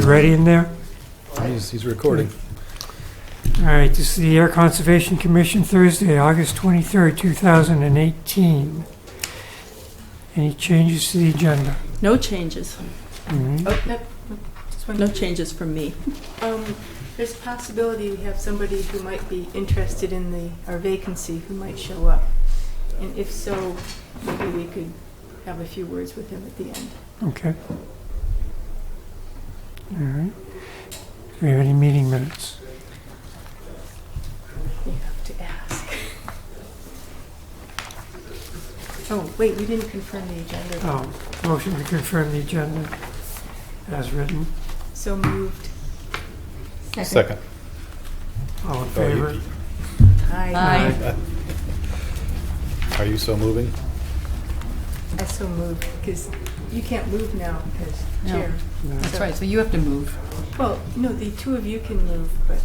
ready in there? He's recording. All right, this is the Air Conservation Commission, Thursday, August 23rd, 2018. Any changes to the agenda? No changes. Mhm. No changes from me. There's a possibility we have somebody who might be interested in our vacancy who might show up. And if so, maybe we could have a few words with him at the end. Okay. All right. Do we have any meeting minutes? You have to ask. Oh, wait, we didn't confirm the agenda. Oh, motion to confirm the agenda as written. So moved. Second. All in favor? Aye. Aye. Are you so moving? I so moved because you can't move now as No. chair. No. That's right, so you have to move. Well, no, the two of you can move, but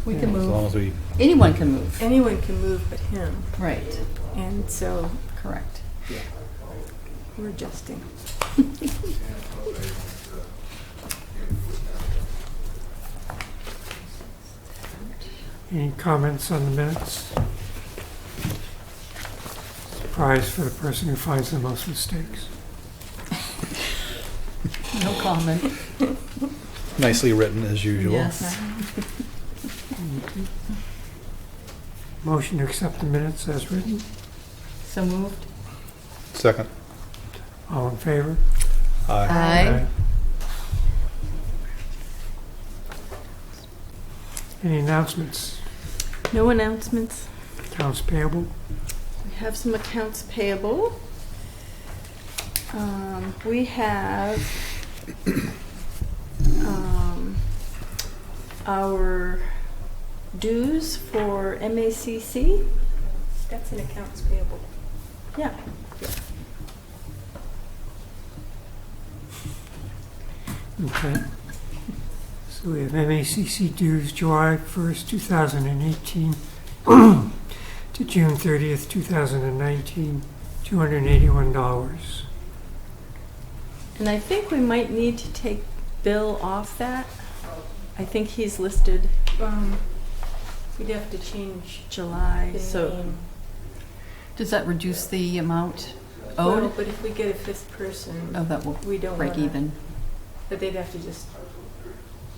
We can As move. long as we, Anyone can move. anyone can move but him. Right, And so correct. we're adjusting. Any comments on the minutes? Prize for the person who finds the most mistakes. No comment. nicely written as usual. Yes. Motion to accept the minutes as written. So moved. Second. All in favor? Aye. Aye. Any announcements? No announcements. Accounts payable? We have some accounts payable. We have our dues for MACC. That's an accounts payable. Yeah. Okay. So we have MACC dues July 1st, 2018 to June 30th, 2019, $281. And I think we might need to take Bill off that. I think he's listed We'd have to change July, the so name. Does that reduce the amount Well, owed? but if we get a fifth person, Oh, that will we don't break wanna- even. But they'd have to just.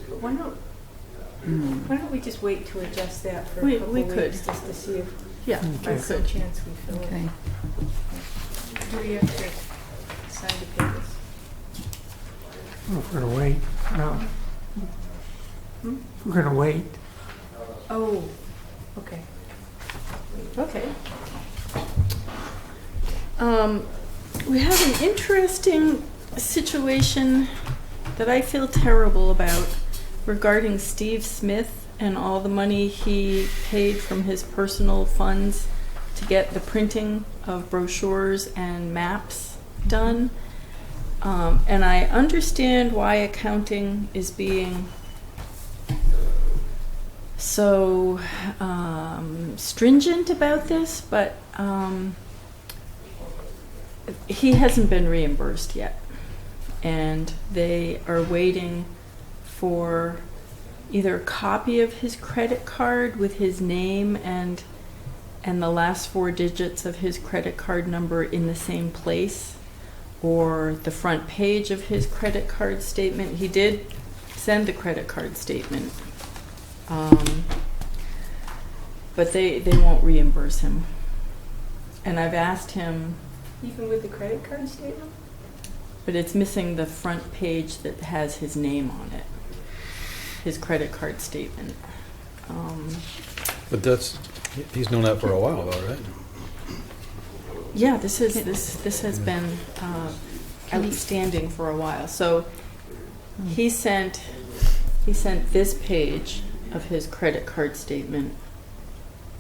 But why not? Mm. Why don't we just wait to adjust that for We a couple could. weeks just to see if yeah. Okay. there's some chance we fill Okay. it. Do we have to sign to pay this? Well, if we're going to wait, no. If we're going to wait, Oh, okay. Okay. We have an interesting situation that I feel terrible about regarding Steve Smith and all the money he paid from his personal funds to get the printing of brochures and maps done. And I understand why accounting is being so stringent about this, but he hasn't been reimbursed yet. And they are waiting for either a copy of his credit card with his name and the last four digits of his credit card number in the same place, or the front page of his credit card statement. He did send the credit card statement, but they won't reimburse him. And I've asked him, Even with the credit card statement? but it's missing the front page that has his name on it, his credit card statement. But he's known that for a while though, right? Yeah, this has been outstanding for a while. So he sent this page of his credit card statement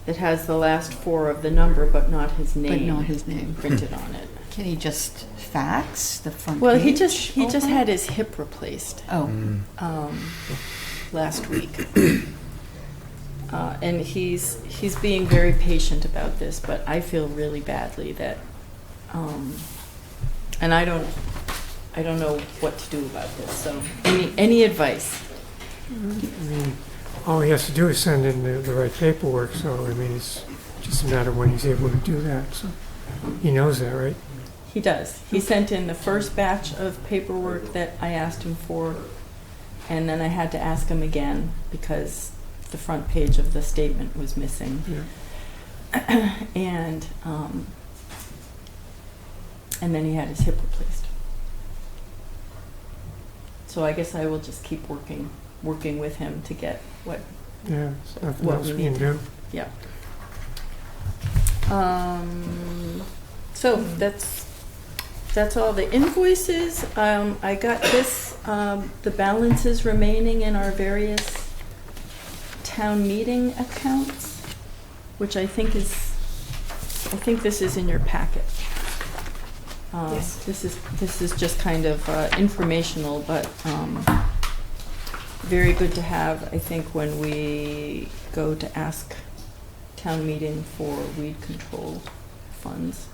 that has the last four of the number, but not his name. But not his name. Printed on it. Can he just fax the front Well, page? he just over? had his hip replaced Oh, last week, and he's being very patient about this. But I feel really badly that, and I I don't know what to do about this, so any advice? I mean, all he has to do is send in the right paperwork, so, I mean, it's just a matter of when he's able to do that, so. He knows that, right? He does. He sent in the first batch of paperwork that I asked him for, and then I had to ask him again because the front page of the statement was missing. Yeah. And then he had his hip replaced. So I guess I will just keep working with him to get what. Yeah, there's nothing What else we we can need. do. Yeah. So that's all the invoices. I got this, the balances remaining in our various town meeting accounts, which I think this is in your packet. Yes. This is just kind of informational, but very good to have, I think, when we go to ask town meeting for weed control funds.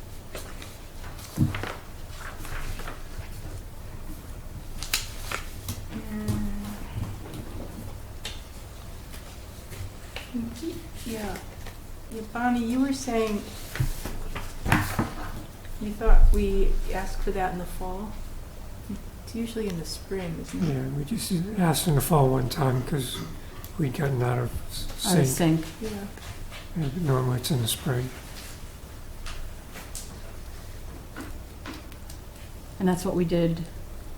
Yeah. Yeah, Bonnie, you were saying you thought we asked for that in the fall? It's usually in the spring, isn't it? Yeah, we just asked in the fall one time because we'd gotten out of Out of sync. sync. Yeah. Yeah, but normally it's in the spring. And that's what we did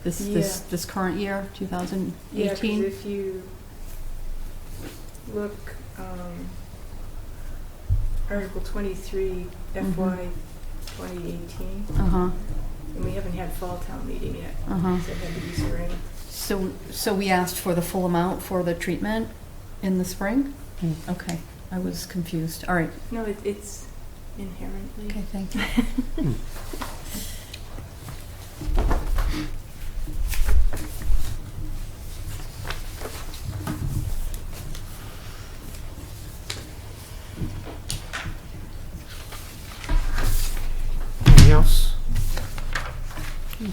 this Yeah. this current year, Yeah, 'cause 2018? if you look, Article 23, FY 2018, Uh-huh, and we haven't had fall town meeting yet, uh-huh. so it had to be spring. So we asked for the full amount for the treatment in the spring? Mm. Okay, I was confused. All right, No, it's inherently. okay, thank you. Anything else?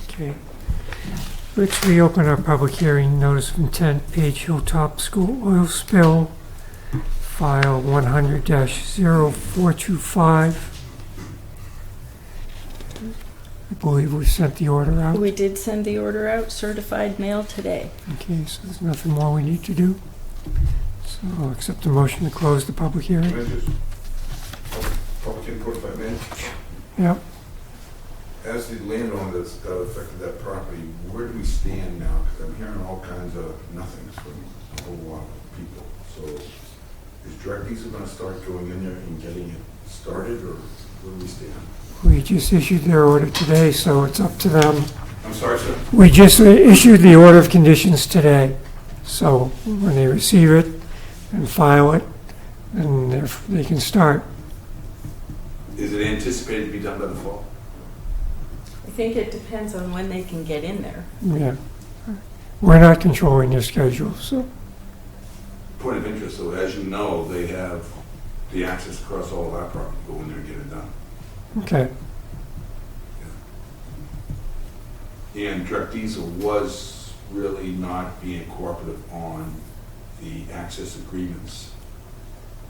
Okay. Let's reopen our public hearing. Notice of intent, Page Hilltop School oil spill, file 100-0425. I believe we sent the order out. We did send the order out, certified mail today. Okay, so there's nothing more we need to do. So I'll accept the motion to close the public hearing. Can I just, public input if I may? Yep. As the landowner that affected that property, where do we stand now? Because I'm hearing all kinds of nothings from a whole lot of people. So is Direct Diesel going to start going in there and getting it started, or where do we stand? We just issued their order today, so it's up to them. I'm sorry, sir? We just issued the order of conditions today. So when they receive it and file it, then they can start. Is it anticipated to be done by the fall? I think it depends on when they can get in there. Yeah. We're not controlling their schedule, so. Point of interest, so as you know, they have the access across all of our property, go in there and get it done. Okay. And Direct Diesel was really not being cooperative on the access agreements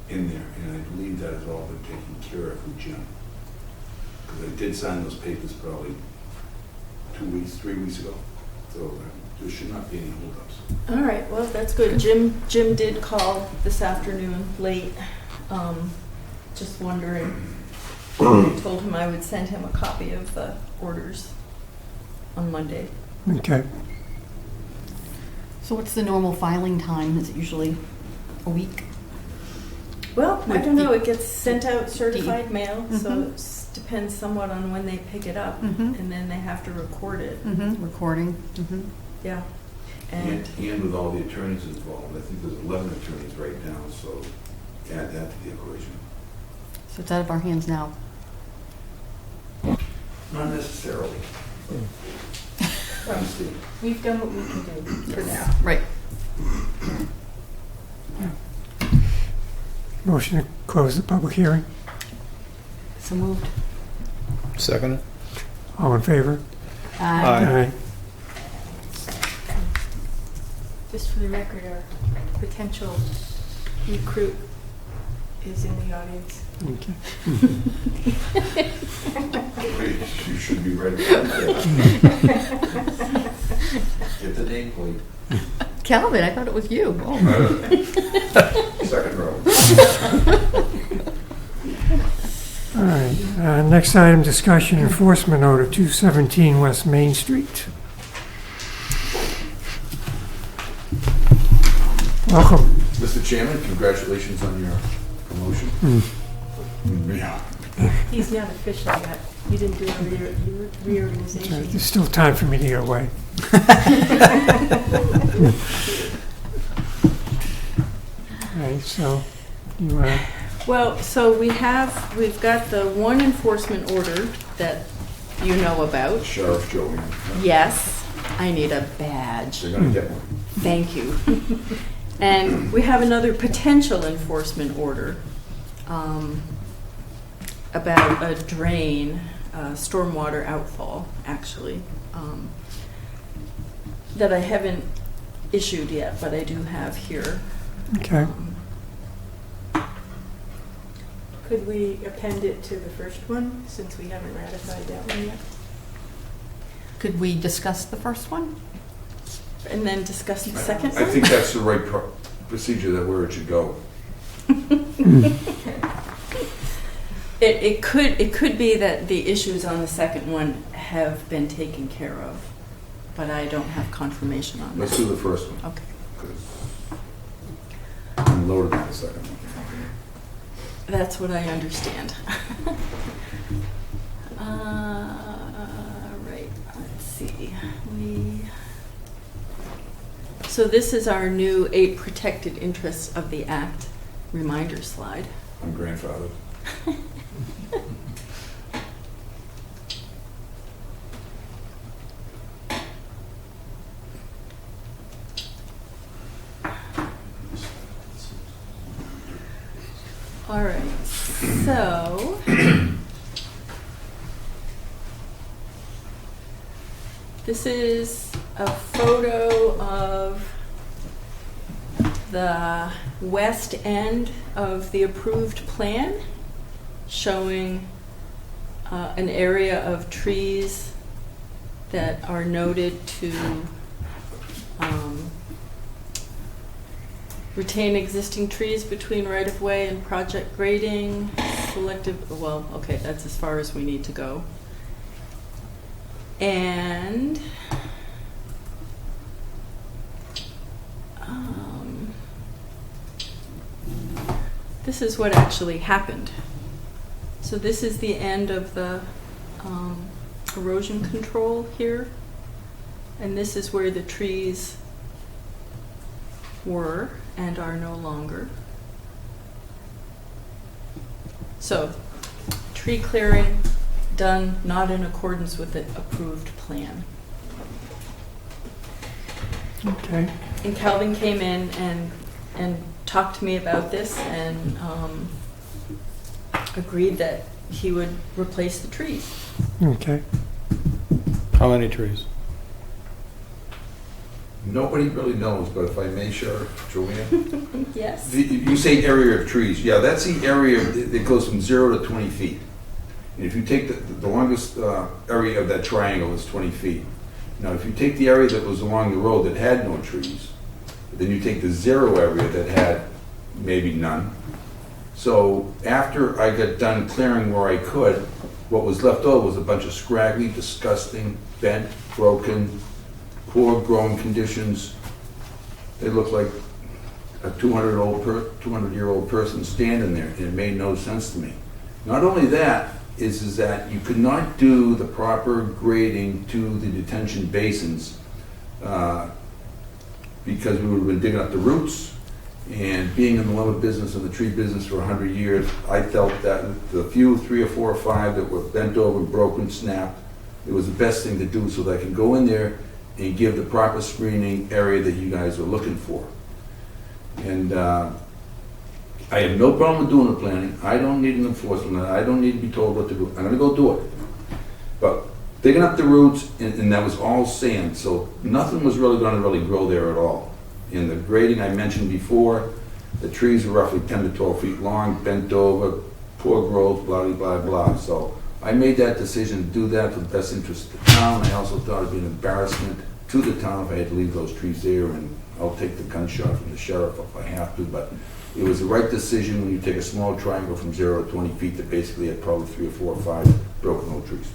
in there, and I believe that has all been taken care of with Jim. Because I did sign those papers probably 2 weeks, 3 weeks ago, so there should not be any holdups. All right, well, that's good. Jim did call this afternoon late, just wondering. I told him I would send him a copy of the orders on Monday. Okay. So what's the normal filing time? Is it usually a week? Well, I With don't know, the- it gets sent out certified mail, so Mhm. it depends somewhat on when they pick it up, Mhm. and then they have to record it. Mm-hmm, recording. Mm-hmm. Yeah. And And with all the attorneys involved, I think there's 11 attorneys right now, so add that to the equation. So it's out of our hands now. Not necessarily. Understand. We've done what we can do for now. Right. Motion to close the public hearing. So moved. Second? All in favor? Aye. for the record, our potential recruit is in the audience. Okay. You should be ready. Get the nameplate. Calvin, I thought it was you. Oh. Second row. All right, next item, discussion enforcement order 217 West Main Street. Welcome. Mr. Chairman, congratulations on your promotion. Yeah. He's not official yet. You didn't do a reorganization. There's still time for me to get away. All right, so you want to... Well, so we've got the one enforcement order that you know about. Sheriff Joanne. Yes, I need a badge. They're gonna get one. Thank you. And we have another potential enforcement order about a drain, stormwater outfall, actually, that I haven't issued yet, but I do have here. Okay. Could we append it to the first one, since we haven't ratified that one yet? Could we discuss the first one? And then discuss the second I one? think that's the right procedure, that where it should go. It could be that the issues on the second one have been taken care of, but I don't have confirmation on Let's that. do the first one, Okay. because I'm loaded on the second one. That's what I understand. Right, let's see. So this is our new 8 protected interests of the Act reminder slide. I'm grandfathered. All right, so this is a photo of the west end of the approved plan, showing an area of trees that are noted to retain existing trees between right-of-way and project grading, selective, well, okay, that's as far as we need to go. And this is what actually happened. So this is the end of the erosion control here, and this is where the trees were and are no longer. So, tree clearing done not in accordance with the approved plan. Okay. And Calvin came in and talked to me about this and agreed that he would replace the trees. Okay. How many trees? Nobody really knows, but if I may, Sheriff Joanne. Yes. You say area of trees. Yeah, that's the area that goes from 0 to 20 feet. And if you take the longest area of that triangle is 20 feet. Now, if you take the area that was along the road that had no trees, then you take the 0 area that had maybe none. So after I got done clearing where I could, what was left over was a bunch of scraggly, disgusting, bent, broken, poor growing conditions. They looked like a 200-year-old person standing there, and it made no sense to me. Not only that, is that you could not do the proper grading to the detention basins because we would have been digging up the roots. And being in the lumber business and the tree business for 100 years, I felt that the few, 3 or 4 or 5 that were bent over, broken, snapped, it was the best thing to do so that I can go in there and give the proper screening area that you guys are looking for. And I have no problem with doing the planning. I don't need an enforcement. I don't need to be told what to do. I'm going to go do it. But digging up the roots, and that was all sand, so nothing was really going to grow there at all. In the grading I mentioned before, the trees are roughly 10 to 12 feet long, bent over, poor growth, blah, blah, blah, blah. So I made that decision to do that for the best interest of the town. I also thought it'd be an embarrassment to the town if I had to leave those trees there, and I'll take the gunshot from the sheriff if I have to, but it was the right decision when you take a small triangle from 0 to 20 feet that basically had probably 3 or 4 or 5 broken old trees.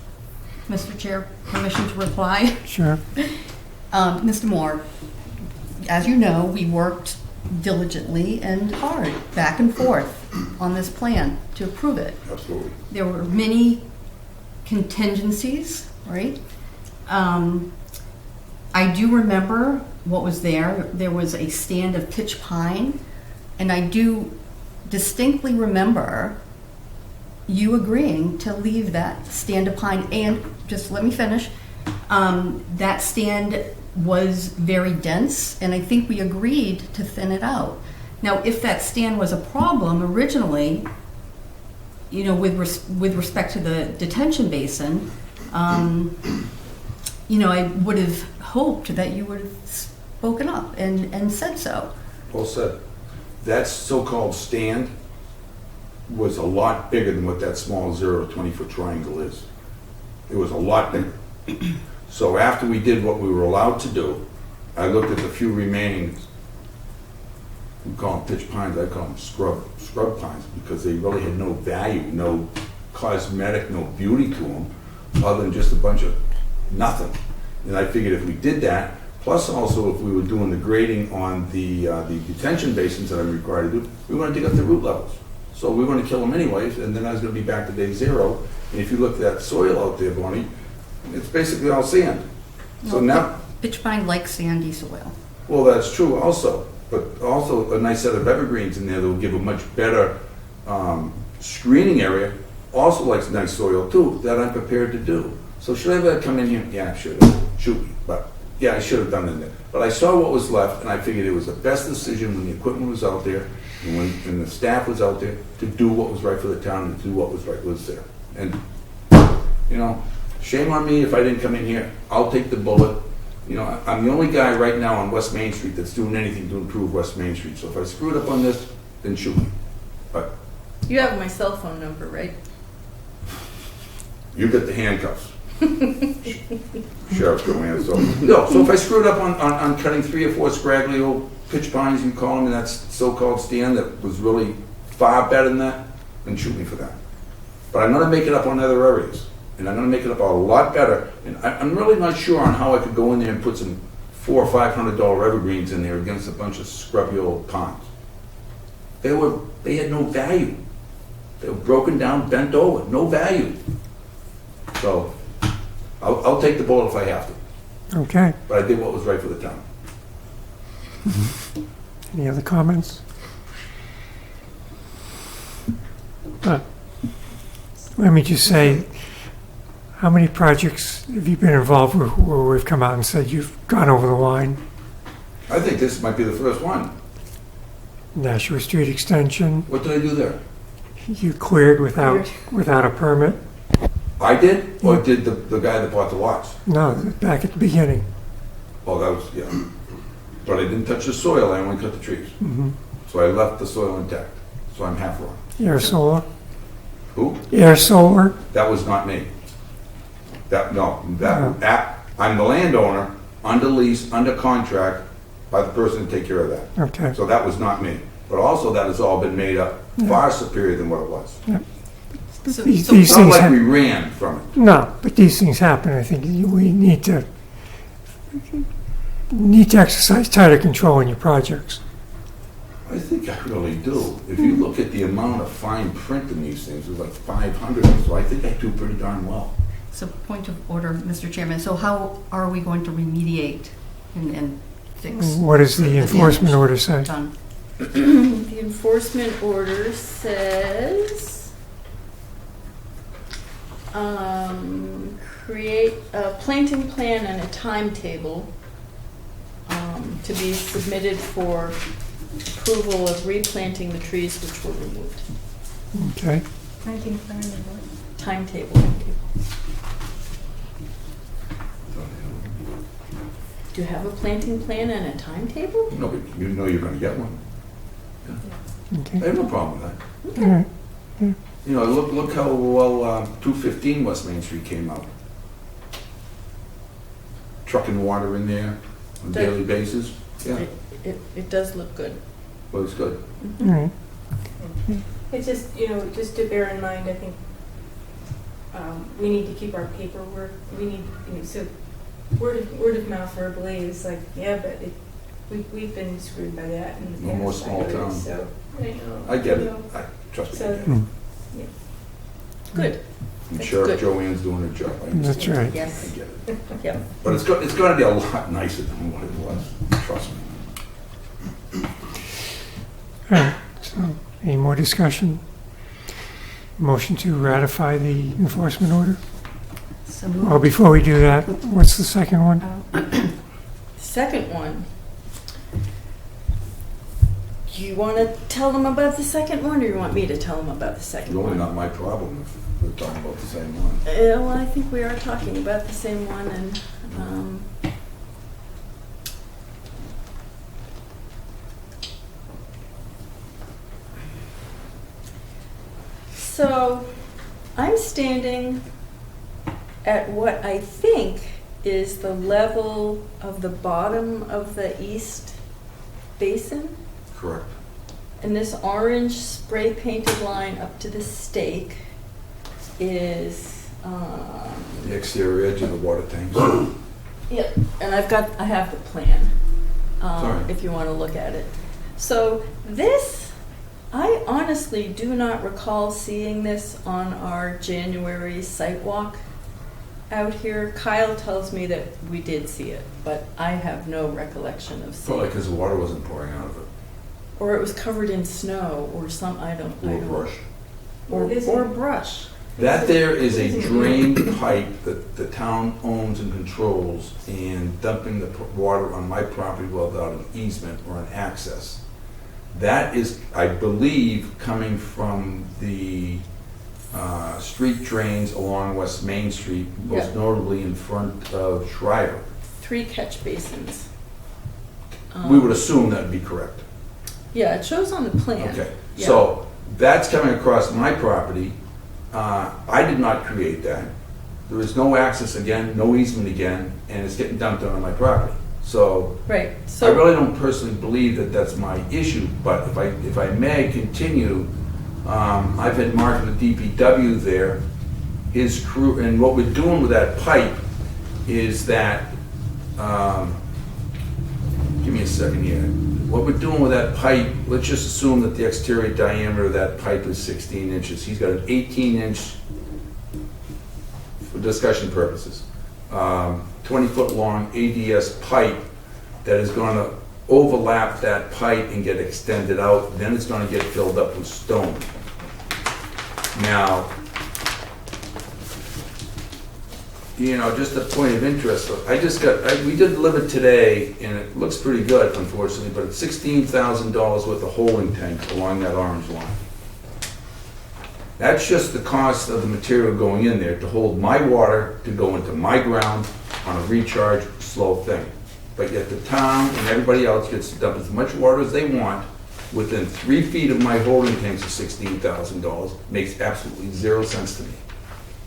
Mr. Chair, permission to reply? Sure. Mr. Moore, as you know, we worked diligently and hard, back and forth, on this plan to approve it. Absolutely. There were many contingencies, right? I do remember what was there. There was a stand of pitch pine, and I do distinctly remember you agreeing to leave that stand of pine. And just let me finish. That stand was very dense, and I think we agreed to thin it out. Now, if that stand was a problem originally, you know, with respect to the detention basin, you know, I would have hoped that you would have spoken up and said so. Well said. That so-called stand was a lot bigger than what that small 0 to 20-foot triangle is. It was a lot bigger. So after we did what we were allowed to do, I looked at the few remaining, we call them pitch pines, I call them scrub pines, because they really had no value, no cosmetic, no beauty to them, other than just a bunch of nothing. And I figured if we did that, plus also if we were doing the grading on the detention basins that I'm required to do, we want to dig up the root levels. So we want to kill them anyways, and then I was going to be back to day 0. And if you look at that soil out there, Bonnie, it's basically all sand. So Well, now, pitch pine likes sandy soil. well, that's true also, but also a nice set of evergreens in there that will give a much better screening area. Also likes nice soil too, that I'm prepared to do. So should I have that come in here? Yeah, I should have. Shoot me, but yeah, I should have done it there. But I saw what was left, and I figured it was the best decision when the equipment was out there, and when the staff was out there, to do what was right for the town and to do what was right was there. And, you know, shame on me if I didn't come in here. I'll take the bullet. You know, I'm the only guy right now on West Main Street that's doing anything to improve West Main Street. So if I screwed up on this, then shoot me. But You have my cell phone number, right? you got the handcuffs. Sheriff Joanne. So if I screwed up on cutting 3 or 4 scraggly old pitch pines, you call them, and that so-called stand that was really far better than that, then shoot me for that. But I'm going to make it up on other areas. And I'm going to make it up a lot better. And I'm really not sure on how I could go in there and put some $400 or $500 evergreens in there against a bunch of scrubby old pines. They had no value. They were broken down, bent over, no value. So I'll take the bullet if I have to. Okay. But I did what was right for the town. Any other comments? Let me just say, how many projects have you been involved with where we've come out and said you've gone over the line? I think this might be the first one. Nashua Street Extension, What did I do there? you cleared without a permit? I did? Or did the guy that bought the lots? No, back at the beginning. Oh, that was, yeah. But I didn't touch the soil, I only cut the trees. Mm-hmm. So I left the soil intact. So I'm half wrong. Air Solar? Who? Air Solar? That was not me. I'm the landowner, under lease, under contract, by the person to take care of that. Okay. So that was not me. But also that has all been made up far superior than what it was. These It's not things like we ran from it. No, but these things happen. I think we need to exercise tighter control in your projects. I think I really do. If you look at the amount of fine print in these things, it's like 500, so I think I do pretty darn well. So point of order, Mr. Chairman. So how are we going to remediate and fix? What does the enforcement order say? Done. The enforcement order says, create a planting plan and a timetable to be submitted for approval of replanting the trees which were removed. Okay. Timetable. Do you have a planting plan and a timetable? No, but you know you're gonna get one. I Okay. have no problem with that. All right. You know, look how well 215 West Main Street came out. Trucking water in there on a That- daily basis. Yeah, It does look good. well, it's good. All right. It's just, just to bear in mind, I think, we need to keep our paperwork, we need, so word of mouth verbally is like, yeah, but we've been screwed by that in the No more past, small I town. So, I know. I get you it. know, Trust me. I So, get it. Good. I'm That's sure good. Joanne's doing her job. I That's understand. right. Yes. I get it. Yep. But it's going to be a lot nicer than what it was. Trust me. All right. So, any more discussion? Motion to ratify the enforcement order? So Well, moved. before we do that, what's the second one? Second one. Do you want to tell them about the second one, or you want me to tell them about the second Really one? not my problem if we're talking about the same one. Well, I think we are talking about the same one, and so I'm standing at what I think is the level of the bottom of the east basin. Correct. And this orange spray painted line up to the stake is, The exterior edge of the water tanks. yep, and I have the plan, Sorry. if you want to look at it. So this, I honestly do not recall seeing this on our January site walk out here. Kyle tells me that we did see it, but I have no recollection of seeing Probably it. because the water wasn't pouring out of it. Or it was covered in snow or some, I don't. Or brush. Or brush. That there is a drain pipe that the town owns and controls, and dumping the water on my property without an easement or an access. That is, I believe, coming from the street drains along West Main Street, most Yeah. notably in front of Schreiber. 3 catch basins. We would assume that would be correct. Yeah, it shows on the plan. Okay, Yeah. so that's coming across my property. I did not create that. There is no access again, no easement again, and it's getting dumped on my property. So Right, I so, really don't personally believe that that's my issue, but if I may continue, I've had Mark with DPW there, his crew, and what we're doing with that pipe is that, give me a second here. What we're doing with that pipe, let's just assume that the exterior diameter of that pipe is 16 inches. He's got an 18-inch, for discussion purposes, 20-foot long ADS pipe that is going to overlap that pipe and get extended out. Then it's going to get filled up with stone. Now, just a point of interest, we did deliver today, and it looks pretty good, unfortunately, but it's $16,000 worth of holding tank along that orange line. That's just the cost of the material going in there to hold my water to go into my ground on a recharge slow thing. But yet the town and everybody else gets to dump as much water as they want within 3 feet of my holding tanks of $16,000. Makes absolutely 0 sense to me.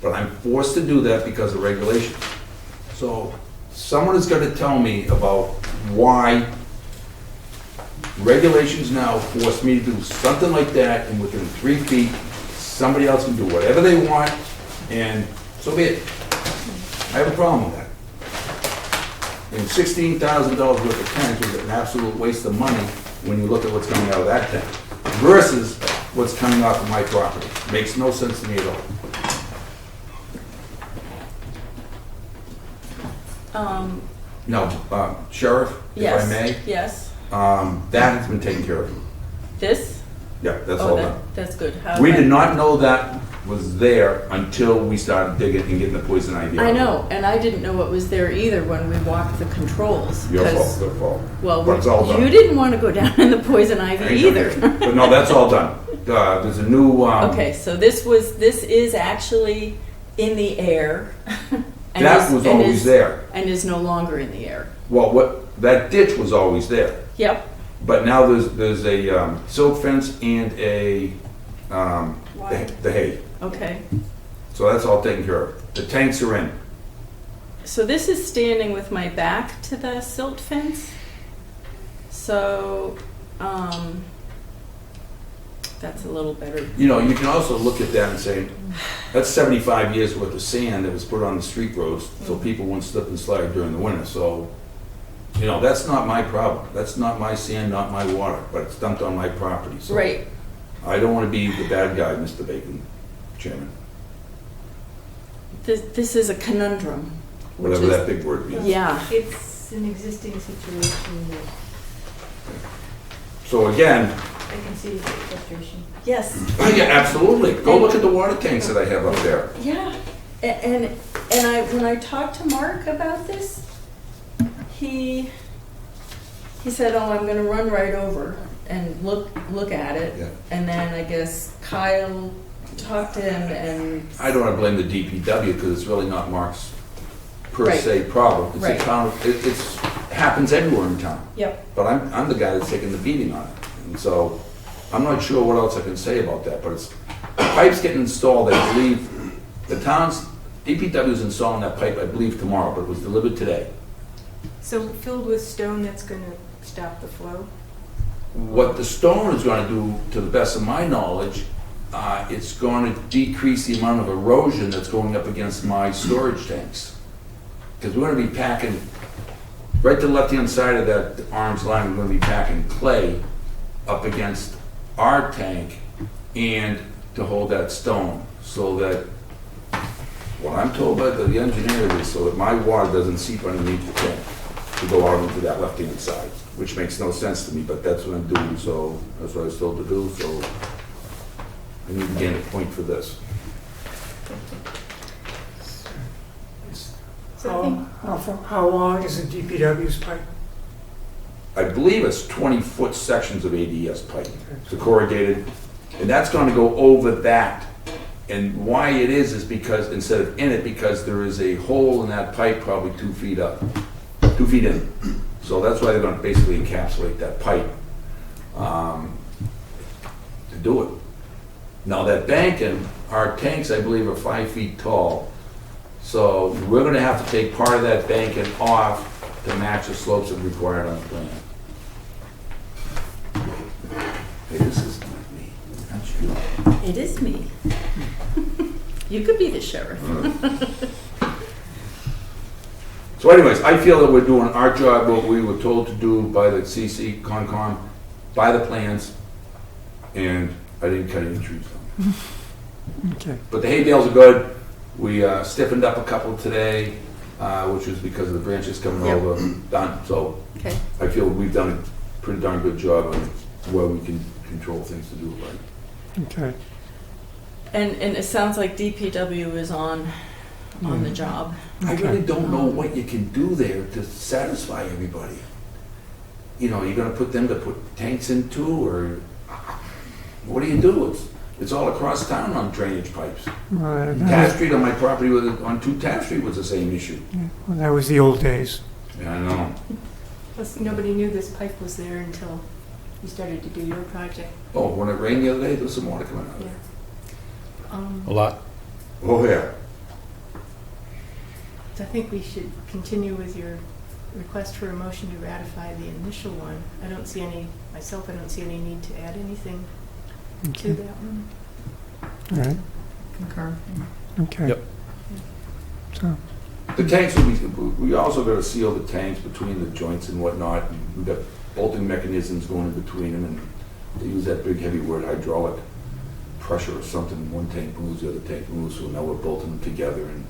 But I'm forced to do that because of regulations. So someone is going to tell me about why regulations now force me to do something like that, and within 3 feet, somebody else can do whatever they want, and so be it. I have a problem with that. And $16,000 worth of tanks is an absolute waste of money when you look at what's coming out of that tank versus what's coming off of my property. Makes no sense to me at all. Now, Sheriff, if I yes, may, yes. that has been taken care of. This? Yeah, that's Oh, all done. that's good. How We about- did not know that was there until we started digging and getting the poison ivy out. I know, and I didn't know it was there either when we walked the controls. Your 'cause- fault, your fault. Well, But it's all done. you didn't want to go down in the poison I ivy ain't done either. it. But no, that's all done. There's a new, Okay, so this is actually in the air, And That is- was and always is- there. And is no longer in the air. Well, that ditch was always there. Yep. But now there's a silt fence and a, the hay. Okay. So that's all taken care of. The tanks are in. So this is standing with my back to the silt fence. So, that's a little better. You know, you can also look at that and say, that's 75 years worth of sand that was put on the street roads so people wouldn't slip and slide during the winter. So, you know, that's not my problem. That's not my sand, not my water, but it's dumped on my property. So Right. I don't want to be the bad guy, Mr. Bacon, Chairman, This is a conundrum. which whatever is- that big word means. Yeah. It's an existing situation that So again, I can see the frustration. Yes. oh yeah, absolutely. Go look at the water tanks that I have up there. Yeah. And when I talked to Mark about this, he said, "Oh, I'm going to run right over and look at it." Yeah. And then I guess Kyle talked to him, and I don't want to blame the DPW because it's really not Mark's per Right. se problem. It's Right. a town, it's happens everywhere in town. yep. But I'm the guy that's taking the beating on it. And so I'm not sure what else I can say about that, but it's, pipes getting installed, I believe, the town's, DPW is installing that pipe, I believe, tomorrow, but it was delivered today. So filled with stone, that's going to stop the flow? What the stone is going to do, to the best of my knowledge, it's going to decrease the amount of erosion that's going up against my storage tanks. Because we're going to be packing, right to the left-hand side of that orange line, we're going to be packing clay up against our tank and to hold that stone, so that, what I'm told by the engineer is so that my water doesn't seep underneath the tank to go out into that left-hand side, which makes no sense to me, but that's what I'm doing, so that's what I was told to do, so I need to gain a point for this. So I think How long is the DPW's pipe? I believe it's 20-foot sections of ADS pipe, it's corrugated, and that's going to go over that. And why it is because, instead of in it, because there is a hole in that pipe probably 2 feet up, 2 feet in. So that's why they're going to basically encapsulate that pipe to do it. Now that banking, our tanks, I believe, are 5 feet tall. So we're going to have to take part of that banking off to match the slopes that are required on the plan. Hey, this is not me. That's you. It is me. You could be the sheriff. So anyways, I feel that we're doing our job, what we were told to do by the CONSCOM, by the plans, and I didn't cut any trees down. Okay. But the hay bales are good. We stiffened up a couple today, which was because of the branches coming Yep. over, done. So Okay. I feel we've done a pretty darn good job on where we can control things to do it right. Okay. And it sounds like DPW is on the job. I Okay. really don't know what you can do there to satisfy everybody. You know, you're gonna put them to put tanks into, or what do you do? It's all across town on drainage pipes. Well, Taft Street on my property, on 2 Taft Street was the same issue. that was the old days. Yeah, I know. plus nobody knew this pipe was there until you started to do your project. Oh, when it rained the other day, there was some water coming out of it. A lot. Oh, yeah. So I think we should continue with your request for a motion to ratify the initial one. I don't see any need to add anything to Okay. that one. All right. Concur. Okay. Yep. So, The tanks will be, we also gotta seal the tanks between the joints and whatnot. We've got bolting mechanisms going in between them, and they use that big heavy word, hydraulic pressure or something. One tank moves, the other tank moves, so now we're bolting them together and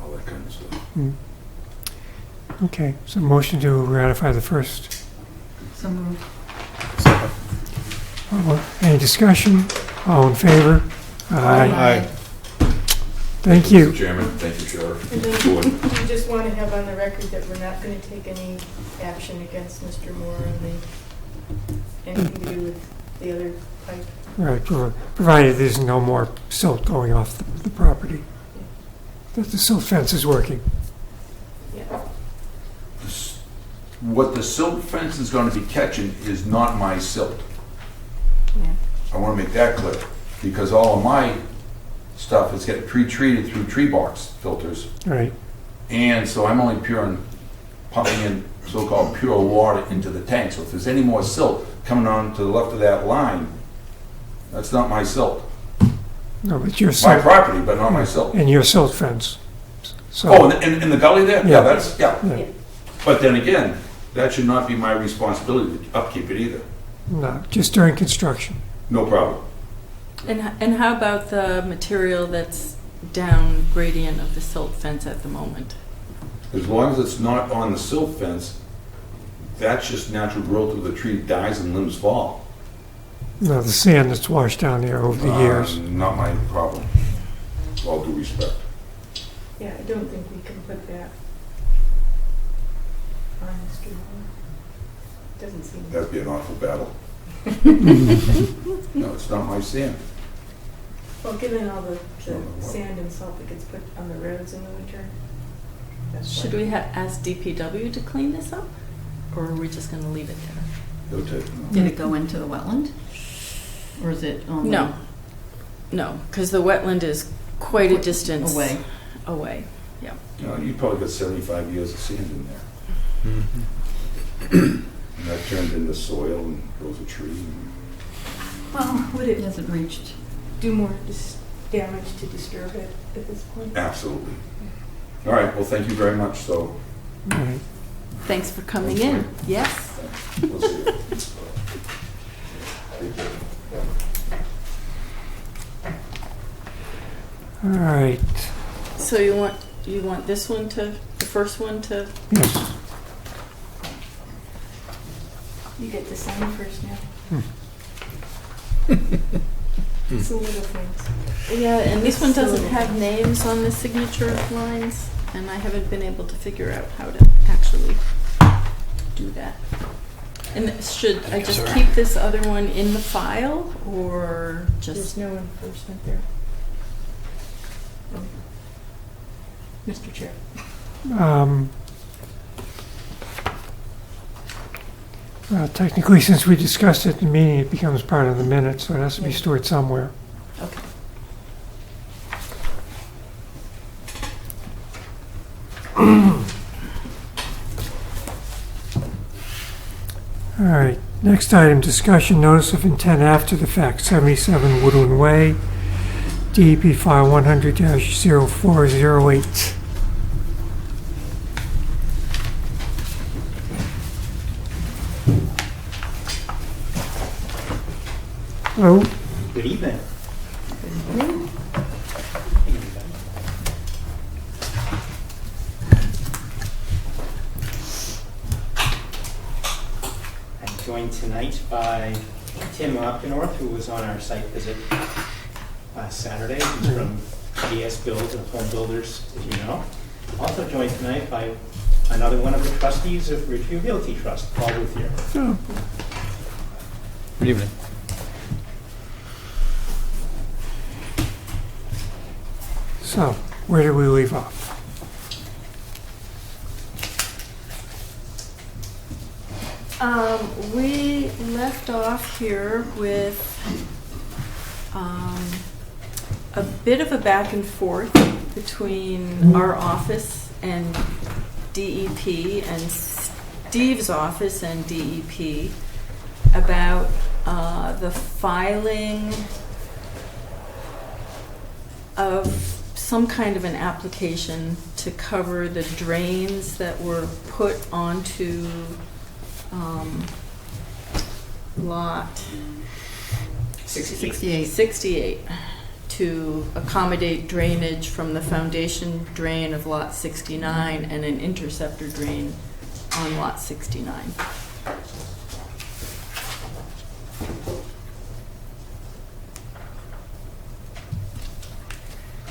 all that kind of stuff. okay. So motion to ratify the first. So moved. Any discussion? All in favor? Aye. Thank you. Mr. Chairman, thank you, Sheriff. And Board. then we just want to have on the record that we're not going to take any action against Mr. Moore on anything to do with the other pipe. Right, provided there's no more silt going off the property. that the silt fence is working. Yeah. What the silt fence is gonna be catching is not my silt. Yeah. I wanna make that clear, because all of my stuff is getting pre-treated through tree box filters. Right. And so I'm only pumping in so-called pure water into the tank. So if there's any more silt coming on to the left of that line, that's not my silt. No, but your My silt, property, but not my silt. and your silt fence. So, Oh, in the gully there? Yeah. Yeah. yeah, But then again, that should not be my responsibility to upkeep it either. no, just during construction. No problem. And how about the material that's down gradient of the silt fence at the moment? As long as it's not on the silt fence, that's just natural growth of the tree dies and limbs fall. No, the sand that's washed down there over the years. Not my problem. With all due respect. Yeah, I don't think we can put that on this drawing. Doesn't seem. That'd be an awful battle. No, it's not my sand. Well, given all the Sure, what? sand and salt that gets put on the roads in the winter. That's Should why. we ask DPW to clean this up? Or are we just going to leave it there? They'll take them. Did it go into the wetland? Or is it on the... No, because the wetland is quite a distance Away. away. You know, you probably got 75 years of sand in there. And that turned into soil and grows a tree. Well, would It it hasn't reached... do more damage to disturb it at this point? Absolutely. All right, well, thank you very much. So, Right. Thanks for coming in. Yes. we'll see. All right. So you want this one to, the first one to, Yes. You get to sign first now. It's the little things. yeah, and this one doesn't have names on the signature lines, and I haven't been able to figure out how to actually do that. And should I just keep this other one in the file, or There's just, no enforcement there. Mr. Chair. Technically, since we discussed it in the meeting, it becomes part of the minutes, so it has to be Yeah. stored somewhere. okay. All right. Next item, discussion notice of intent after the fact, 77 Woodland Way, DEP file 100-0408. Hello. Good evening. I'm joined tonight by Tim Opgenorth, who was on our site visit last Saturday. He's from DS Build and Home Builders, as you know. Also joined tonight by another one of the trustees of Ridgeview Realty Trust, Paul Ruthier. Oh, Good evening. so, where did we leave off? We left off here with a bit of a back and forth between our office and DEP and Steve's office and DEP about the filing of some kind of an application to cover the drains that were put onto lot 68 to accommodate drainage from the foundation drain of lot 69 and an interceptor drain on lot 69.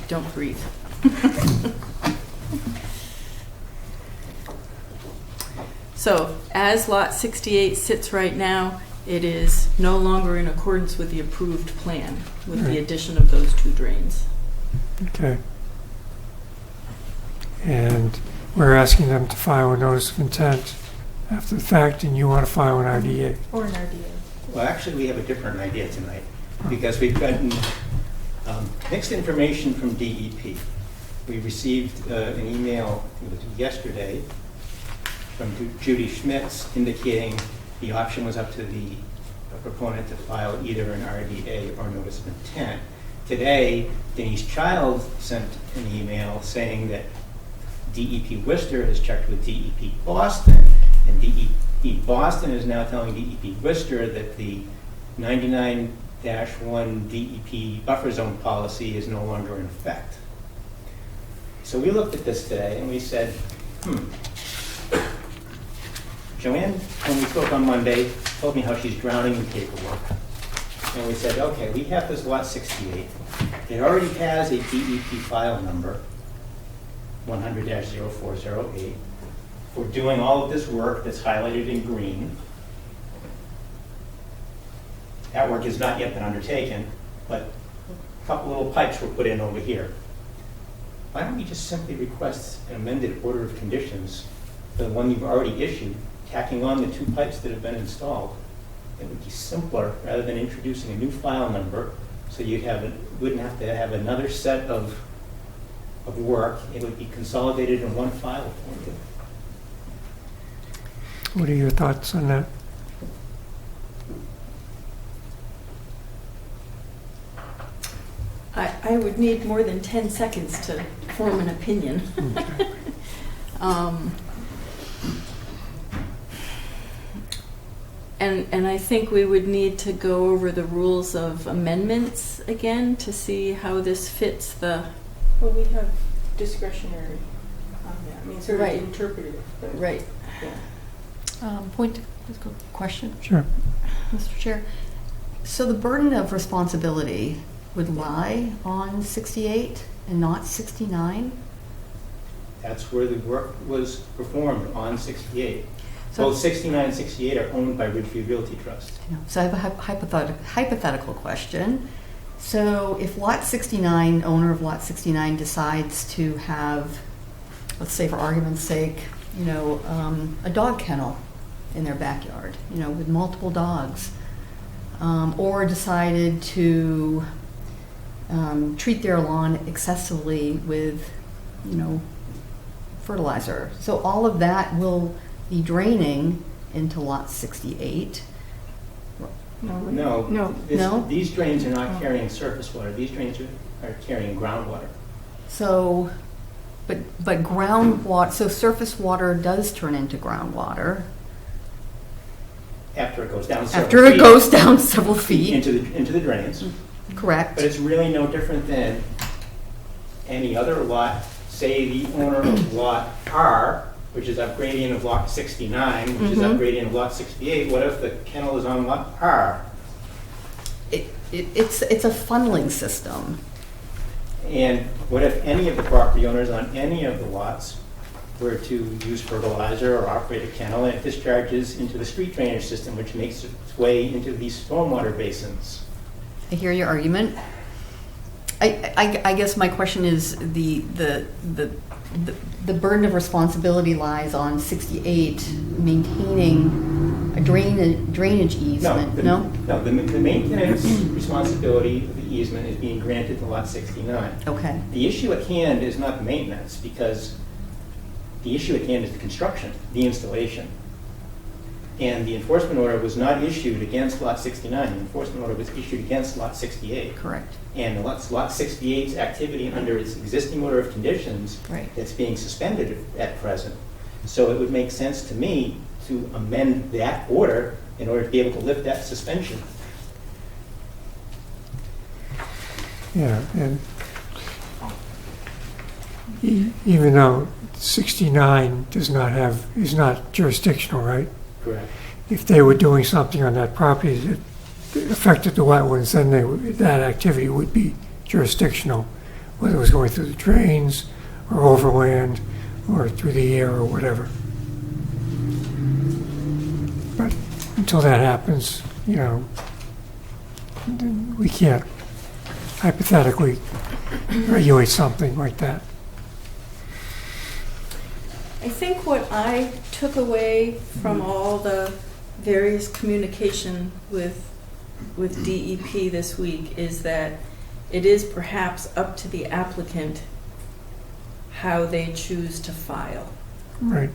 Don't breathe. So, as lot 68 sits right now, it is no longer in accordance with the approved plan, with the Right. addition of those two drains. Okay. and we're asking them to file a notice of intent after the fact, and you want to file an RDA. Or an RDA. Well, actually, we have a different idea tonight, because we've gotten mixed information from DEP. We received an email, it was yesterday, from Judy Schmitz indicating the option was up to the proponent to file either an RDA or notice of intent. Today, Denise Child sent an email saying that DEP Worcester has checked with DEP Boston, and DEP Boston is now telling DEP Worcester that the 99-1 DEP buffer zone policy is no longer in effect. So we looked at this today and we said, Joanne, when we spoke on Monday, told me how she's drowning in paperwork. And we said, okay, we have this lot 68. It already has a DEP file number, 100-0408. We're doing all of this work that's highlighted in green. That work has not yet been undertaken, but a couple little pipes were put in over here. Why don't we just simply request an amended order of conditions for the one you've already issued, tacking on the 2 pipes that have been installed? It would be simpler rather than introducing a new file number, so wouldn't have to have another set of work. It would be consolidated in one file for you. What are your thoughts on that? I would need more than 10 seconds to form an opinion. Okay. And I think we would need to go over the rules of amendments again to see how this fits the... Well, we have discretionary on that. I mean, sort of Right. interpretive. But Right. yeah. Question, Sure. Mr. Chair. So the burden of responsibility would lie on 68 and not 69? That's where the work was performed, on 68. So- Both 69 and 68 are owned by Ridgeview Realty Trust. So I have a hypothetical question. So if Lot 69, owner of Lot 69, decides to have, let's say for argument's sake, a dog kennel in their backyard, with multiple dogs, or decided to treat their lawn excessively with, fertilizer. So all of that will be draining into Lot 68. No. No? These drains are not carrying surface water. These drains are carrying groundwater. So, but groundwater, so surface water does turn into groundwater After it goes down after it goes down several feet, into the drains. correct? But it's really no different than any other lot. Say the owner of Lot R, which is upgradient of Lot 69, which is upgradient of Lot 68. What if the kennel is on Lot R? It's a funneling system. And what if any of the property owners on any of the lots were to use fertilizer or operate a kennel, and it discharges into the street drainage system, which makes its way into these stormwater basins? I hear your argument. I guess my question is the burden of responsibility lies on 68 maintaining a drainage easement. No? No, the maintenance responsibility of the easement is being granted to Lot 69. Okay. The issue at hand is not the maintenance, because the issue at hand is the construction, the installation. And the enforcement order was not issued against Lot 69. The enforcement order was issued against Lot 68. Correct. And Lot 68's activity under its existing order of conditions Right. that's being suspended at present. So it would make sense to me to amend that order in order to be able to lift that suspension. Yeah, and even though 69 is not jurisdictional, right? Correct. If they were doing something on that property that affected the wetlands, then that activity would be jurisdictional, whether it was going through the drains or overland or through the air or whatever. But until that happens, we can't hypothetically regulate something like that. I think what I took away from all the various communication with DEP this week is that it is perhaps up to the applicant how they choose to file. Right.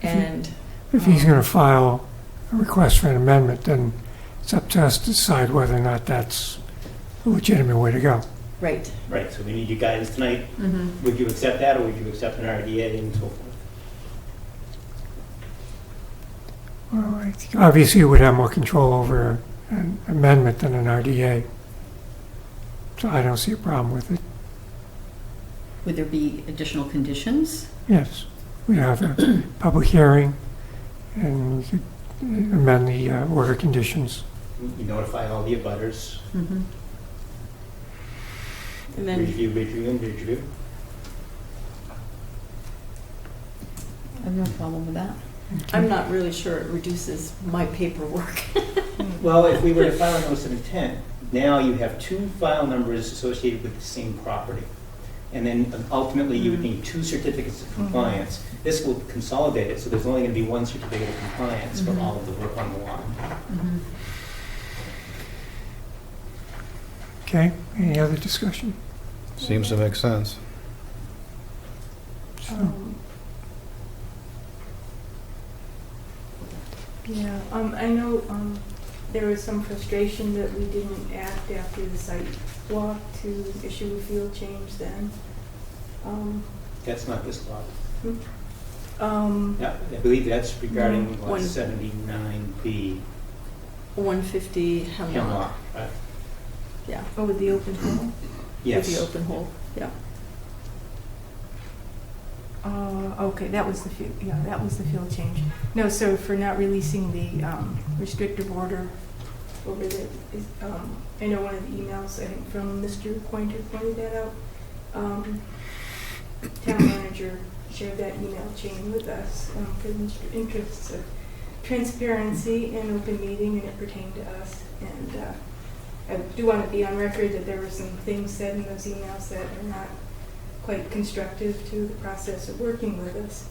And If he's going to file a request for an amendment, then it's up to us to decide whether or not that's a legitimate way to go. right. Right, so we need your guidance tonight. Mm-hmm. Would you accept that, or would you accept an RDA and so forth? Well, I think obviously you would have more control over an amendment than an RDA. So I don't see a problem with it. Would there be additional conditions? Yes, we have a public hearing and we could amend the order conditions. You notify all the abutters, Mm-hmm. And then review. I have no problem with that. I'm not really sure it reduces my paperwork. Well, if we were to file a notice of intent, now you have 2 file numbers associated with the same property. And then ultimately, you would need 2 certificates of compliance. This will consolidate it, so there's only going to be 1 certificate of compliance for all of the work on the lot. Mm-hmm. Okay, any other discussion? Seems to make sense. Yeah, I know there was some frustration that we didn't act after the site walk to issue a field change then. That's not this lot. Um, Yeah, I believe that's regarding lot One- 79B 150 Hemlock. Hemlock. Right? Yeah, Oh, with the open hole? Yes. with the open hole. Yeah. Okay, that was the field, yeah, that was the field change. No, so for not releasing the restrictive order over the, I know one of the emails, I think from Mr. Pointer pointed that out. Town manager shared that email chain with us for the interests of transparency and open meeting, and it pertained to us. And I do want to be on record that there were some things said in those emails that are not quite constructive to the process of working with us.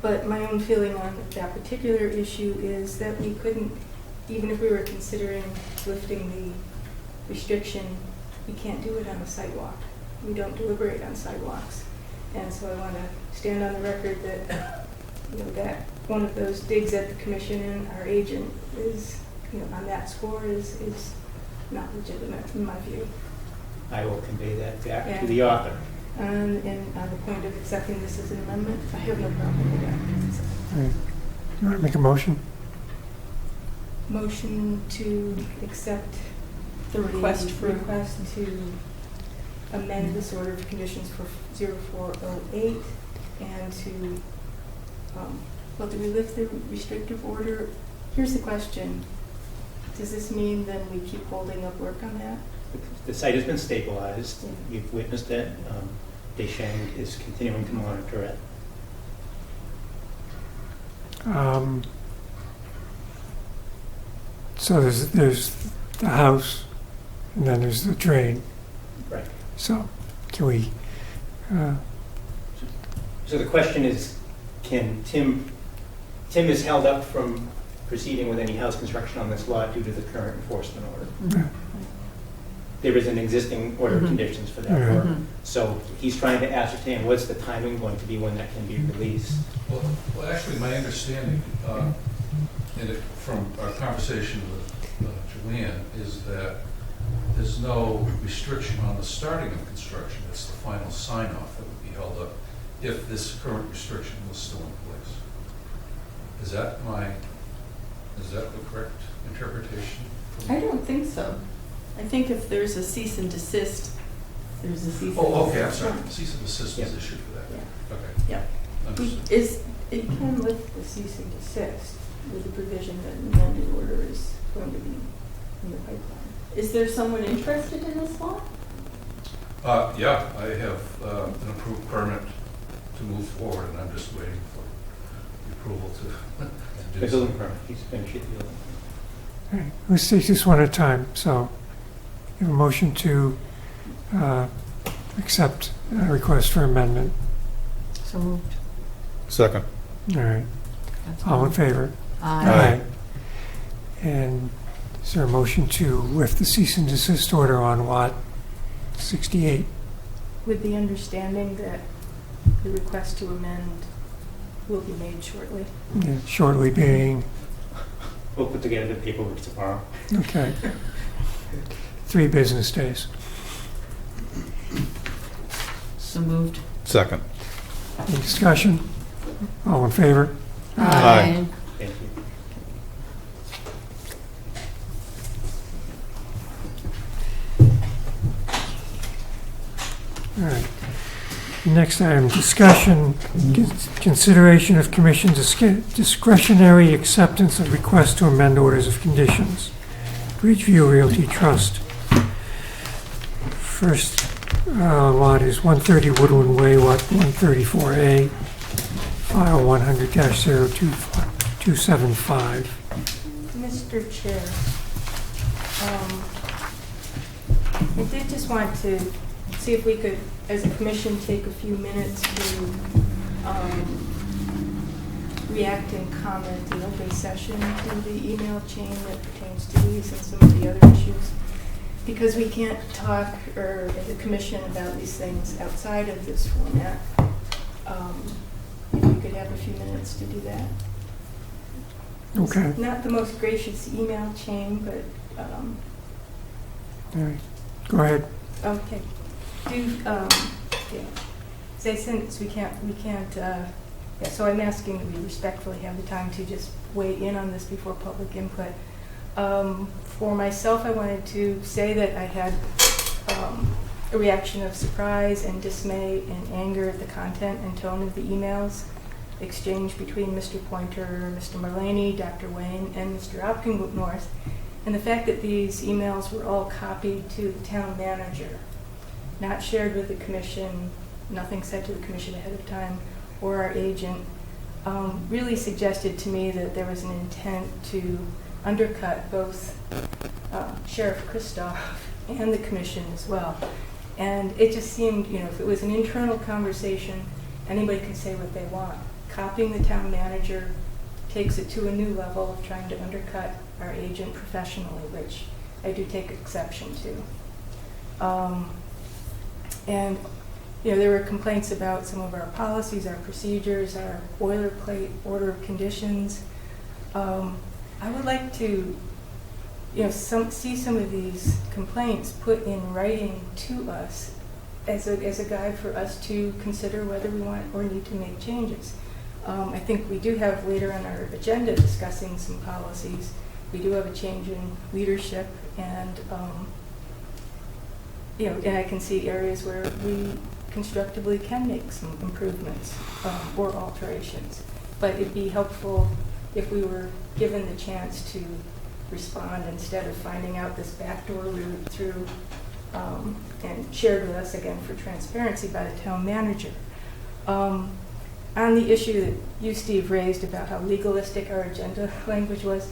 But my own feeling on that particular issue is that we couldn't, even if we were considering lifting the restriction, we can't do it on a sidewalk. We don't deliberate on sidewalks. And so I want to stand on the record that, that one of those digs at the commission and our agent is, on that score is not legitimate in my view. I will convey that back Yeah. to the author. And on the point of accepting this as an amendment, I have no problem with that. All right. You want to make a motion? Motion to accept The request for request to amend this order of conditions for 0408 and to, well, do we lift the restrictive order? Here's the question. Does this mean then we keep holding up work on that? The site has been stabilized. Yeah. You've witnessed it. Deschang is continuing to monitor it. So there's the house, and then there's the drain. Right. So can we, So the question is, can Tim is held up from proceeding with any house construction on this lot due to the current enforcement order. There is an existing order of conditions for that Mhm. work. So he's trying to ascertain what's the timing going to be when that can be released. Well, actually, my understanding, from our conversation with Joanne, is that there's no restriction on the starting of construction. It's the final sign-off that would be held up if this current restriction was still in place. Is that the correct interpretation? I don't think so. I think if there's a cease and desist, there's a cease and desist. Oh, okay, I'm sorry. Cease and desist was issued for that. Yeah. Okay. Yeah. Understood. It can lift the cease and desist with the provision that an amended order is going to be in the pipeline. Is there someone interested in this lot? Yeah, I have an approved permit to move forward, and I'm just waiting for the approval to The do so. building permit, he's finished the building. all right, let's take this one at a time. So you have a motion to accept a request for amendment. So moved. Second. All right. That's All in all. favor? Aye. And is there a motion to lift the cease and desist order on lot 68? With the understanding that the request to amend will be made shortly. Yeah, shortly being, We'll put together the paperwork tomorrow. okay, 3 business days. So moved. Second. Any discussion? All in favor? Aye. Thank you. All right. Next item, discussion, consideration of commission discretionary acceptance of request to amend orders of conditions. Bridgeview Realty Trust. First lot is 130 Woodland Way, lot 134A, file 100-0275. Mr. Chair, I did just want to see if we could, as a commission, take a few minutes to react and comment in open session to the email chain that pertains to these and some of the other issues. Because we can't talk, or as a commission, about these things outside of this format. If we could have a few minutes to do that. Okay. It's not the most gracious email chain, but, All right. Go ahead. okay. Yeah. Say since we can't, yeah, so I'm asking that we respectfully have the time to just weigh in on this before public input. For myself, I wanted to say that I had a reaction of surprise and dismay and anger at the content and tone of the emails exchanged between Mr. Pointer, Mr. Mullaney, Dr. Wayne, and Mr. Opkenworth, and the fact that these emails were all copied to the town manager, not shared with the commission, nothing said to the commission ahead of time, or our agent, really suggested to me that there was an intent to undercut both Sheriff Kristoff and the commission as well. And it just seemed, if it was an internal conversation, anybody could say what they want. Copying the town manager takes it to a new level of trying to undercut our agent professionally, which I do take exception to. And there were complaints about some of our policies, our procedures, our boilerplate order of conditions. I would like to, see some of these complaints put in writing to us as a guide for us to consider whether we want or need to make changes. I think we do have later on our agenda discussing some policies. We do have a change in leadership, and and I can see areas where we constructively can make some improvements or alterations. But it'd be helpful if we were given the chance to respond instead of finding out this backdoor route through and shared with us again for transparency by the town manager. On the issue that you, Steve, raised about how legalistic our agenda language was,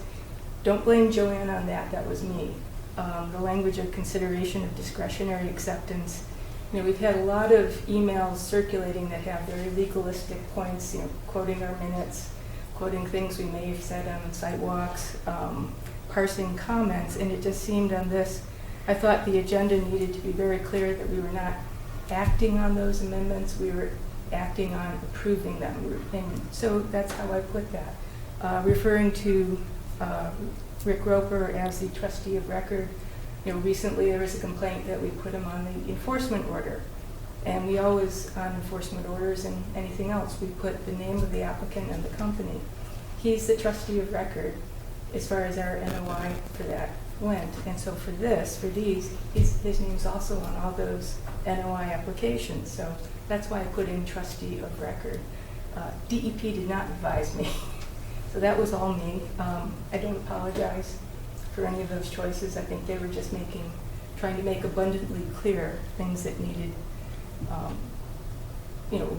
don't blame Joanne on that. That was me. The language of consideration of discretionary acceptance. We've had a lot of emails circulating that have very legalistic points, quoting our minutes, quoting things we may have said on sidewalks, parsing comments, and it just seemed on this, I thought the agenda needed to be very clear that we were not acting on those amendments, we were acting on approving them. And so that's how I put that. Referring to Rick Roper as the trustee of record, recently there was a complaint that we put him on the enforcement order. And we always, on enforcement orders and anything else, we put the name of the applicant and the company. He's the trustee of record as far as our NOI for that went. And so for these, his name's also on all those NOI applications. So that's why I put in trustee of record. DEP did not advise me. So that was all me. I don't apologize for any of those choices. I think they were just trying to make abundantly clear things that needed,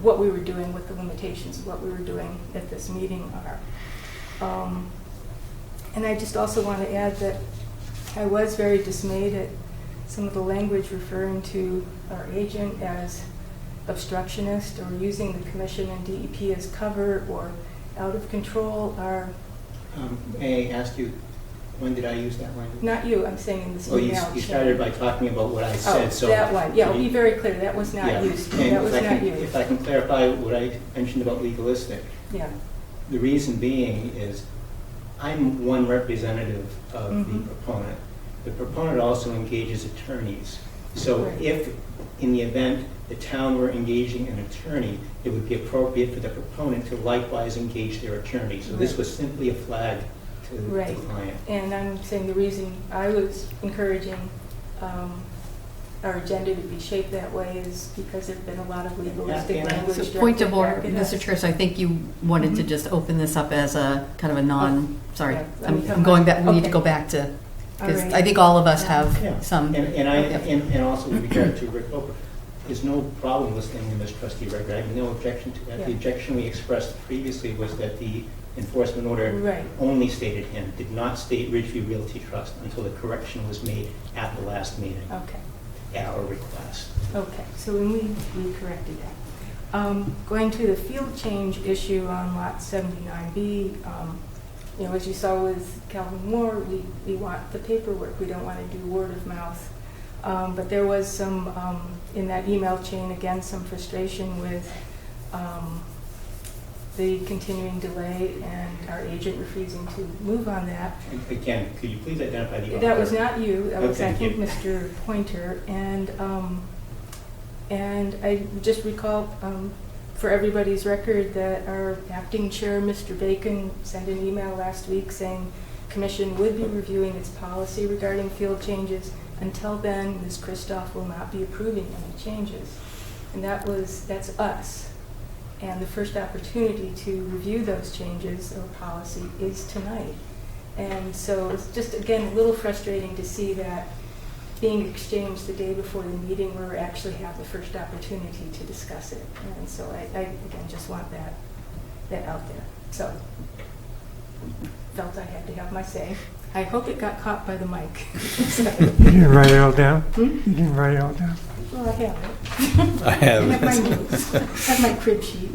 what we were doing, what the limitations of what we were doing at this meeting are. And I just also want to add that I was very dismayed at some of the language referring to our agent as obstructionist or using the commission and DEP as cover or out of control are, May I ask you, when did I use that language? not you, I'm saying in this Oh, you email. you started by talking about what I said, so. Oh, that one, yeah, could you- be very clear, that was Yeah. not used, And that was if I not can- you. If I can clarify what I mentioned about legalistic, Yeah, the reason being is I'm one representative of the Mhm. proponent. The proponent also engages attorneys. So Right. if, in the event the town were engaging an attorney, it would be appropriate for the proponent to likewise engage their attorney. So this Right. was simply a flag to the Right. client. and I'm saying the reason I was encouraging our agenda to be shaped that way is because there've been a lot of legalistic and I- language. So point of directed order, back at us. Mr. Chair, so I think you wanted to Mhm. just open this up as a kind of a sorry, yeah, let me I'm come going back. back, we need to Okay. go back to, All because right. I think all of us have Yeah. some. And also with regard to Rick Ober, there's no problem listening in this trustee record. I have no objection to that. The Yeah. objection we expressed previously was that the enforcement order Right, only stated him, did not state Ridgeview Realty Trust until the correction was made at the last meeting, okay. at our request. Okay, so when we corrected that. Going to the field change issue on lot 79B, as you saw with Calvin Moore, we want the paperwork. We don't want to do word of mouth. But there was some, in that email chain, again, some frustration with the continuing delay and our agent refusing to move on that. And again, could you please identify the author? That was not you, that was, Okay, I think, thank Mr. Pointer, and I just recall, for everybody's record, that our acting chair, Mr. Bacon, sent an email last week saying Commission would be reviewing its policy regarding field changes. Until then, Ms. Christoph will not be approving any changes. And that's us. And the first opportunity to review those changes or policy is tonight. And so it's just, again, a little frustrating to see that being exchanged the day before the meeting where we actually have the first opportunity to discuss it. And so I again, just want that out there. So, felt I had to have my say. I hope it got caught by the mic. You didn't write it all down? Hmm? You didn't write it all down? Well, I have it. I I have my have. notes, I have my crib sheet.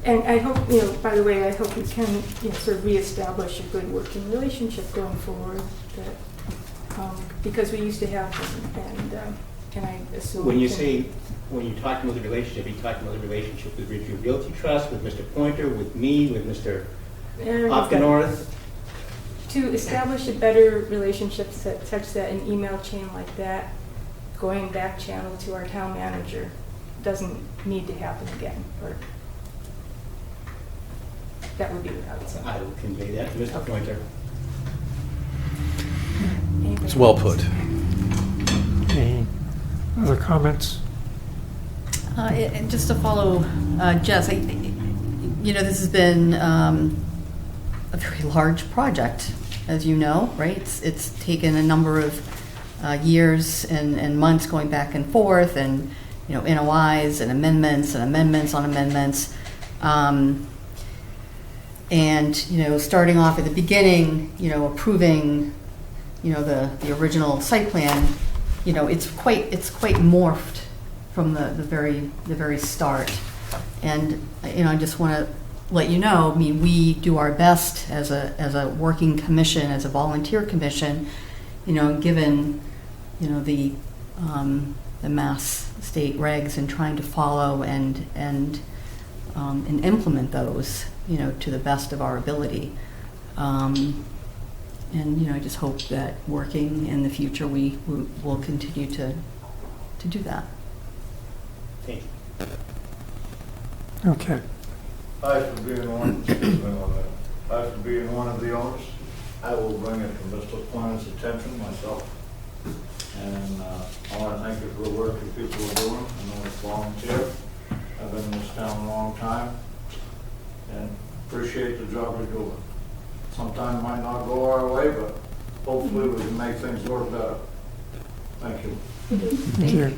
And I hope, by the way, I hope we can, sort of reestablish a good working relationship going forward, that, because we used to have them, and I assume. When we you can- say, when you're talking about the relationship, you're talking about the relationship with Ridgeview Realty Trust, with Mr. Pointer, with me, with Mr. There you've got it. Opgenorth? To establish a better relationship such that an email chain like that, going back channel to our town manager, doesn't need to happen again, or that would be what I would say. I will convey that to Mr. Pointer. Anybody It's well else? put. Any other comments? And just to follow Jess, this has been a very large project, as you know, right? It's taken a number of years and months going back and forth, and NOIs and amendments on amendments. And starting off at the beginning, approving the original site plan, it's quite morphed from the very start. And I just want to let you know, I mean, we do our best as a working commission, as a volunteer commission, given the Mass state regs, and trying to follow and implement those to the best of our ability. And I just hope that working in the future we will continue to do that. Thank you. Okay. As for being one of the owners, I will bring it to Mr. Pointer's attention myself. And I want to thank you for the work you people are doing. I know it's volunteer. I've been in this town a long time and appreciate the job you're doing. Sometimes it might not go our way, but hopefully we can make things work better. Thank you. Thank you.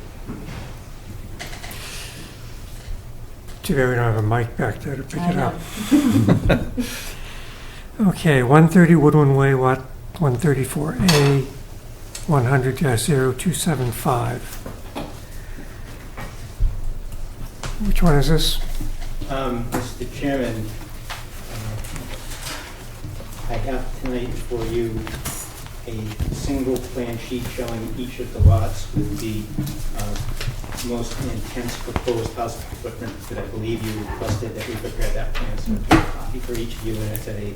Too bad we don't have a mic back there to pick I it know. up. Okay, 130 Woodland Way, Lot 134A, 100-0275. Which one is this? Mr. Chairman, I have tonight for you a single plan sheet showing each of the lots with the most intense proposed house footprint that I believe you requested that we prepare that plan. So a copy for each of you, and it's at a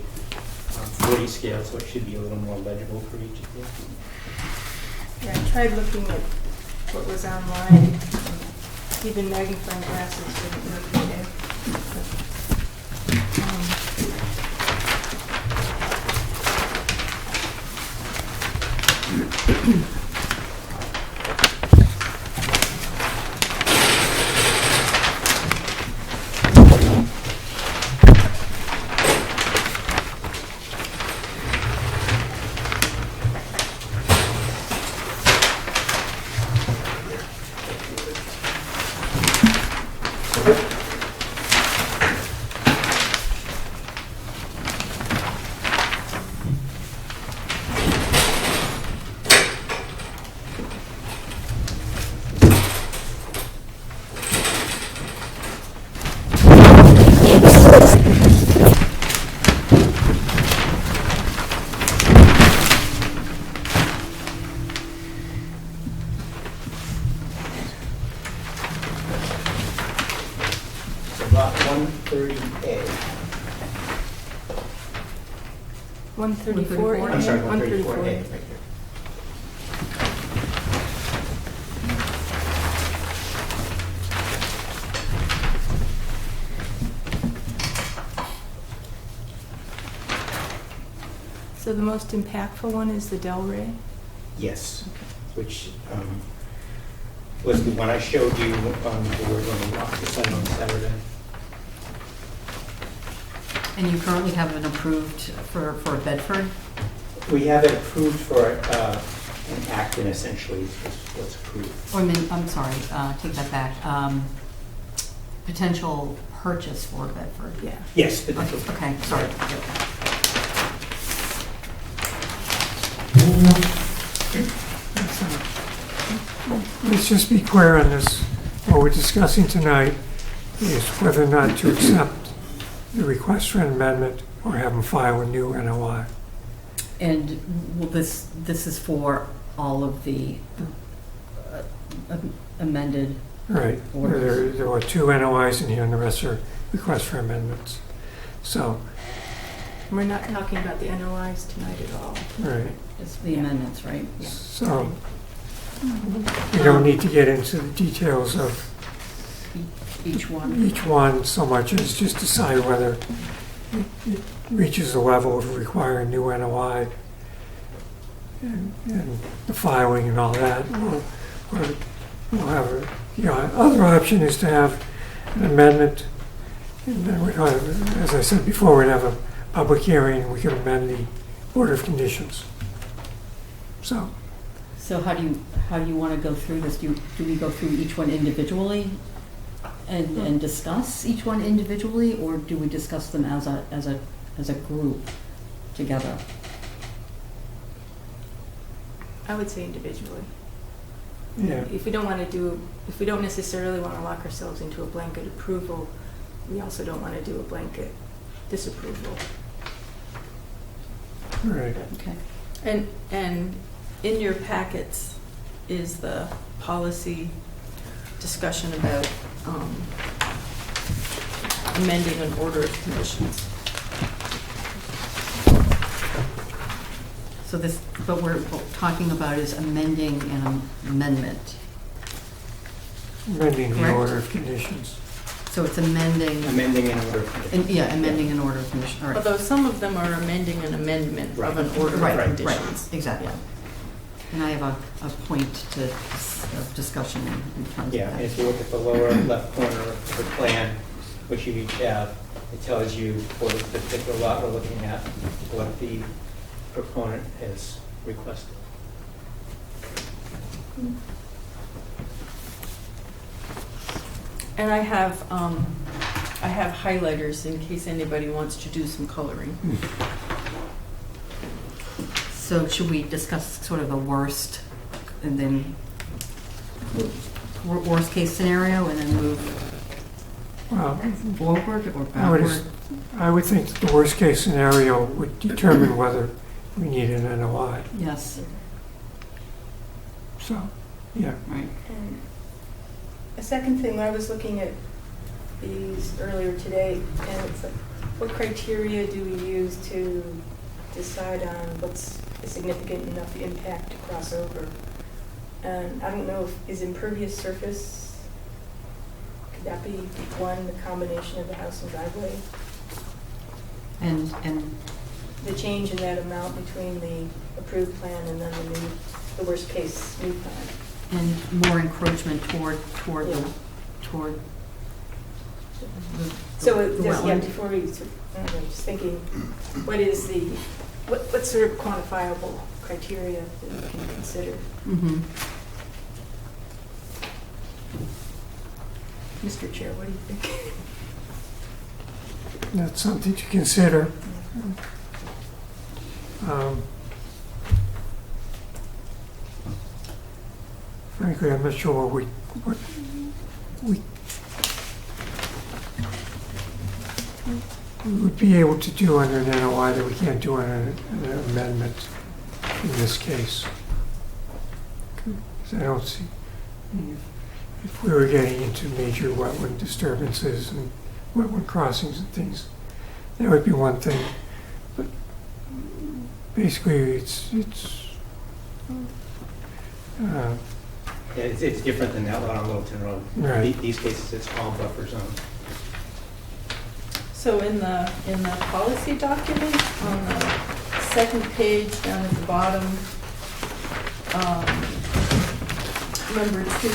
40 scale, so it should be a little more legible for each of you. Yeah, I tried looking at what was online. Even magnifying glasses didn't work today. So lot 130A. 134. I'm sorry, 134A. 134. Right here. So the most impactful one is the Delray? Yes, which was the one I showed you on the board when we walked the site on Saturday. And you currently have it approved for Bedford? We have it approved for an Acton, essentially, is what's approved. Or, I'm sorry, take that back. Potential purchase for Bedford? Yeah. Yes, potential. Okay, sorry. Let's just be clear on this. What we're discussing tonight is whether or not to accept the request for an amendment or have them file a new NOI. And will this is for all of the amended Right. orders? There were 2 NOIs in here and the rest are requests for amendments. So, We're not talking about the NOIs tonight at all. right. It's the amendments, right? Yeah. So, we don't need to get into the details of Each one? each one so much as just decide whether it reaches the level of requiring new NOI and the filing and all that. We'll have the other option is to have an amendment, and then we'd have, as I said before, we'd have a public hearing, and we could amend the order of conditions. So how do you want to go through this? Do we go through each one individually and discuss each one individually, or do we discuss them as a group together? I would say individually. Yeah. If we don't necessarily want to lock ourselves into a blanket approval, we also don't want to do a blanket disapproval. Right. Okay. And in your packets is the policy discussion about amending an order of conditions. So what we're talking about is amending an amendment. Amending the Correct. order of conditions. So it's amending, Amending an order of conditions. yeah, amending an order of condition, all right. Although some of them are amending an amendment of an order Right, of right, conditions. exactly. And I have a point of discussion in terms of Yeah, that. and if you look at the lower left corner of the plan, which you each have, it tells you for the particular lot we're looking at, what the proponent has requested. And I have highlighters in case anybody wants to do some coloring. So should we discuss sort of the worst and then worst case scenario and then move Well, forward or I would, backward? I would think that the worst-case scenario would determine whether we need an NOI. Yes, So, yeah. right. And a second thing, I was looking at these earlier today, and it's like, what criteria do we use to decide on what's a significant enough impact to cross over? And I don't know if, is impervious surface, could that be one, the combination of the house and driveway? And The change in that amount between the approved plan and then the worst case new plan? more encroachment toward Yeah. the So it the does, yeah, wetland. before we, I don't know, just thinking, what is the, what sort of quantifiable criteria that we can consider? Mhm. Mr. Chair, what do you think? That's something to consider. Frankly, I'm not sure what we would be able to do under an NOI that we can't do on an amendment in this case. 'Cause I don't see, if we were getting into major wetland disturbances and wetland crossings and things, that would be one thing. But basically, It's different than that lot on Littleton Road. Right. These cases, it's all buffer zone. So in the policy document, on the second page down at the bottom, number 2,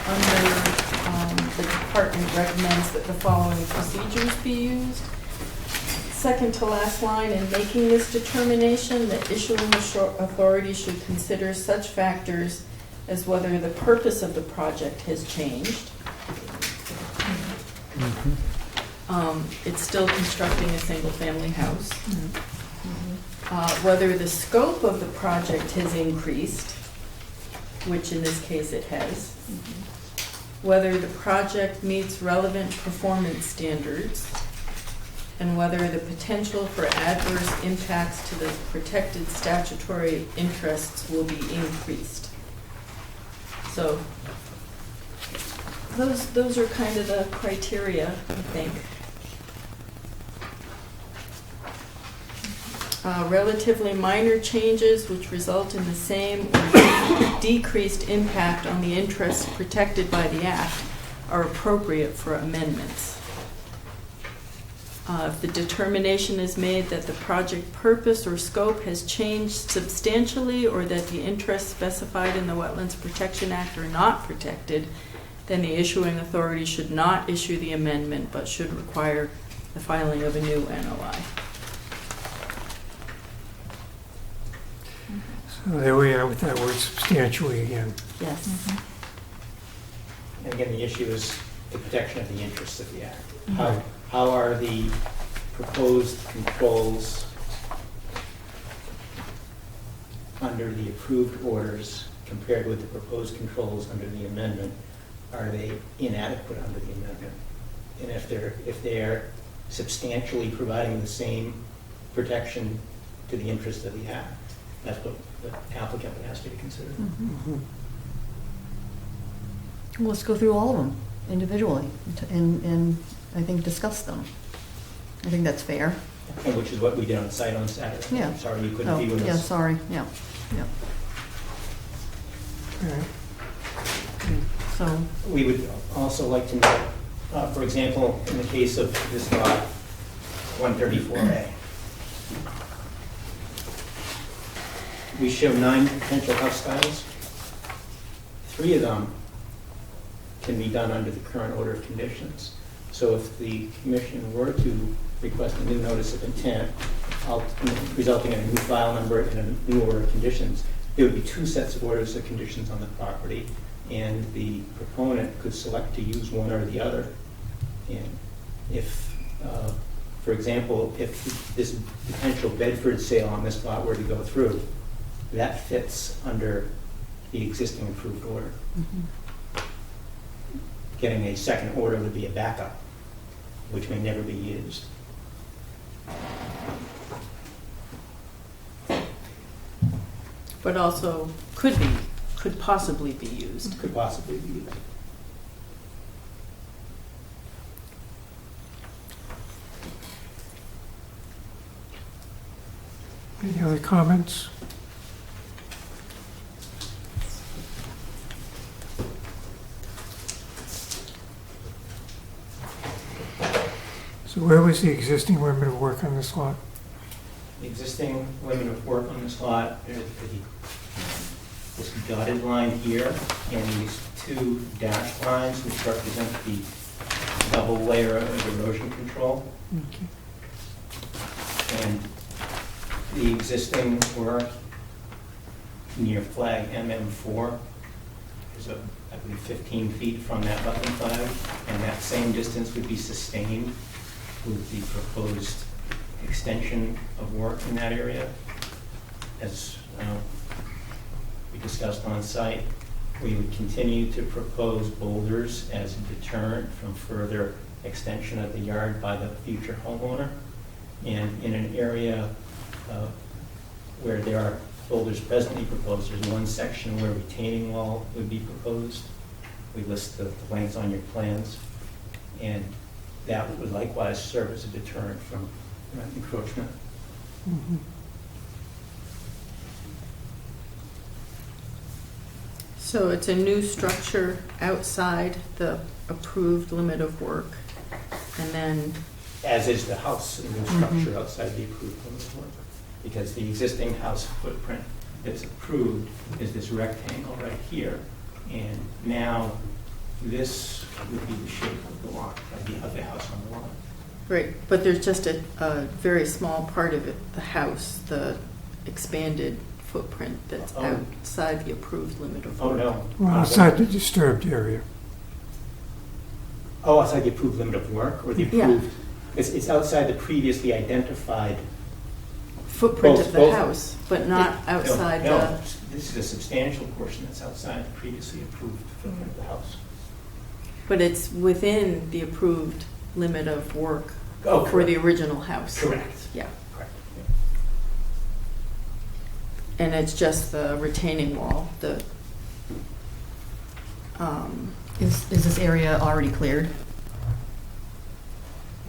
under the department recommends that the following procedures be used. Second to last line, in making this determination, the issuing authority should consider such factors as whether the purpose of the project has changed. It's still constructing a single-family house. Whether the scope of the project has increased, which in this case it has. Whether the project meets relevant performance standards, and whether the potential for adverse impacts to the protected statutory interests will be increased. So those are kind of the criteria, I think. Relatively minor changes which result in the same or decreased impact on the interests protected by the Act are appropriate for amendments. If the determination is made that the project purpose or scope has changed substantially or that the interests specified in the Wetlands Protection Act are not protected, then the issuing authority should not issue the amendment but should require the filing of a new NOI. so there we are with that word substantially again. Yes. And again, the issue is the protection of the interests of the Act. Right. How are the proposed controls under the approved orders compared with the proposed controls under the amendment? Are they inadequate under the amendment? And if they're substantially providing the same protection to the interest of the Act, that's what the applicant would ask you to consider. Well, let's go through all of them individually and I think discuss them. I think that's fair. And which is what we did on site on Saturday. Yeah. I'm sorry you couldn't Oh, be with yeah, us. sorry, yeah. Okay. So, We would also like to note, for example, in the case of this lot, 134A, we show 9 potential house styles. 3 of them can be done under the current order of conditions. So if the commission were to request a new notice of intent, resulting in a new file number and a new order of conditions, there would be 2 sets of orders of conditions on the property, and the proponent could select to use one or the other. And if, for example, if this potential Bedford sale on this lot were to go through, that fits under the existing approved order. Getting a second order would be a backup which may never be used. But also could possibly be used. Could possibly be used. Any other comments? So where was the existing limit of work on this lot? The existing limit of work on this lot is this dotted line here and these two dashed lines which represent the double layer of erosion control. Okay. And the existing work near flag MM4 is, I believe, 15 feet from that wetland flag, and that same distance would be sustained with the proposed extension of work in that area. As we discussed on site, we would continue to propose boulders as a deterrent from further extension of the yard by the future homeowner. And in an area where there are boulders presently proposed, there's one section where retaining wall would be proposed. We list the lengths on your plans, and that would likewise serve as a deterrent from encroachment. Mhm. So it's a new structure outside the approved limit of work, and then, As is the house, a new structure outside the approved limit of work. Because the existing house footprint that's approved is this rectangle right here. And now this would be the shape of the lot, of the house on the lot. right, but there's just a very small part of it, the house, the expanded footprint that's Oh. outside the approved limit of Oh, work. no. Well, outside the disturbed area. Oh, outside the approved limit of work, or the Yeah. approved? It's outside the previously identified. Footprint of the Both. house, but not outside No, the, this is a substantial portion that's outside the previously approved footprint of the house. but it's within the approved limit of work Oh, for the correct. original house. Correct. Yeah, Correct. and it's just the retaining wall, Is this area already cleared?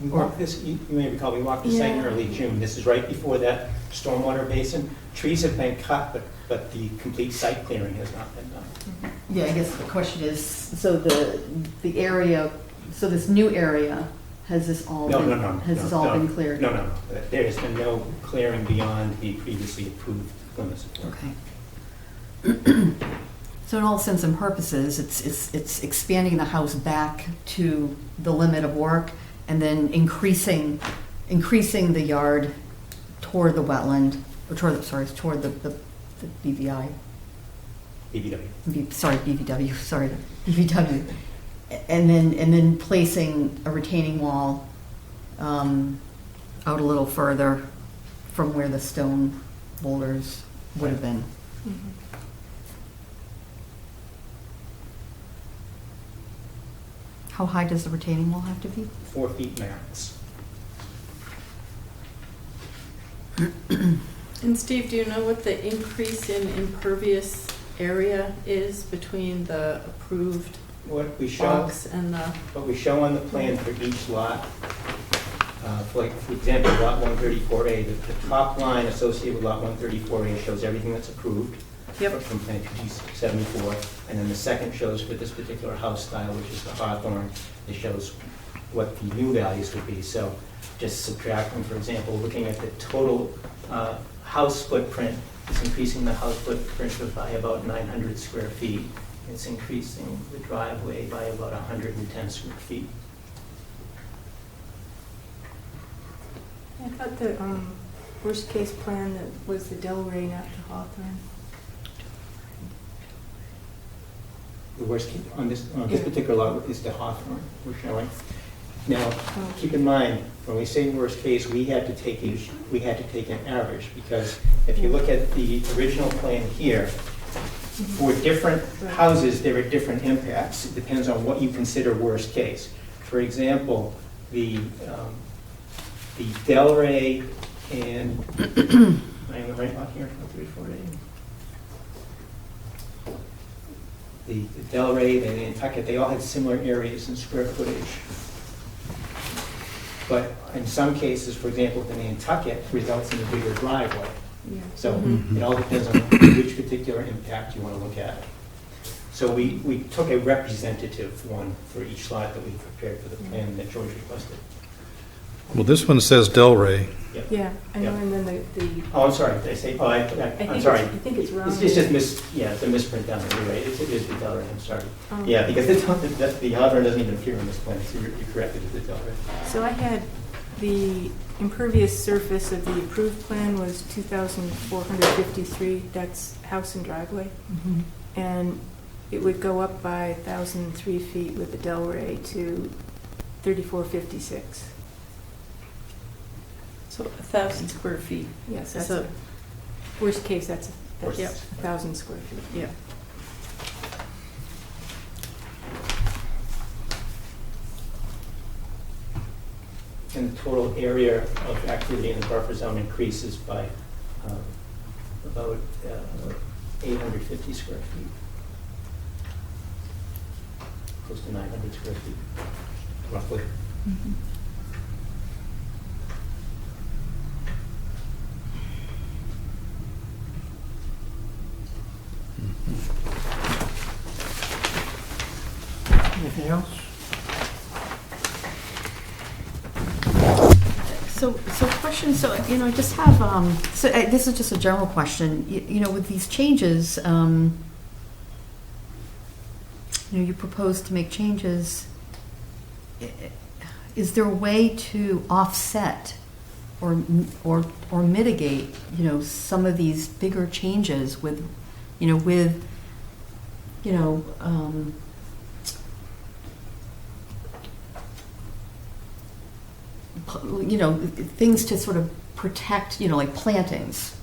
We walked this, you may recall, we walked the site in Yeah. early June. This is right before that stormwater basin. Trees have been cut, but the complete site clearing has not been done. Yeah, I guess the question is, so the area, so this new area, has this all No, been, no, no. has this no, all no, been cleared? No, no, no. There has been no clearing beyond the previously approved limits of work. Okay. So in all sense and purposes, it's expanding the house back to the limit of work and then increasing the yard toward the wetland, or toward the BVI. BBW. BVW, and then placing a retaining wall out a little further from where the stone boulders would have been. How high does the retaining wall have to be? 4 feet max. And Steve, do you know what the increase in impervious area is between the approved What we show, box and the, what we show on the plan for each lot, for example, lot 134A, the top line associated with lot 134A shows everything that's approved. Yep. From Plan 2D74, and then the second shows for this particular house style, which is the Hawthorne, it shows what the new values would be. So just subtracting, for example, looking at the total house footprint, it's increasing the house footprint by about 900 square feet. It's increasing the driveway by about 110 square feet. I thought the worst-case plan that was the Delray, not the Hawthorne. The worst case on this particular lot is the Hawthorne we're showing. Now, keep in mind, when we say worst case, we had to take an average, because if you look at the original plan here, for different houses, there are different impacts. It depends on what you consider worst case. For example, the Delray and, I am right on here, 348. The Delray and Nantucket, they all had similar areas and square footage. But in some cases, for example, the Nantucket results in a bigger driveway. Yeah. So it all depends on which particular impact you want to look at. So we took a representative one for each lot that we prepared for the plan that George requested. Well, this one says Delray. Yeah, I know, and then the, Oh, I'm sorry, did I say, I I'm think, sorry. I think it's wrong. It's just it's a misprint down there, you're right, it is the Delray, I'm sorry. Oh. Yeah, because the Ayer doesn't even appear on this plan, so you're corrected, it's the Delray. So I had the impervious surface of the approved plan was 2,453, that's house and driveway. And it would go up by 1,003 feet with the Delray to 3,456. So 1,000 square feet. Yes, That's that's a- worst case, that's Worst. 1,000 square feet. Yeah. And the total area of activity in the buffer zone increases by about 850 square feet. Close to 900 square feet, roughly. Anything else? So question, I just have, this is just a general question, with these changes, you propose to make changes, is there a way to offset or mitigate, some of these bigger changes with things to sort of protect, like plantings,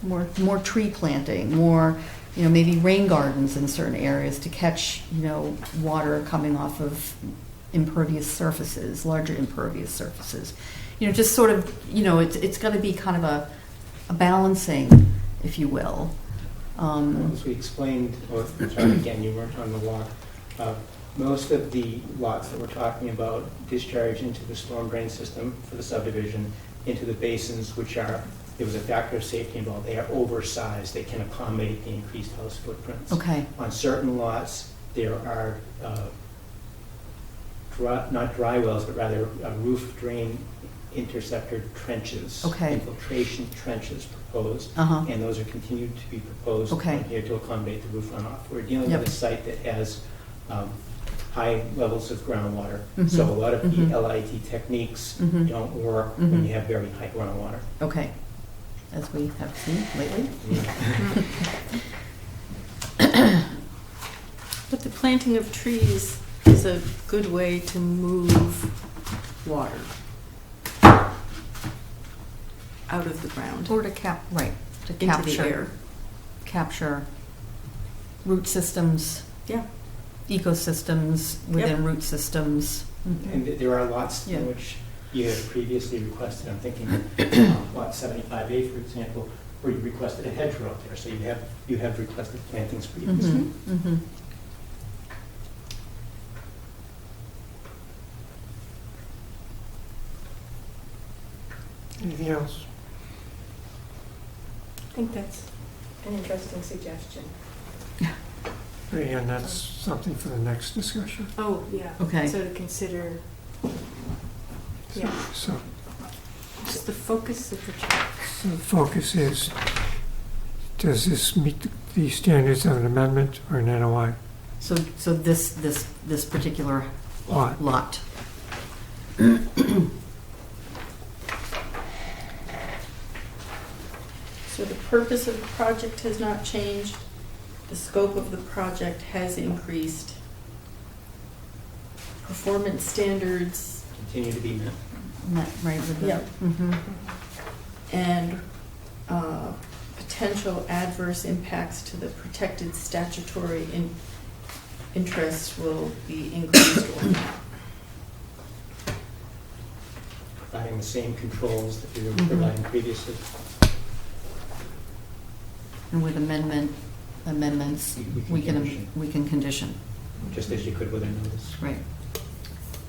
more tree planting, more, maybe rain gardens in certain areas to catch, water coming off of impervious surfaces, larger impervious surfaces. Just sort of, it's going to be kind of a balancing, if you will. As we explained, or sorry, again, you weren't on the walk, most of the lots that we're talking about discharge into the storm drain system for the subdivision, into the basins, which are, there was a factor of safety involved. They are oversized. They can accommodate the increased house footprints. Okay. On certain lots, there are not dry wells, but rather roof drain interceptor trenches. Okay. Infiltration trenches proposed. Uh-huh. And those are continued to be proposed Okay. on here to accommodate the roof runoff. We're dealing Yep. with a site that has high levels of groundwater. Mhm. So a lot of Mhm. the LIT techniques Mhm. don't work when Mhm. you have very high groundwater. Okay, as we have seen lately. But the planting of trees is a good way to move water out of the ground Or to into the air. capture root systems, Yeah. ecosystems within root systems. And there are lots Yeah. in which you have previously requested, I'm thinking lot 75A, for example, where you requested a hedgerow out there. So you have requested plantings previously. Mhm, mhm. Anything else? I think that's an interesting suggestion. And that's something for the next discussion. Oh, yeah. Okay. So to consider, yeah, So just the focus of the chart. the focus is, does this meet the standards of an amendment or an NOI So this particular lot? lot. So the purpose of the project has not changed. The scope of the project has increased. Performance standards Continue to be met. Right with the. Yep. Mhm. and potential adverse impacts to the protected statutory interests will be increased or not. providing the same controls that we were Mhm. providing previously. And with amendments, we can condition, Just as you could with a notice. right?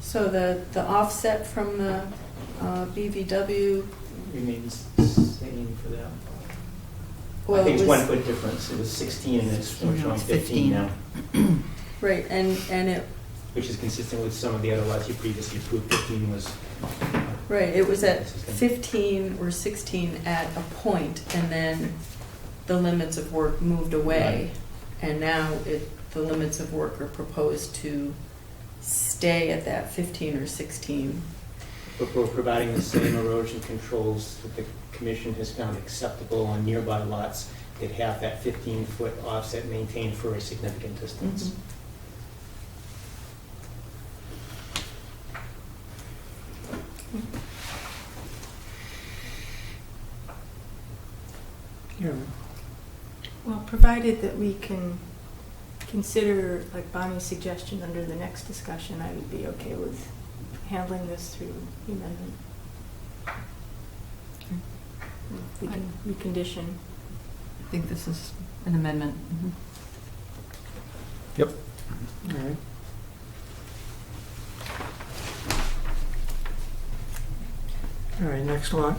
So the offset from the BVW, Remains the same for that. I well, think it it's was, 1 foot difference. It was 16 and it's No, showing it's 15 now, right, and it, which is consistent with some of the other lots you previously approved. 15 was. right, it was at consistent. 15 or 16 at a point, and then the limits of work moved away. And now the limits of work are proposed to stay at that 15 or 16. But we're providing the same erosion controls that the commission has found acceptable on nearby lots that have that 15-foot offset maintained for a significant distance. Mhm. Yeah, Well, provided that we can consider, like Bonnie's suggestion, under the next discussion, I would be okay with handling this through the amendment. We can recondition. I think this is an amendment. Mhm. Yep. all right. All right, next lot.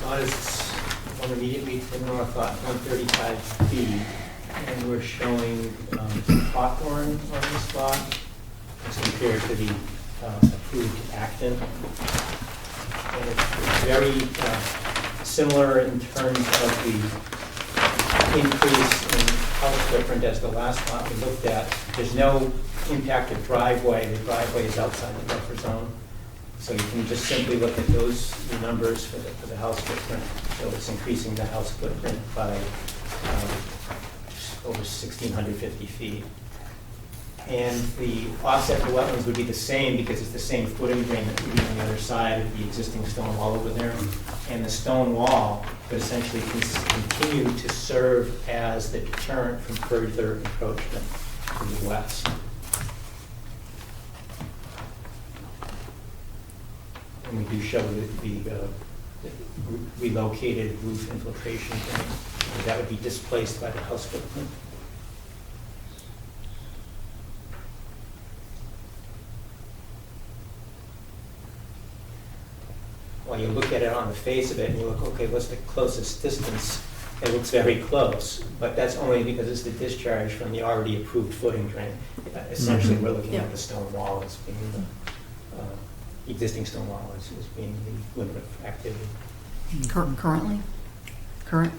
Lot is one immediately to the north, lot 135B, and we're showing hawthorn on this lot as compared to the approved Acton. And it's very similar in terms of the increase in house footprint as the last lot we looked at. There's no impact of driveway. The driveway is outside the buffer zone. So you can just simply look at those numbers for the house footprint. So it's increasing the house footprint by just over 1,650 feet. And the offset to wetlands would be the same because it's the same footing drain that would be on the other side of the existing stone wall over there. And the stone wall would essentially continue to serve as the deterrent from further encroachment to the west. And we do show the relocated roof infiltration drain. That would be displaced by the house footprint. While you look at it on the face of it and you look, okay, what's the closest distance? It looks very close, but that's only because it's the discharge from the already approved footing drain. Essentially, we're looking at the stone wall as being the existing stone wall as being the limit of activity. Currently?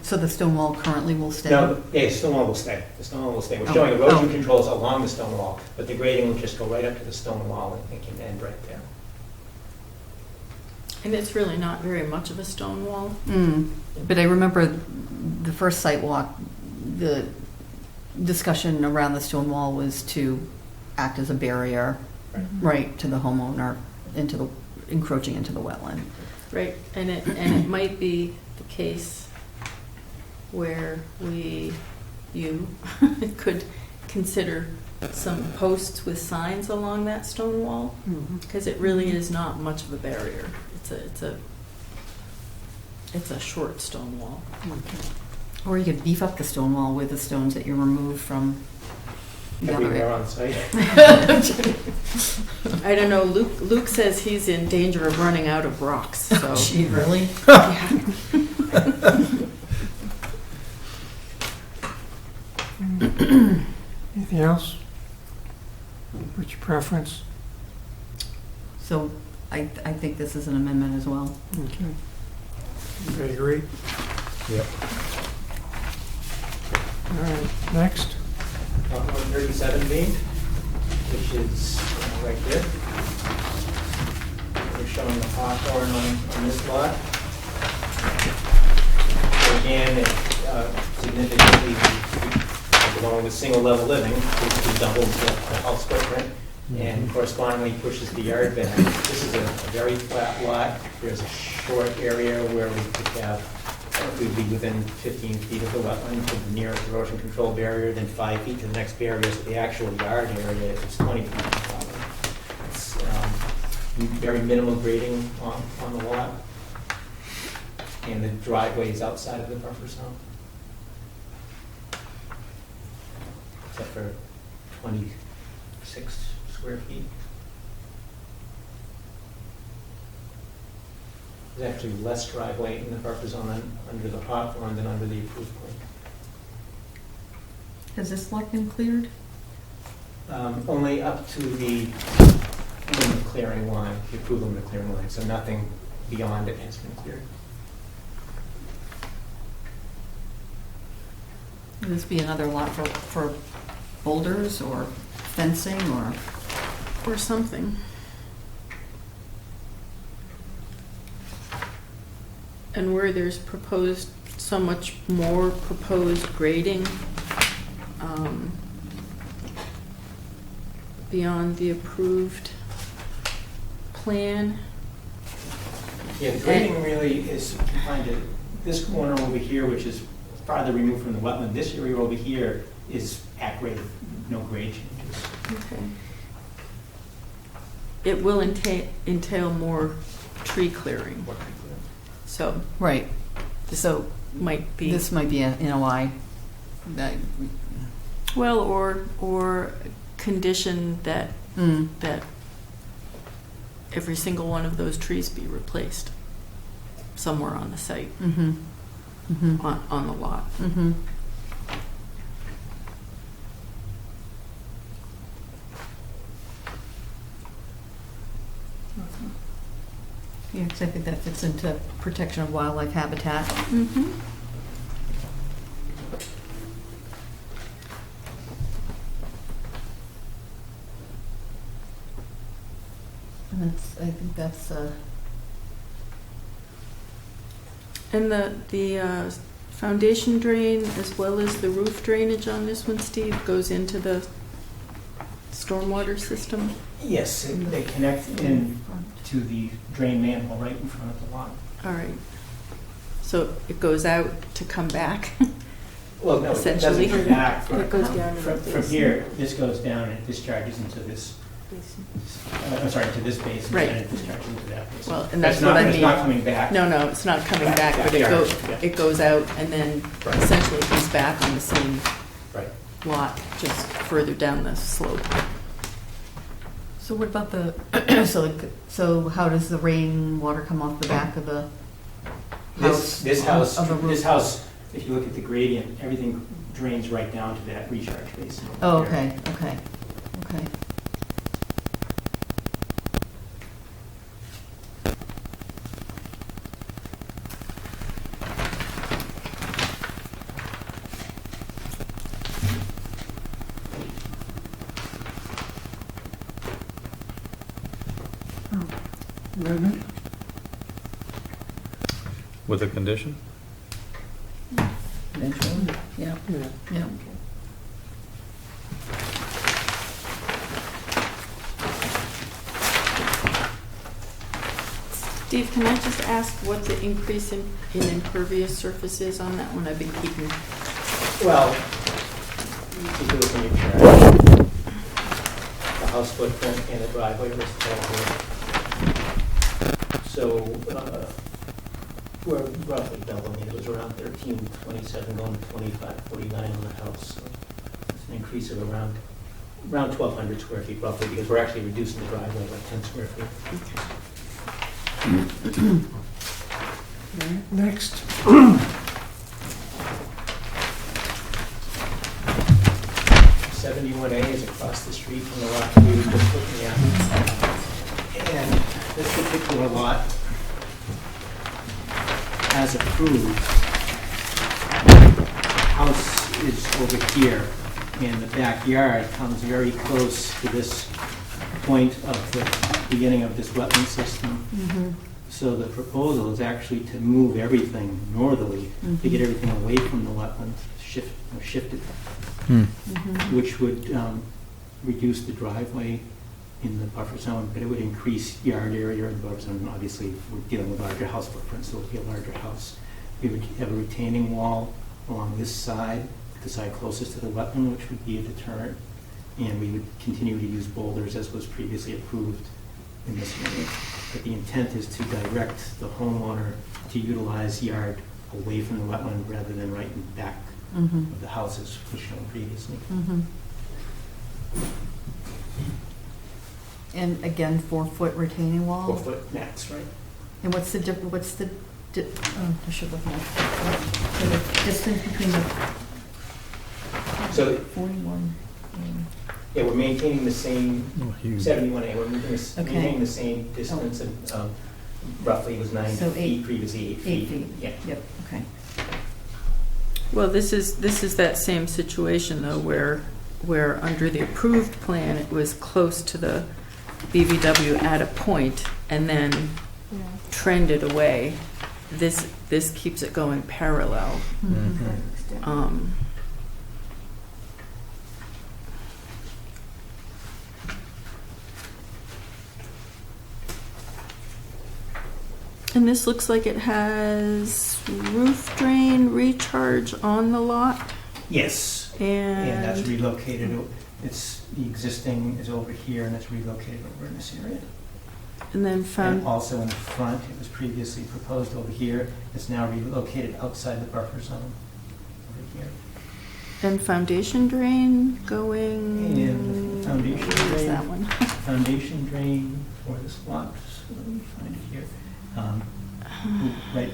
So the stone wall currently will stay? No, yeah, stone wall will stay. The stone wall will stay. We're Oh. showing erosion Oh. controls along the stone wall, but the grading will just go right up to the stone wall and it can end right there. And it's really not very much of a stone wall. But I remember the first site walk, the discussion around the stone wall was to act as a barrier, right, to the homeowner, encroaching into the wetland. Right, and it might be the case where you could consider some posts with signs along that stone wall, because it really is not much of a barrier. It's a short stone wall. Or you could beef up the stone wall with the stones that you remove from the other Everywhere area. on site. I don't know, Luke says he's in danger of running out of rocks, so. Gee, really? Anything else? What's your preference? So I think this is an amendment as well. Okay. Everybody agree? Yep. All right, next. 137B, which is right there. We're showing the hawthorn on this lot. So again, it significantly, along with single level living, it doubles the house footprint and correspondingly pushes the yard back. This is a very flat lot. There's a short area where we could have, we'd be within 15 feet of the wetland to the nearest erosion control barrier, then 5 feet to the next barrier. So the actual yard area is 20 feet from the wetland. It's very minimal grading on the lot. And the driveway is outside of the buffer zone. Except for 26 square feet. There's actually less driveway in the buffer zone under the Hawthorne than under the approved plan. Has this lot been cleared? Only up to the clearing line, the approval limit clearing line, so nothing beyond it has been cleared. Would this be another lot for boulders or fencing Or something. And where there's proposed, so much more proposed grading beyond the approved plan. Yeah, the grading really is confined to this corner over here, which is farther removed from the wetland. This area over here is at grade, no grade changes. Okay. It will entail more tree clearing, so right? this So might be, this might be an NOI. That, well, or condition that that every single one of those trees be replaced somewhere on the site, on the lot. Yeah, because I think that fits into protection of wildlife habitat. And I think that's And the foundation drain as well as the roof drainage on this one, Steve, goes into the stormwater system? Yes, they connect in to the drain manhole right in front of the lot. All right. So it goes out to come back? Well, no, it Essentially. doesn't come back. It goes down From here, this goes down and it discharges into this, I'm sorry, to this basin, Right. and it discharges into that basin. Well, and that's It's what not- I mean. It's not coming back. No, it's not coming back, but Yeah. it goes out and then Right. essentially comes back on the same Right. lot, just further down the slope. so. What about the so how does the rainwater come off the back of the house? This house, of the roof? this house, if you look at the gradient, everything drains right down to that recharge basin. Oh, over there. okay. Amendment? With a condition? Eventually, yeah. Steve, can I just ask what the increase in impervious surface is on that one? I've been keeping, Well, you can do it when you chart the house footprint and the driveway versus so we're roughly doubling it. It was around 1327 going to 2549 on the house. So it's an increase of around 1,200 square feet roughly, because we're actually reducing the driveway by 10 square feet. Next. 71A is across the street from the lot we were just looking at. And this particular lot, as approved, house is over here, and the backyard comes very close to this point of the beginning of this wetland system. So the proposal is actually to move everything northerly, to get everything away from the wetlands, shift it, which would reduce the driveway in the buffer zone, but it would increase yard area in the buffer zone. Obviously, we're dealing with larger house footprint, so it would be a larger house. We would have a retaining wall along this side, the side closest to the wetland, which would be a deterrent, and we would continue to use boulders as was previously approved in this area. But the intent is to direct the homeowner to utilize yard away from the wetland rather than right in back Mm-hmm. of the houses, which shown previously. Mm-hmm. And again, 4-foot retaining wall? 4 foot max, right? And what's the I should look now. The distance between the So, 41, yeah, we're maintaining the same Oh, huge. 71A, we're maintaining Okay. the same distance, and roughly it was 9 So feet, previously 8 feet. 8 feet. Yeah. Yep, okay. Well, this is that same situation though, where under the approved plan, it was close to the BVW at a point and then Yeah. trended away. This keeps it going parallel. Mm-hmm. To that extent. And this looks like it has roof drain recharge on the lot. Yes, and that's And relocated, it's, the existing is over here, and it's relocated over in this area. then And found, also in the front, it was previously proposed over here, it's now relocated outside the buffer zone over here. and foundation drain going. And foundation Where's drain. that one? Foundation drain for this lot, so let me find it here. Right,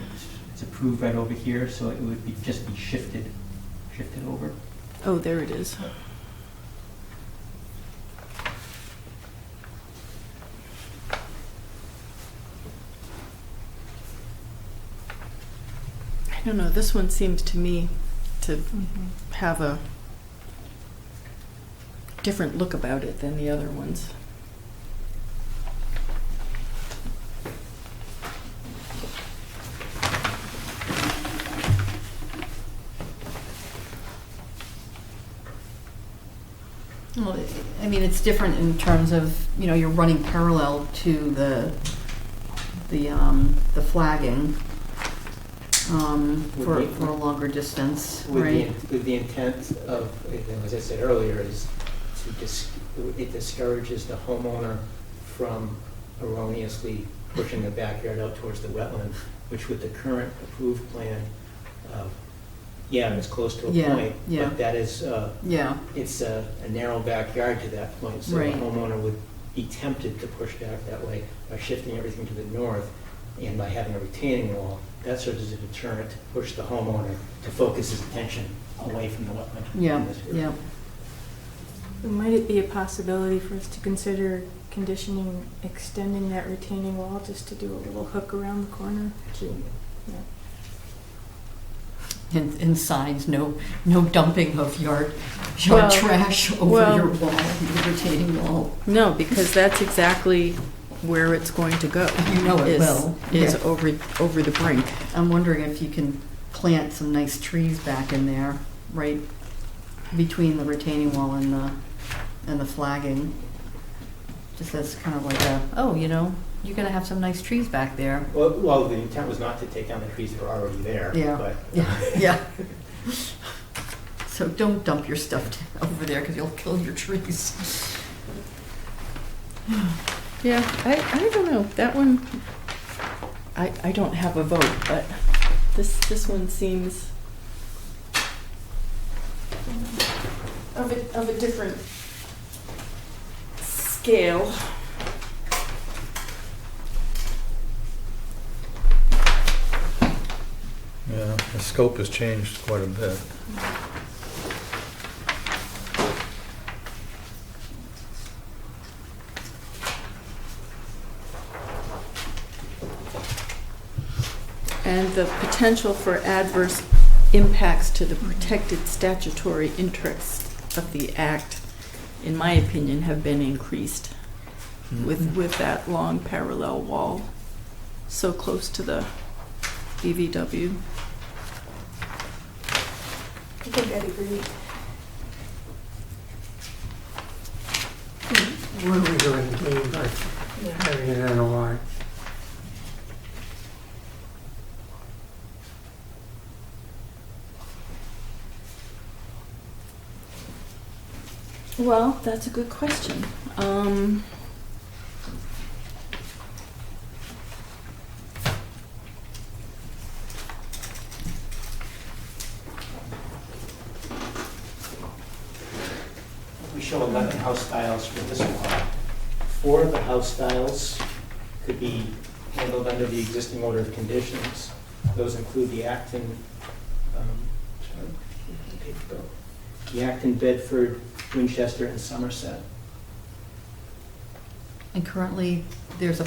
it's approved right over here, so it would be, just be shifted over. Oh, there it is. I don't know, this one seems to me to Mm-hmm. have a different look about it than the other ones. Well, I mean, it's different in terms of, you're running parallel to the flagging for a longer distance, right? With the intent of, as I said earlier, is it discourages the homeowner from erroneously pushing the backyard out towards the wetland, which with the current approved plan, it's close to a Yeah, point, yeah. but that is, Yeah, it's a narrow backyard to that point, so the Right. homeowner would be tempted to push back that way by shifting everything to the north and by having a retaining wall. That serves as a deterrent to push the homeowner to focus his attention away from the wetland. yeah, in this area. yeah. Might it be a possibility for us to consider conditioning, extending that retaining wall just to do a little hook around the corner? Absolutely. And signs, no dumping of yard Well, trash over well- your wall, your retaining wall. No, because that's exactly where it's going to go. You know it is- will. Is Yeah. over the brink. I'm wondering if you can plant some nice trees back in there, right between the retaining wall and the flagging. Just as kind of like you're gonna have some nice trees back there. Well, the intent was not to take down the trees that are already there, Yeah. but Yeah. So don't dump your stuff over there because you'll kill your trees. Yeah, I don't know, that one, I don't have a vote, but this one seems of a different scale. Yeah, the scope has changed quite a bit. And the potential for adverse impacts to the protected statutory interests of the Act, in my opinion, have been increased with that long parallel wall so close to the BVW. I think I'd agree. What are we going to gain by having an NOI? Well, that's a good question. show 11 house styles for this lot. 4 of the house styles could be handled under the existing order of conditions. Those include the Acton, Bedford, Winchester, and Somerset. And currently, there's a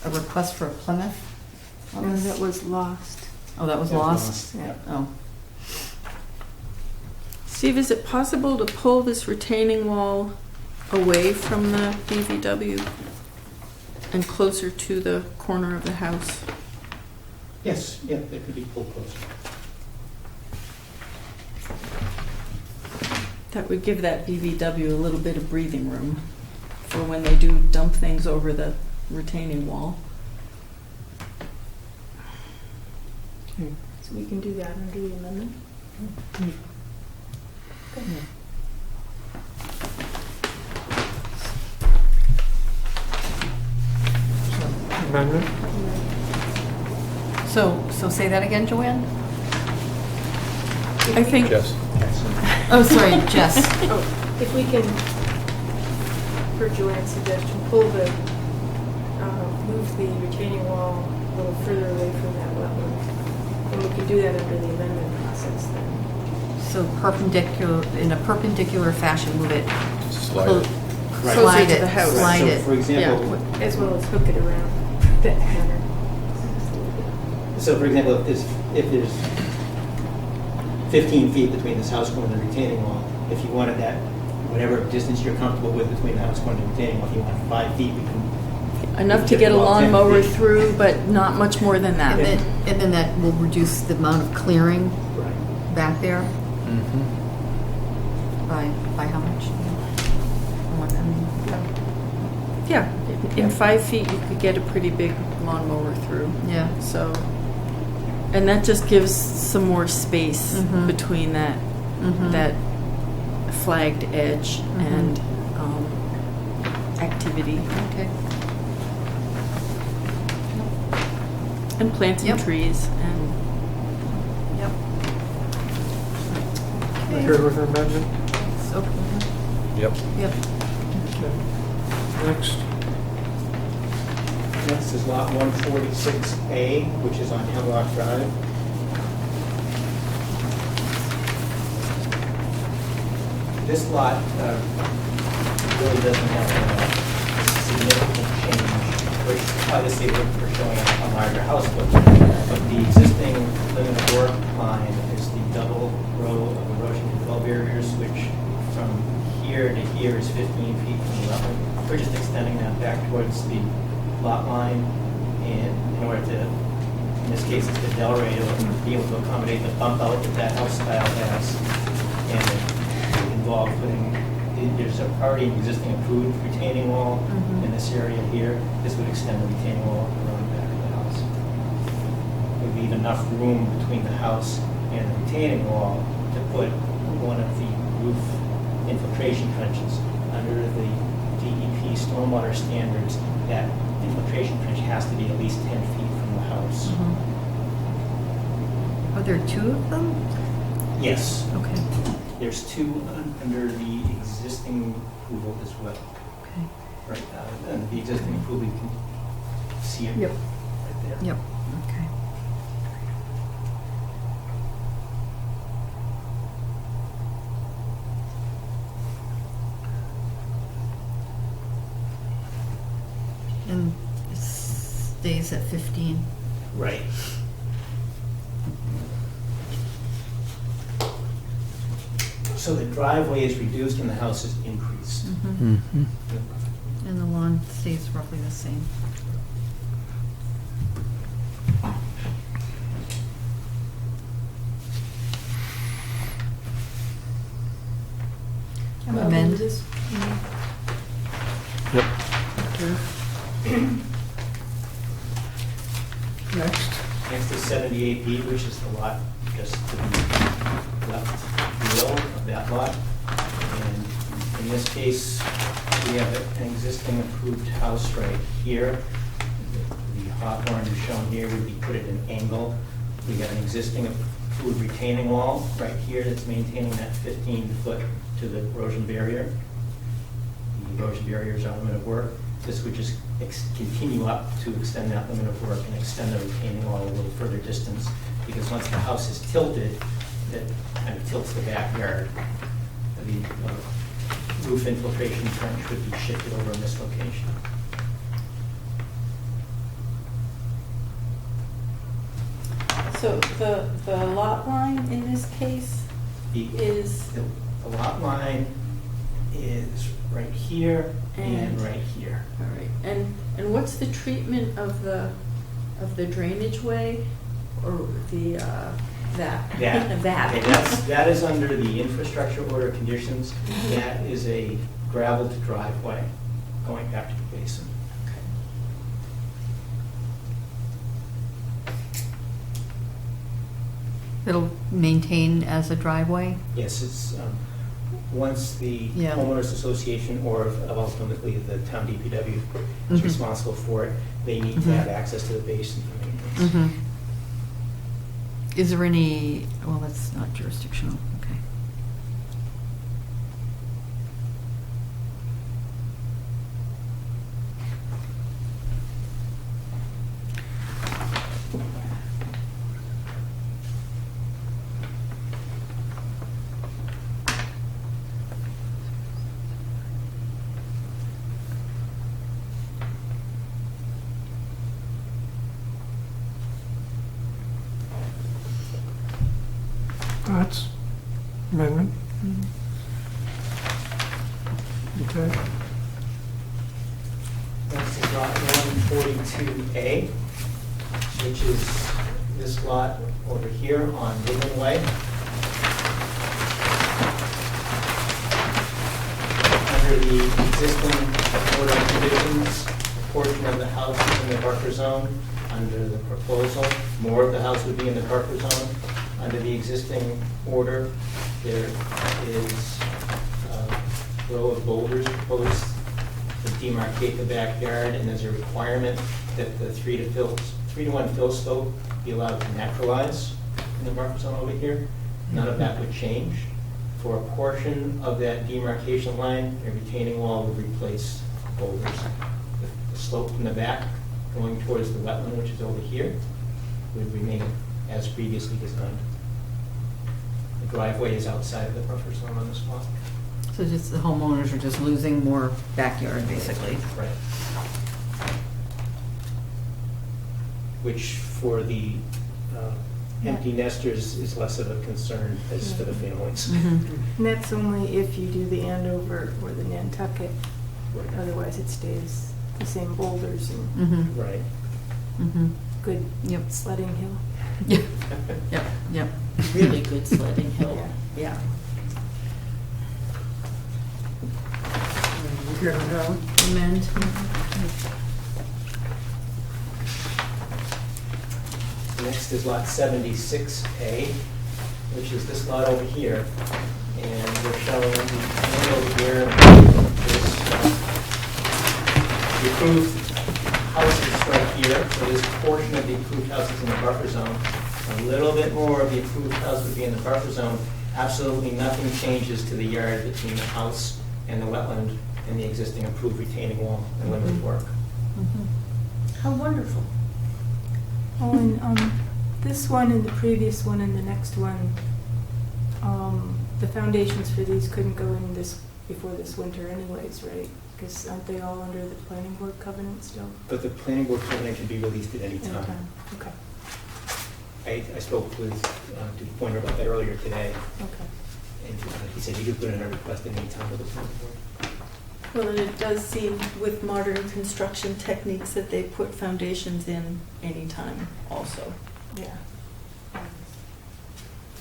request for a Plymouth on No, this? that was lost. Oh, that was That was lost? lost, yeah. Oh, Steve, is it possible to pull this retaining wall away from the BVW and closer to the corner of the house? Yes, yeah, they could be pulled closer. That would give that BVW a little bit of breathing room for when they do dump things over the retaining wall. So we can do that under the amendment? Amendment? so say that again, Joanne? I think Yes. Oh, sorry, Jess. Oh, if we can, per Joanne's suggestion, move the retaining wall a little further away from that wetland. And we can do that under the amendment process then. So in a perpendicular fashion, move it. Slide clo- it. Right. Closer Slide to it, the house. slide So, it. for example, As well as hook it around that manner. So for example, if there's 15 feet between this house corner and the retaining wall, if you wanted that, whatever distance you're comfortable with between the house corner and the retaining wall, if you want 5 feet, we can. enough to get a About 10 lawnmower feet. through, but not much more than that. And then that will reduce the amount of clearing Right. back there Mm-hmm. by how much? I mean, Yeah, in 5 feet, you could get a pretty big lawnmower through. yeah. So, and that just gives some more space Mhm. between that Mhm. that flagged edge and activity, Okay. and plant some Yep. trees. And Yep. We good with the amendment? So, Yep. yep. Okay. Next. Next is lot 146A, which is on Hemlock Drive. This lot really doesn't have a significant change, which obviously we're showing a larger house footprint, but the existing limit of work line is the double row of erosion control barriers, which from here to here is 15 feet from the level. We're just extending that back towards the lot line, and in order to, in this case, it's the Delray, to be able to accommodate the bump out that that house style has, and it would involve putting, there's already an existing approved retaining wall in this area here. This would extend the retaining wall around the back of the house. There would leave enough room between the house and the retaining wall to put one of the roof infiltration trenches under the DEP stormwater standards. That infiltration trench has to be at least 10 feet from the house. Are there two of them? Yes, Okay. there's 2 under the existing approval as well. Okay. Right, and the existing approval, you can see it Yep. right there. Yep. Okay. And it stays at 15. Right. So the driveway is reduced and the house is increased. Mm-hmm. And the lawn stays roughly the same. Amend. Yep. Next. Next is 78B, which is the lot just to the left below of that lot. And in this case, we have an existing approved house right here. The hawthorn is shown here, would be put at an angle. We got an existing approved retaining wall right here that's maintaining that 15-foot to the erosion barrier. The erosion barrier is our limit of work. This would just continue up to extend that limit of work and extend the retaining wall a little further distance, because once the house is tilted, it kind of tilts the backyard. The roof infiltration trench would be shifted over in this location. So the lot line in this case is, The lot line is right here and right here. all right, and what's the treatment of the drainage way, or the, that? That is under the infrastructure order conditions. That is a gravelled driveway going back to the basin. It'll maintain as a driveway? Yes, it's, once the Yeah. homeowners association or ultimately the town DPW is Mhm. responsible for it, they need to Mhm. have access to the basin for maintenance. Is there any, well, that's not jurisdictional, okay. Thoughts? Amendment? Okay. Next is lot 142A, which is this lot over here on Woodland Way. Under the existing order of conditions, a portion of the house is in the buffer zone. Under the proposal, more of the house would be in the buffer zone. Under the existing order, there is a row of boulders proposed to demarcate the backyard, and there's a requirement that the 3-to-1 fill slope be allowed to naturalize in the buffer zone over here. None of that would change. For a portion of that demarcation line, a retaining wall would replace boulders. The slope from the back going towards the wetland, which is over here, would remain as previously designed. The driveway is outside of the buffer zone on this lot. So just the homeowners are just losing more backyard, basically. Right. Which for the empty nesters is less of a concern as for the families. And that's only if you do the Andover or the Nantucket. Right. Otherwise, it stays the same boulders and Mm-hmm, Right. mm-hmm. good Yep, sledding hill. yep, yep, yep. really good sledding hill. Yeah. Yeah. You good with that one? Amend. Next is lot 76A, which is this lot over here. And we're showing the plan over here is the approved house is right here. So this portion of the approved house is in the buffer zone. A little bit more of the approved house would be in the buffer zone. Absolutely nothing changes to the yard between the house and the wetland and the existing approved retaining wall and limited work. How wonderful. Oh, and this one and the previous one and the next one, the foundations for these couldn't go in before this winter anyways, right? Because aren't they all under the planning board covenant still? But the planning board covenant can be released at any time. Anytime. Okay, I spoke with Duke Pointer about that earlier today, okay. and he said he could put in a request at any time with the planning board. Well, and it does seem with modern construction techniques that they put foundations in anytime also. Yeah.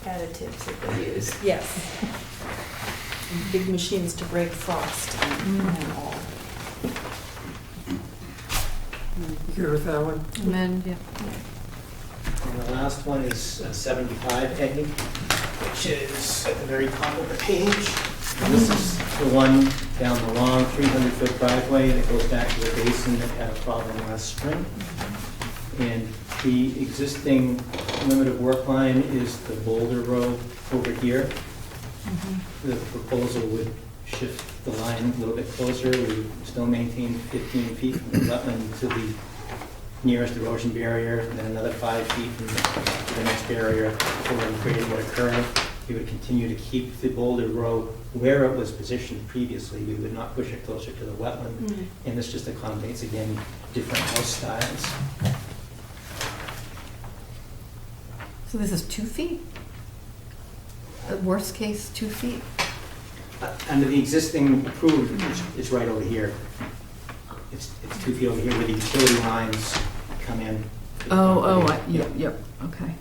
Additives that they use. Yes. Big machines to break frost and all. You good with that one? Amend, yep. And the last one is 75 Eggy, which is at the very top of the page. And this is the one down the long 300-foot driveway that goes back to the basin that had a problem last spring. And the existing limit of work line is the boulder road over here. The proposal would shift the line a little bit closer. We still maintain 15 feet from the wetland to the nearest erosion barrier, and then another 5 feet to the next barrier. So when grading would occur, we would continue to keep the boulder row where it was positioned previously. We would not push it closer to the wetland. And this just accommodates, again, different house styles. So this is 2 feet? The worst case, 2 feet? Under the existing approved, it's right over here. It's 2 feet over here where the utility lines come in. Yep, okay.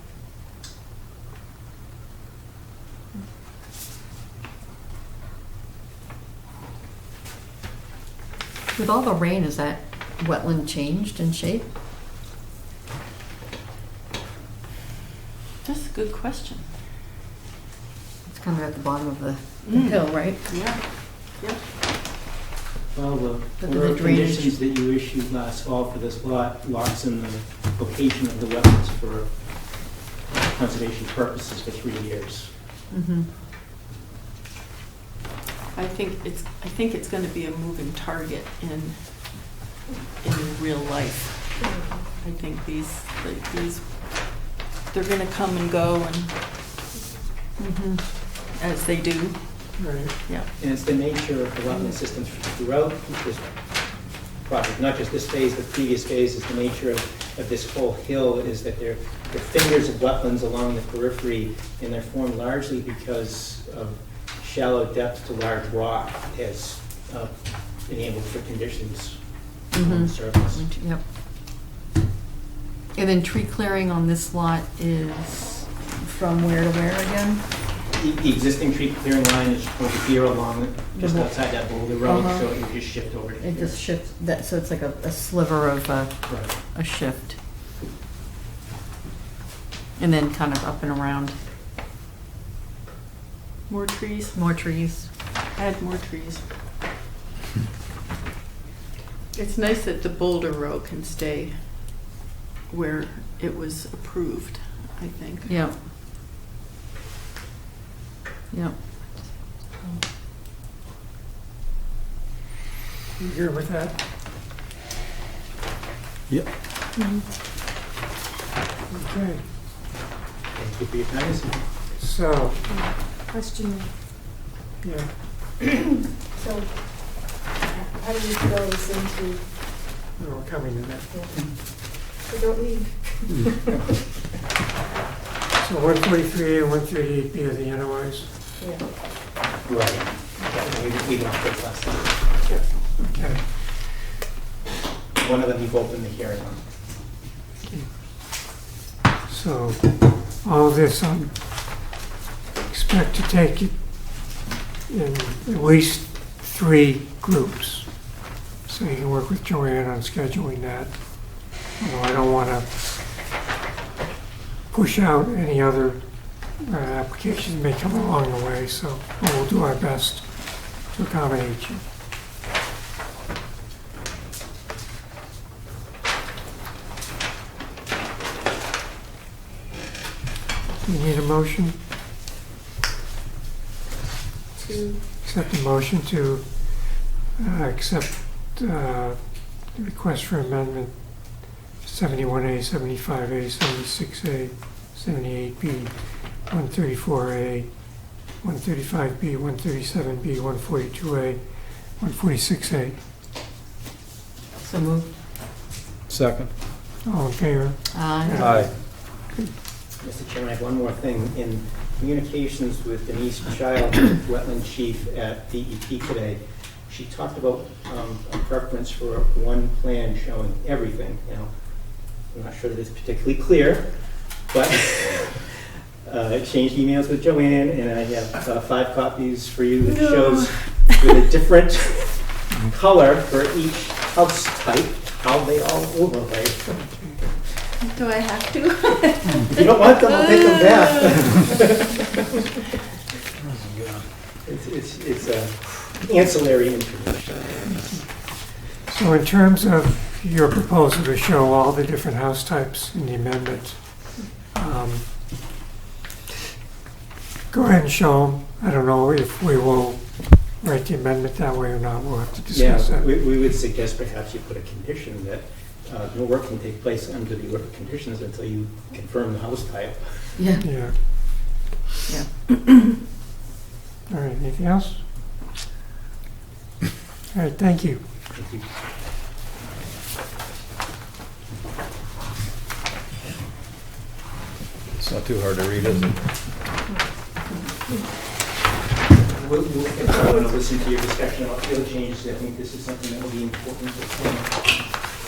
With all the rain, is that wetland changed in shape? That's a good question. It's kind of at the bottom of the hill, right? Yeah. Yeah. Well, the But the order of drainage- conditions that you issued last fall for this lot locks in the location of the wetlands for conservation purposes for 3 years. Mm-hmm. I think it's going to be a moving target in real life. I think these they're going to come and go, and as they do. Right. Yeah. And it's the nature of the wetland systems throughout this project, not just this phase, but previous phases. The nature of this whole hill is that they're fingers of wetlands along the periphery, and they're formed largely because of shallow depth to large rock has enabled for conditions on the surface. Yep. And then tree clearing on this lot is from where to where again? The existing tree clearing line is over here along, just Mhm. outside that boulder road, Uh-huh. so it would just shift over to here. It just shifts, that, so it's like a sliver of Right. a shift. And then kind of up and around, More trees. more trees. Add more trees. It's nice that the boulder row can stay where it was approved, I think. Yep. Yep. You agree with that? Yep. Okay, Thank you for your time. so, Question, yeah, so how do we throw this into, we're coming to that. so don't leave. So 143A and 138B are the NOIs? Yeah. Right. Yeah, we don't put last time. Okay. One of them you've opened the hearing on. So, all this, expect to take it in at least 3 groups. So you can work with Joanne on scheduling that. Although I don't want to push out any other applications that may come along the way, so we'll do our best to accommodate you. You need a motion? To, Accept the motion to accept the request for amendment 71A, 75A, 76A, 78B, 134A, 135B, 137B, 142A, 146A. So moved. Second. All in favor? Aye. Mr. Chairman, I have one more thing. In communications with Denise Child, wetland chief at DEP today, she talked about a preference for one plan showing everything. Now, I'm not sure that it's particularly clear, but I exchanged emails with Joanne, and I have 5 copies for you that shows with a different color for each house type, how they all overlay. Do I have to? If you don't want them, I'll take them back. It's ancillary information. So in terms of your proposal to show all the different house types in the amendment, go ahead and show them. I don't know if we will write the amendment that way or not. We'll have to Yeah, discuss that. we would suggest perhaps you put a condition that no work can take place under the order of conditions until you confirm the house type. Yeah. Yeah. Yeah. All right, anything else? All right, thank you. Thank you. It's not too hard to read, is it? We'll I want to listen to your discussion about field changes. I think this is something that will be important to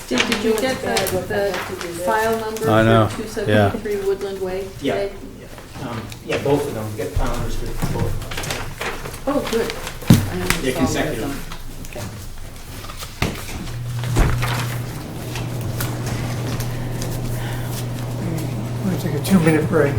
Steve, did you get the file number I know, for 273 Woodland Way Yeah. today? Yeah, both of them. We've got file numbers for both. Oh, good. I only They're saw one of consecutive. them. Okay. We're going to take a 2-minute break.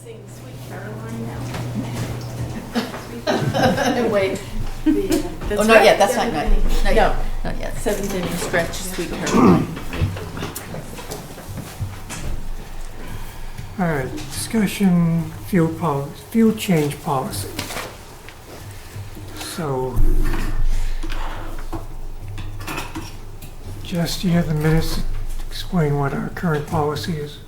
Sing Sweet Caroline now. Wait. Oh, not yet, that's not yet. Not yet. No, Not yet. 7th inning stretch, Sweet Caroline. All right, discussion, fuel change policy. So, Jess, do you have the minutes to explain what our current policy is?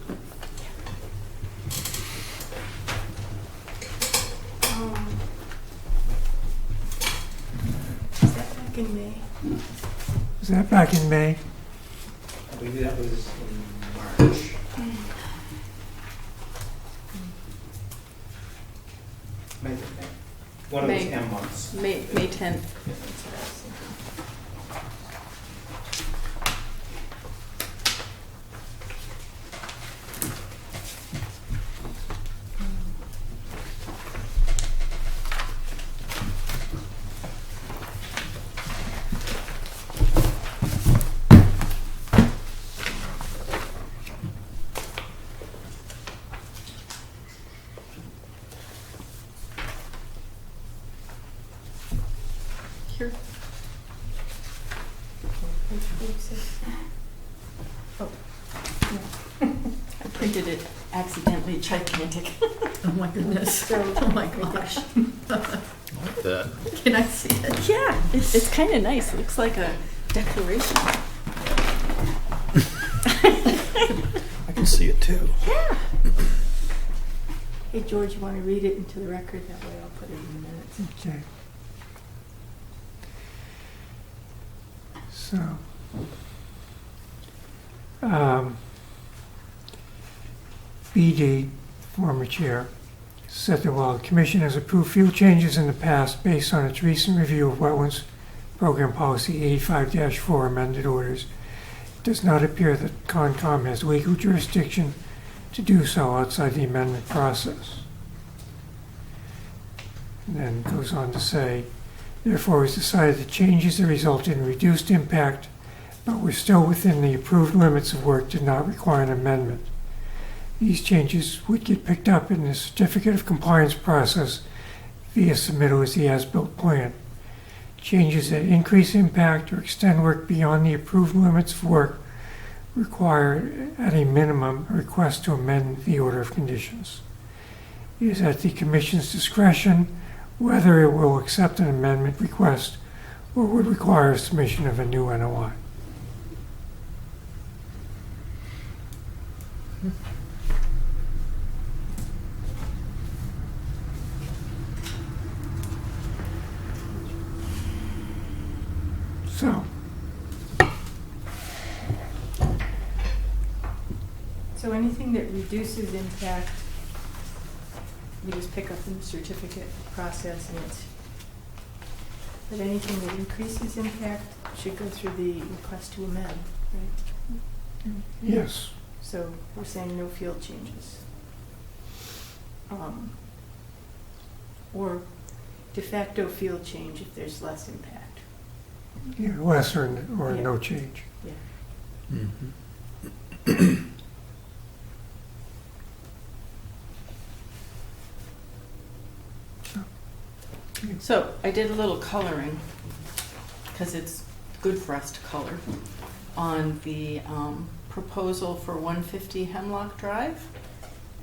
Is that back in May? Was that back in May? I believe that was in March. Might have been May. One of those May. M months. May 10th. Here. Oh, I printed it accidentally gigantic. Oh my goodness. So, Oh my gosh. Like that. Can I see it? Yeah, it's kind of nice. It looks like a declaration. I can see it too. hey, George, you want to read it into the record? That way I'll put it in the minutes. Okay. So, BD, former chair, said that while the commission has approved fuel changes in the past based on its recent review of Wetlands Program Policy 85-4 amended orders, it does not appear that CONCOM has legal jurisdiction to do so outside the amendment process. And then goes on to say, therefore, it was decided that changes that resulted in reduced impact but were still within the approved limits of work did not require an amendment. These changes would get picked up in the certificate of compliance process via submittal as the as-built plan. Changes that increase impact or extend work beyond the approved limits of work require, at a minimum, a request to amend the order of conditions. It is at the Commission's discretion whether it will accept an amendment request or would require submission of a new NOI. So anything that reduces impact, we just pick up in the certificate process, and it's, but anything that increases impact should go through the request to amend, right? Yes. So we're saying no field changes. Or de facto field change if there's less impact. Yeah, less or Yeah. no change. Yeah. So I did a little coloring, because it's good for us to color, on the proposal for 150 Hemlock Drive.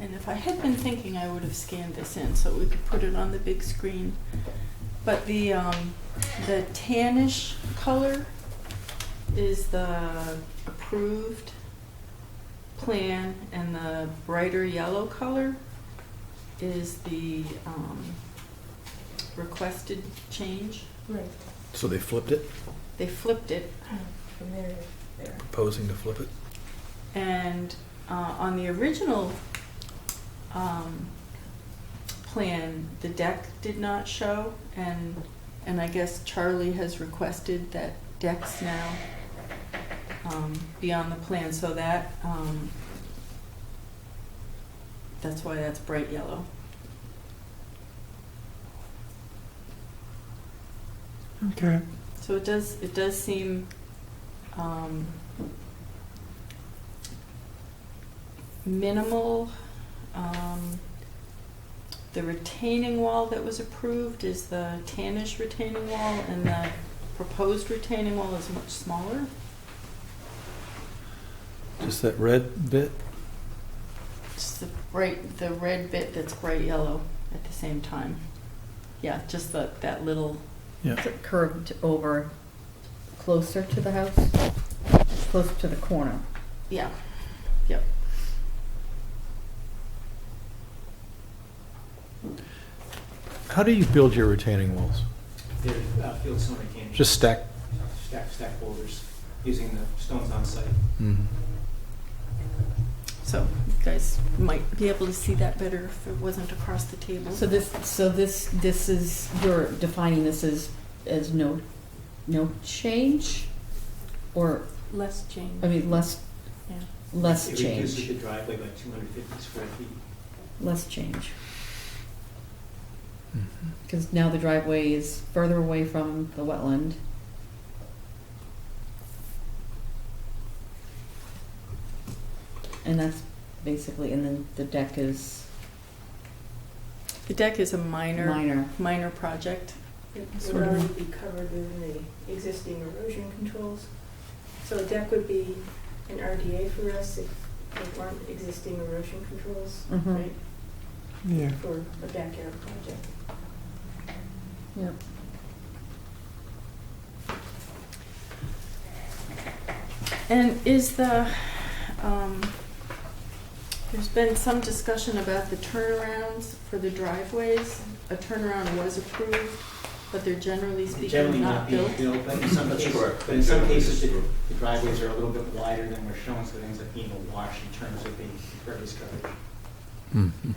And if I had been thinking, I would have scanned this in so we could put it on the big screen. But the tannish color is the approved plan, and the brighter yellow color is the requested change. Right. So they flipped it, They flipped it, From there to there. proposing to flip it? and on the original plan, the deck did not show, and I guess Charlie has requested that decks now be on the plan, so that that's why that's bright yellow. Okay. So it does seem minimal. The retaining wall that was approved is the tannish retaining wall, and the proposed retaining wall is much smaller. Just that red bit? Just the red bit that's bright yellow at the same time. Yeah, just that little, Yeah. Curved over closer to the house, closer to the corner. yeah, yep. How do you build your retaining walls? They're field stone mechanics. Just stack? Stack boulders using the stones on site. Mhm. So you guys might be able to see that better if it wasn't across the table. So this is, you're defining this as no change? Or, Less change. I mean, less Yeah. It change, reduces the driveway by 250 square feet. less change. Mhm. Because now the driveway is further away from the wetland. And that's basically, and then the deck is The deck is a minor. minor project. It Sort would of. already be covered within the existing erosion controls. So a deck would be an RDA for us if there weren't existing erosion controls, Mhm. right, Yeah. for a backyard project. Yep. And is there's been some discussion about the turnarounds for the driveways. A turnaround was approved, but they're generally They're speaking generally not not being built. built, but in some That's cases, correct. but in some cases, the driveways are a little bit wider than we're showing, so it ends up being a wash in terms of the impervious coverage. Mhm.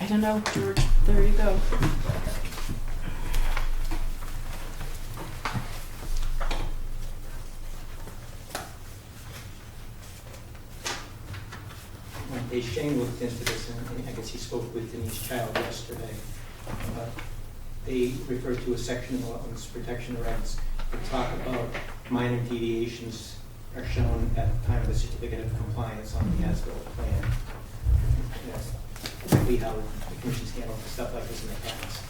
I don't know, George, there you go. When Shane looked into this, and I guess he spoke with Denise Child yesterday, they referred to a section in the Wetlands Protection Regs that talk about minor deviations are shown at the time of the certificate of compliance on the as-built plan. And that's exactly how the commission's handled stuff like this in the past.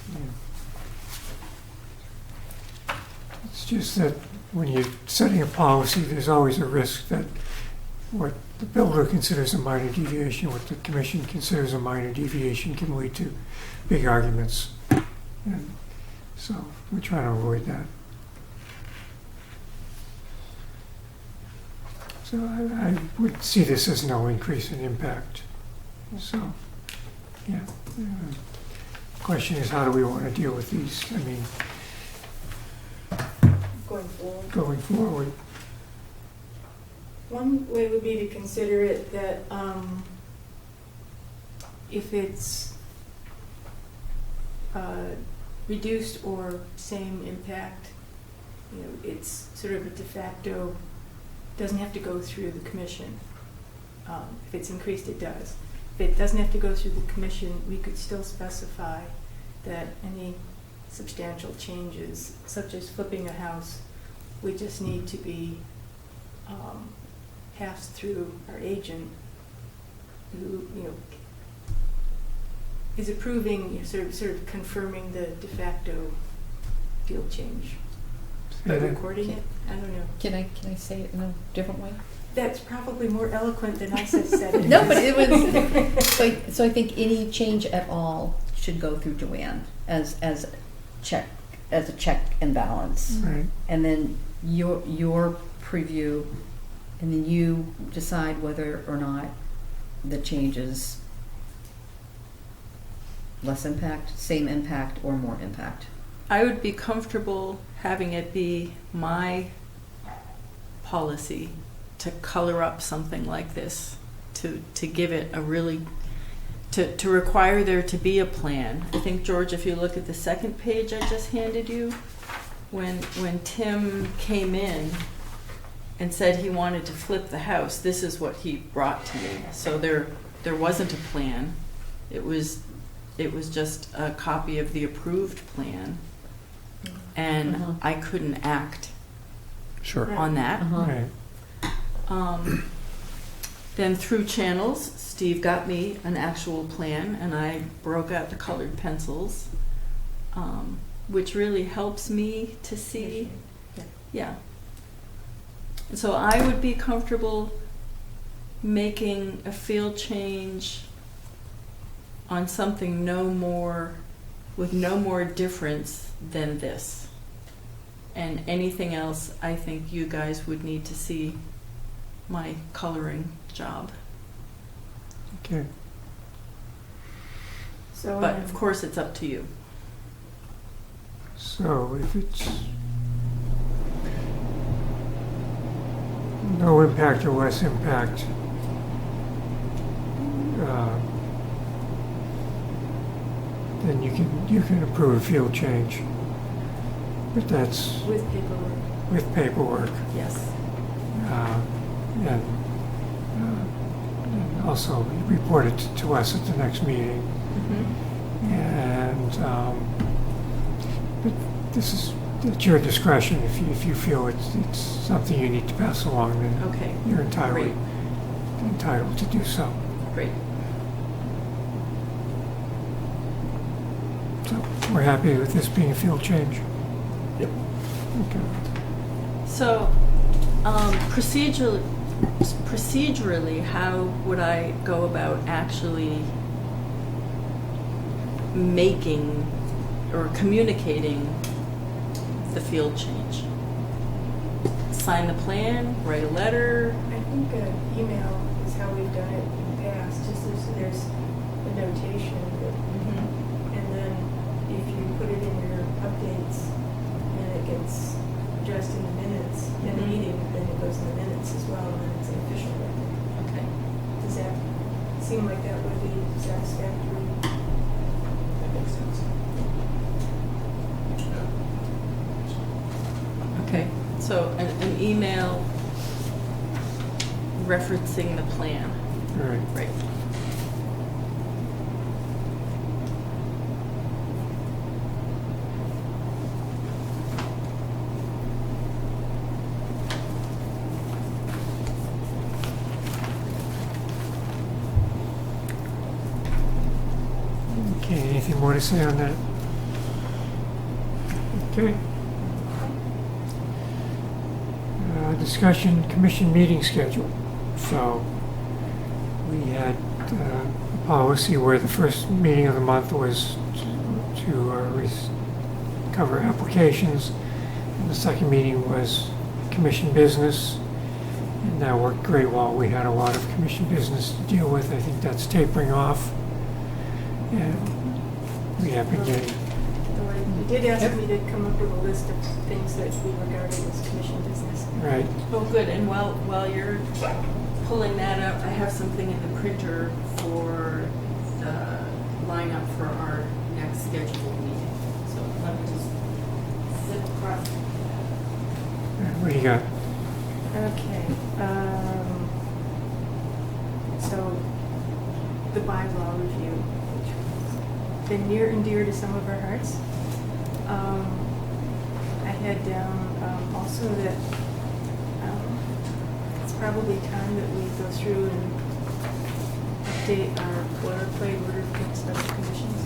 It's just that when you're setting a policy, there's always a risk that what the builder considers a minor deviation, what the commission considers a minor deviation can lead to big arguments. And so we try to avoid that. So I would see this as no increase in impact. So, yeah. Question is, how do we want to deal with these? I mean, Going forward. going forward. One way would be to consider it that if it's reduced or same impact, you know, it's sort of a de facto, doesn't have to go through the commission. If it's increased, it does. If it doesn't have to go through the commission, we could still specify that any substantial changes, such as flipping a house, would just need to be passed through our agent, who, you know, is approving, you know, sort of confirming the de facto field change. By recording it, I don't know. Can I say it in a different way? That's probably more eloquent than I said it. No, but it was, so I think any change at all should go through Joanne as a check and balance. Right. And then your preview, and then you decide whether or not the change is less impact, same impact, or more impact. I would be comfortable having it be my policy to color up something like this, to give it a really, to require there to be a plan. I think, George, if you look at the second page I just handed you, when Tim came in and said he wanted to flip the house, this is what he brought to me. So there wasn't a plan. It was just a copy of the approved plan, and Uh-huh. I couldn't act Sure. on that. Uh-huh. Right. Then through channels, Steve got me an actual plan, and I broke out the colored pencils, which really helps me to see. Yeah. So I would be comfortable making a field change on something with no more difference than this. And anything else, I think you guys would need to see my coloring job. Okay. So, But of course, it's up to you. So if it's no impact or less impact, then you can approve a field change. But that's with paperwork. with paperwork. Yes. And also report it to us at the next meeting. Mm-hmm. And but this is at your discretion. If you feel it's something you need to pass along, then Okay. you're entitled Great. to do so. Great. So we're happy with this being a field change. Yep. Okay. So, procedurally, how would I go about actually making or communicating the field change? Sign the plan, write a letter. I think an email is how we've done it in the past, just as there's a notation that, and then if you put it in your updates and it gets addressed in the minutes in the Mhm. meeting, then it goes in the minutes as well, and then it's an official record. Okay. Does that seem like that would be satisfactory? That makes sense. Okay. So an email referencing the plan. All right. Right. Okay. Anything more to say on that? Okay. Discussion commission meeting schedule. So we had a policy where the first meeting of the month was to cover applications, and the second meeting was commission business, and that worked great well. We had a lot of commission business to deal with. I think that's tapering off, and we have been getting. Though you did ask me to come up with a list of things that we regarded as commission business. Right. Oh, good. And while you're pulling that up, I have something in the printer for the lineup for our next scheduled meeting. So let me just zip across. What do you got? Okay. So the bylaw review, which has been near and dear to some of our hearts. I had down also that it's probably time that we go through and update our boilerplate order for special conditions.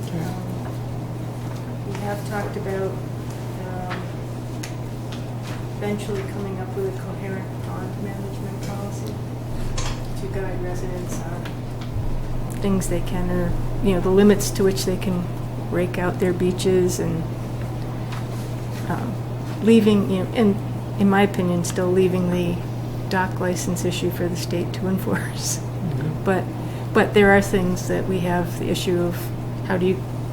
Okay. We have talked about eventually coming up with a coherent pond management policy to guide residents on things they can, or the limits to which they can rake out their beaches, and leaving, and in my opinion, still leaving the dock license issue for the state to enforce. Mm-hmm. But there are things that we have the issue of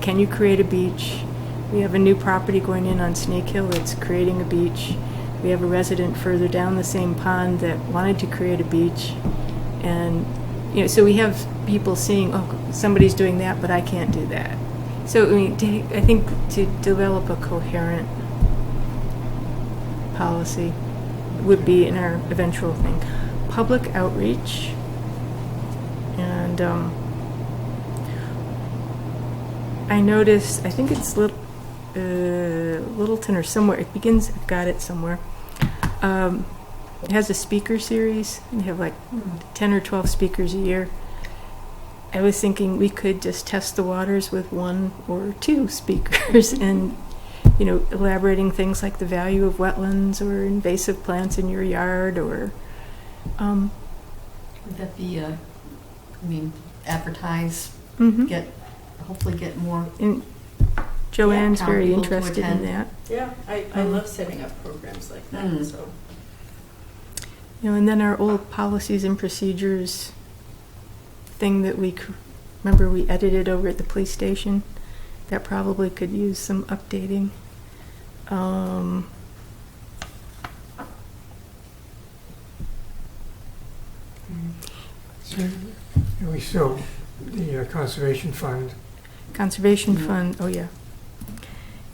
can you create a beach? We have a new property going in on Snake Hill that's creating a beach. We have a resident further down the same pond that wanted to create a beach. And, so we have people seeing, oh, somebody's doing that, but I can't do that. So I think to develop a coherent policy would be in our eventual thing. Public outreach, and I noticed, I think it's Littleton or somewhere, it begins, I've got it somewhere. It has a speaker series, and they have like 10 or 12 speakers a year. I was thinking we could just test the waters with 1 or 2 speakers and elaborating things like the value of wetlands or invasive plants in your yard, or Would that be, advertise, mhm. hopefully get more. And Joanne's town very people to interested in attend. that. Yeah, I love setting up programs like that, Mm. so. And then our old policies and procedures thing that remember we edited over at the police station, that probably could use some updating. So, we still, the conservation fund, Conservation Fund, oh yeah.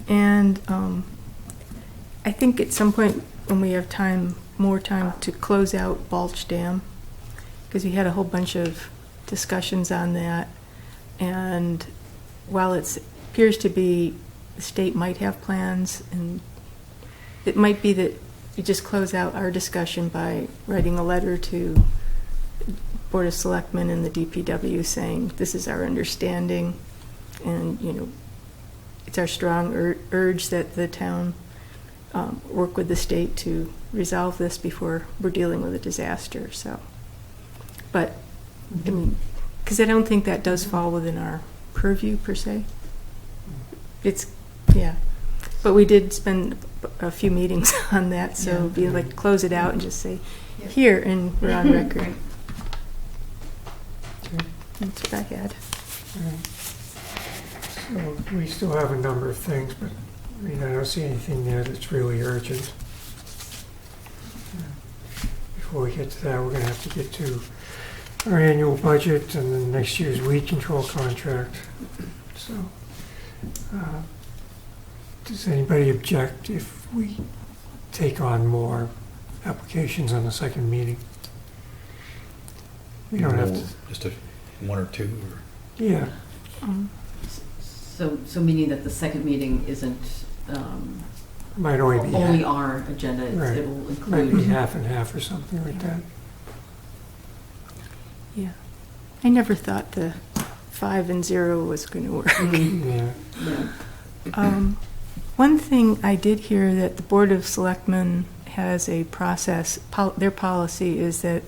And I think at some point when we have more time to close out Balch Dam, because we had a whole bunch of discussions on that. And while it appears to be the state might have plans, and it might be that we just close out our discussion by writing a letter to Board of Selectmen and the DPW saying this is our understanding, and it's our strong urge that the town work with the state to resolve this before we're dealing with a disaster. So, but I mean, because I don't think that does fall within our purview per se. Yeah, but we did spend a few meetings on that, so it'd be like close it out and just say here, and we're on record. That's what I had. so we still have a number of things, but I don't see anything there that's really urgent. Before we get to that, we're going to have to get to our annual budget and then next year's weed control contract. So, does anybody object if we take on more applications on the second meeting? We don't have to. Just one or two? Or? Yeah. So meaning that the second meeting isn't Might only be only our agenda, Right. it will might be include. half and half or something like that. Yeah, I never thought the 5 and 0 was going to work. Mm, Yeah. yeah. One thing I did hear that the Board of Selectmen has a process, their policy is that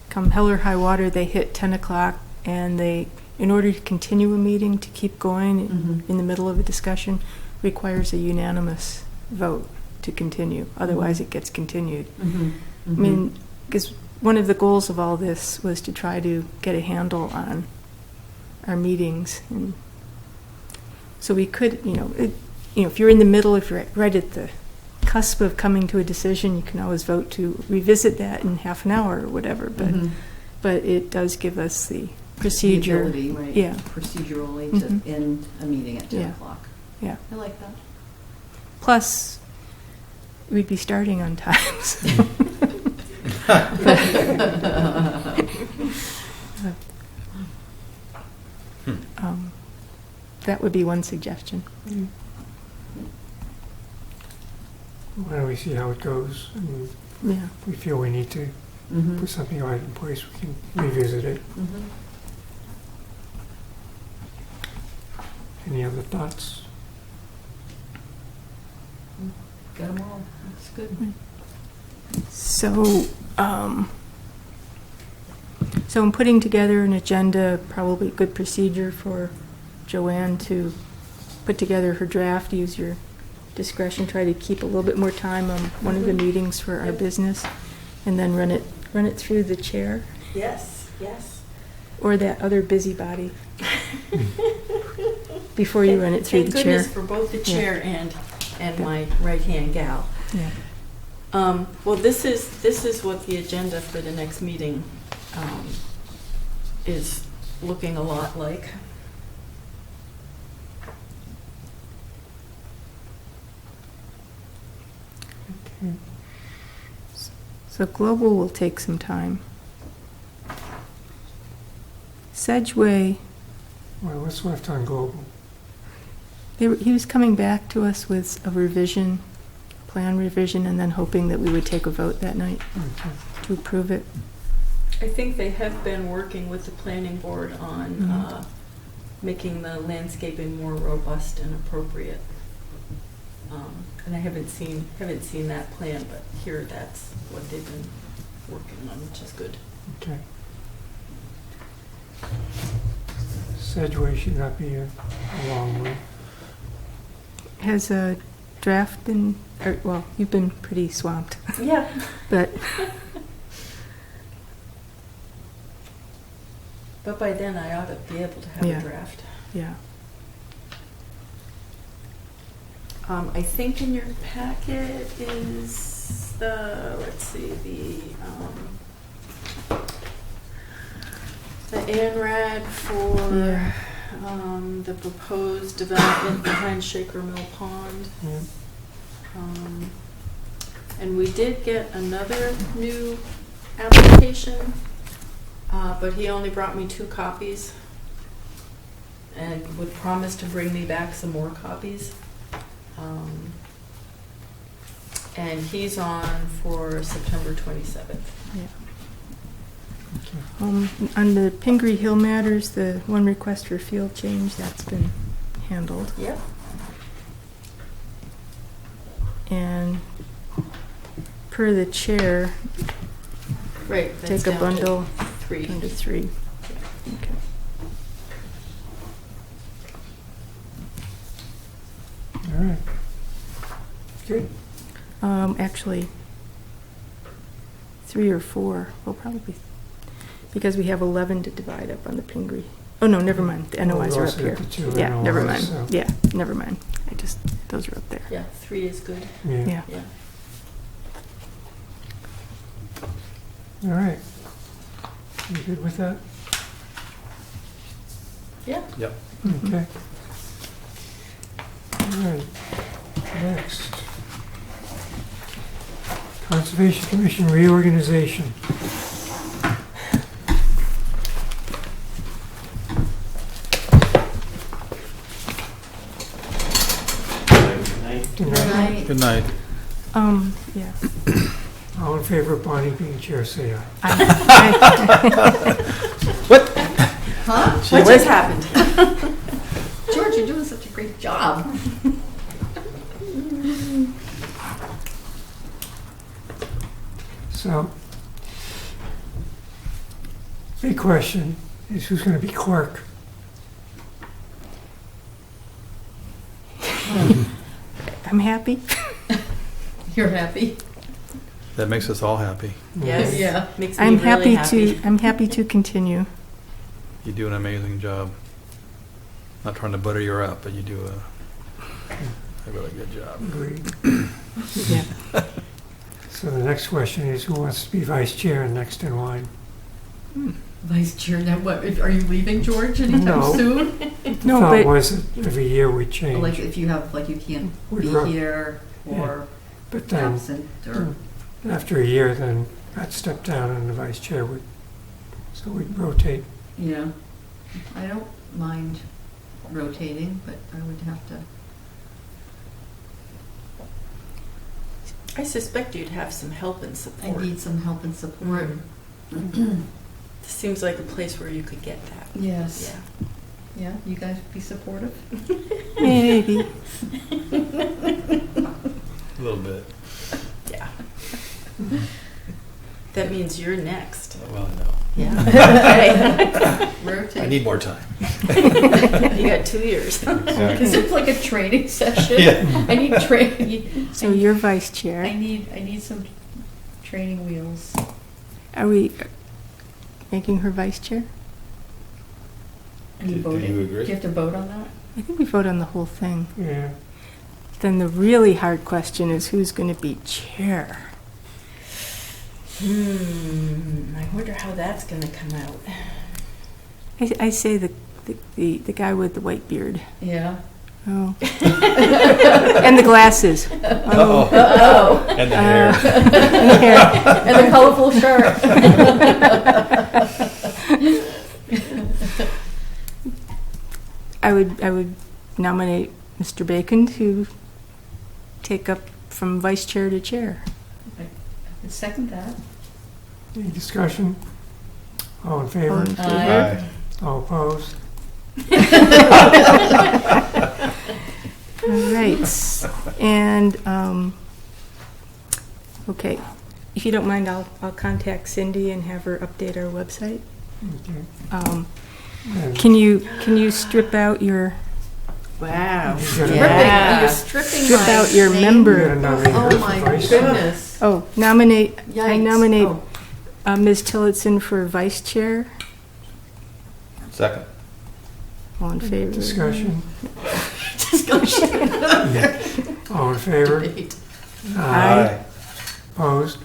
come hell or high water, they hit 10 o'clock, and they, in order to continue a meeting, to keep going Mhm. in the middle of a discussion, requires a unanimous vote to continue. Otherwise, it gets continued. Mhm, I mhm. mean, because one of the goals of all this was to try to get a handle on our meetings. And so we could, if you're in the middle, if you're right at the cusp of coming to a decision, you can always vote to revisit that in half an hour or whatever. Mhm. But it does give us the procedure. The ability, right, Yeah. procedurally Mhm. to end a meeting at 10 Yeah. o'clock. Yeah. I like that. Plus, we'd be starting on time. So. That would be one suggestion. Why don't we see how it goes? And Yeah. if we feel we need to Mhm. put something right in place, we can revisit it. Mhm. Any other thoughts? Got them all, that's good. So, so I'm putting together an agenda, probably a good procedure for Joanne to put together her draft, use your discretion, try to keep a little bit more time on one of the meetings for our business, and then run it through the chair Yes, yes. or that other busybody before you run it through the Thank chair. goodness for both the Yeah. chair and my right-hand gal. Yeah. Well, this is what the agenda for the next meeting is looking a lot like. So global will take some time. Sedgway, Well, what's left on global? he was coming back to us with a revision, plan revision, and then hoping that we would take a vote that night Okay. to approve it. I think they have been working with the planning board on Mhm. making the landscaping more robust and appropriate. And I haven't seen that plan, but here that's what they've been working on, which is good. Okay. Sedgway should not be a long one. Has a draft been, well, you've been pretty swamped, Yeah. but But by then I ought to be able to have Yeah. a draft. yeah. I think in your packet is let's see, the ANRAD for Yeah. the proposed development behind Shaker Mill Pond. Yeah. And we did get another new application, but he only brought me 2 copies and would promise to bring me back some more copies. And he's on for September 27th. On the Pingree Hill matters, the one request for field change, that's been handled. Yep. And per the chair, Right. that's take a down to bundle 3. under 3. Okay. All right. Good. Actually, 3 or 4, well, probably, because we have 11 to divide up on the Pingree. Oh, no, never mind, the Well, we NOIs are up also here. have the 2 Yeah, never NOIs, mind, so- yeah, never mind. Those are up there. Yeah, 3 is good. Yeah. Yeah. All right. You good with that? Yeah. Yep. Okay. All right. Next. Conservation Commission reorganization. Good night. Good night. Yeah. All in favor of Bonnie being chair, say aye. Huh? What just happened? George, you're doing such a great job. So, big question is who's going to be clerk? I'm happy. You're happy? That makes us all happy. Yes. Yeah. Makes me I'm really happy to continue. You do an amazing job. Not trying to butter you up, but you do a really good job. Agreed. Yeah. So the next question is who wants to be vice chair and next in line? Vice Chair, now what, are you leaving, George, anytime No. soon? No, Thought but was that every year we change. Like if you have, like you can't We'd be ro- here or But then, absent or, after a year, then I'd step down and the vice chair would, so we'd rotate. yeah. I don't mind rotating, but I would have to. I suspect you'd have some help and I support. need some help and support. This seems like a place where you could get that. Yes. Yeah. Yeah, you guys be supportive? maybe. A little bit. Yeah. That means you're next. Well, no. Yeah. Rotate. I need more time. You got 2 years. Because it's like a training session. Yeah. I need training. So you're vice chair. I need some training wheels. Are we making her vice chair? Are you Do voting? you agree? Do you have to vote on that? I think we vote on the whole thing. Yeah. Then the really hard question is who's going to be chair? I wonder how that's going to come out. I say the guy with the white beard. Yeah. Oh. And the glasses. Oh. Oh. And the hair. And the hair. And the colorful shirt. I would nominate Mr. Bacon to take up from vice chair to chair. I second that. Any discussion? All in favor? All in favor? Aye. All opposed? All right. And, okay, if you don't mind, I'll contact Cindy and have her update our website. Okay. Um, Can you strip out your, Wow. Yeah. You're stripping strip my out your name? You're member? gonna nominate her Oh, for my vice chair? goodness. Oh, I Yikes. nominate Oh. Ms. Tillotson for vice chair. Second. All in favor? Discussion? Discussion. All in favor? Debate. Aye. Opposed?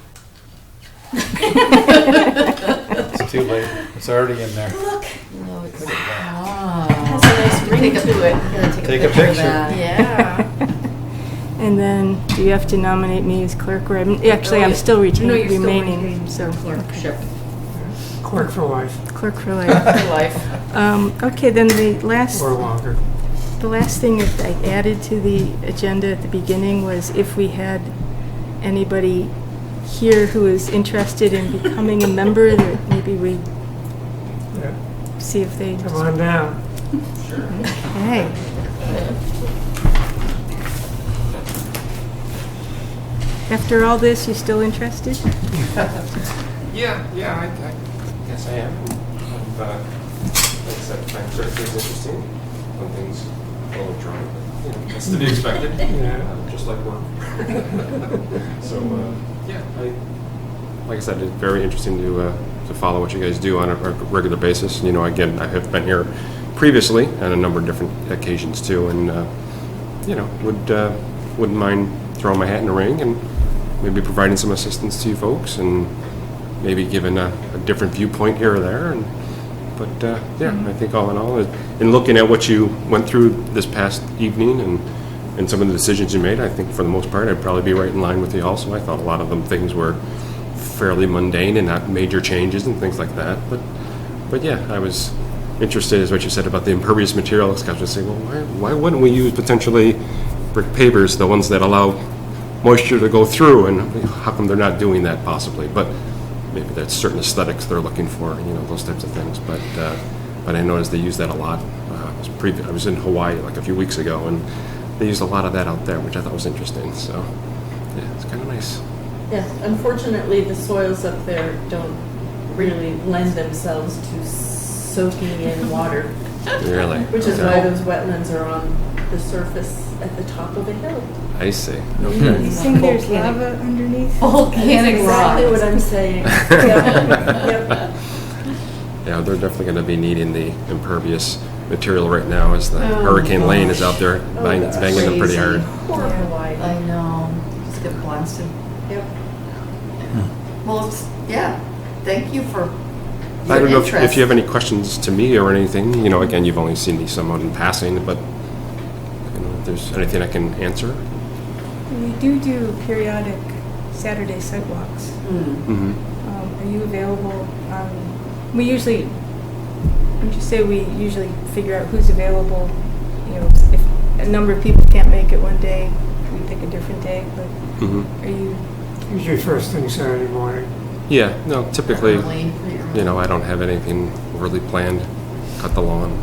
It's too late. It's already in there. No, it's, Has a nice ring Take a- to it. Gotta Take a of picture. that. Yeah. And then, do you have to nominate me as clerk? Or actually, I'm still No, you're still remaining, retaining so. clerkship. Clerk for life, Clerk for life. For life. Okay, then the last or longer. thing that I added to the agenda at the beginning was if we had anybody here who is interested in becoming a member, that maybe we Yeah. see if they. Come on down. Okay. After all this, you still interested? Yeah, I guess I am. Like I said, my search is interesting when things go electronic, but that's to be expected. Yeah. Just like work. So yeah, like I said, it's very interesting to follow what you guys do on a regular basis. Again, I have been here previously on a number of different occasions too, and wouldn't mind throwing my hat in the ring and maybe providing some assistance to you folks and maybe giving a different viewpoint here or there. But I think all in all, in looking at what you went through this past evening and some of the decisions you made, I think for the most part I'd probably be right in line with you also. I thought a lot of them things were fairly mundane and not major changes and things like that. But yeah, I was interested as what you said about the impervious materials. I was just saying, well, why wouldn't we use potentially brick pavers, the ones that allow moisture to go through, and how come they're not doing that possibly? But maybe that's certain aesthetics they're looking for, those types of things. But I noticed they use that a lot. I was in Hawaii like a few weeks ago, and they used a lot of that out there, which I thought was interesting. So yeah, it's kind of nice. Yes, unfortunately, the soils up there don't really lend themselves to soaking in water, Really? which is Okay. why those wetlands are on the surface at the top of a hill. I see. You Okay. think there's lava underneath? Volcanic That's exactly rock. what I'm saying. Yep. Yeah, they're definitely going to be needing the impervious material right now as the Oh, Hurricane Lane gosh. is out there banging that's them pretty crazy. hard. Poor Hawaii. I know. Just get blasted. Yep. Well, yeah. Thank you for I don't your know if interest. you have any questions to me or anything. Again, you've only seen me somewhat in passing, but if there's anything I can answer. We do periodic Saturday sidewalks. Mm-hmm. Are you available? We usually figure out who's available. If a number of people can't make it one day, we pick a different day. But Mm-hmm. are you? Usually first thing Saturday morning. Yeah, no, typically, Early, pretty early. I don't have anything really planned. Cut the lawn,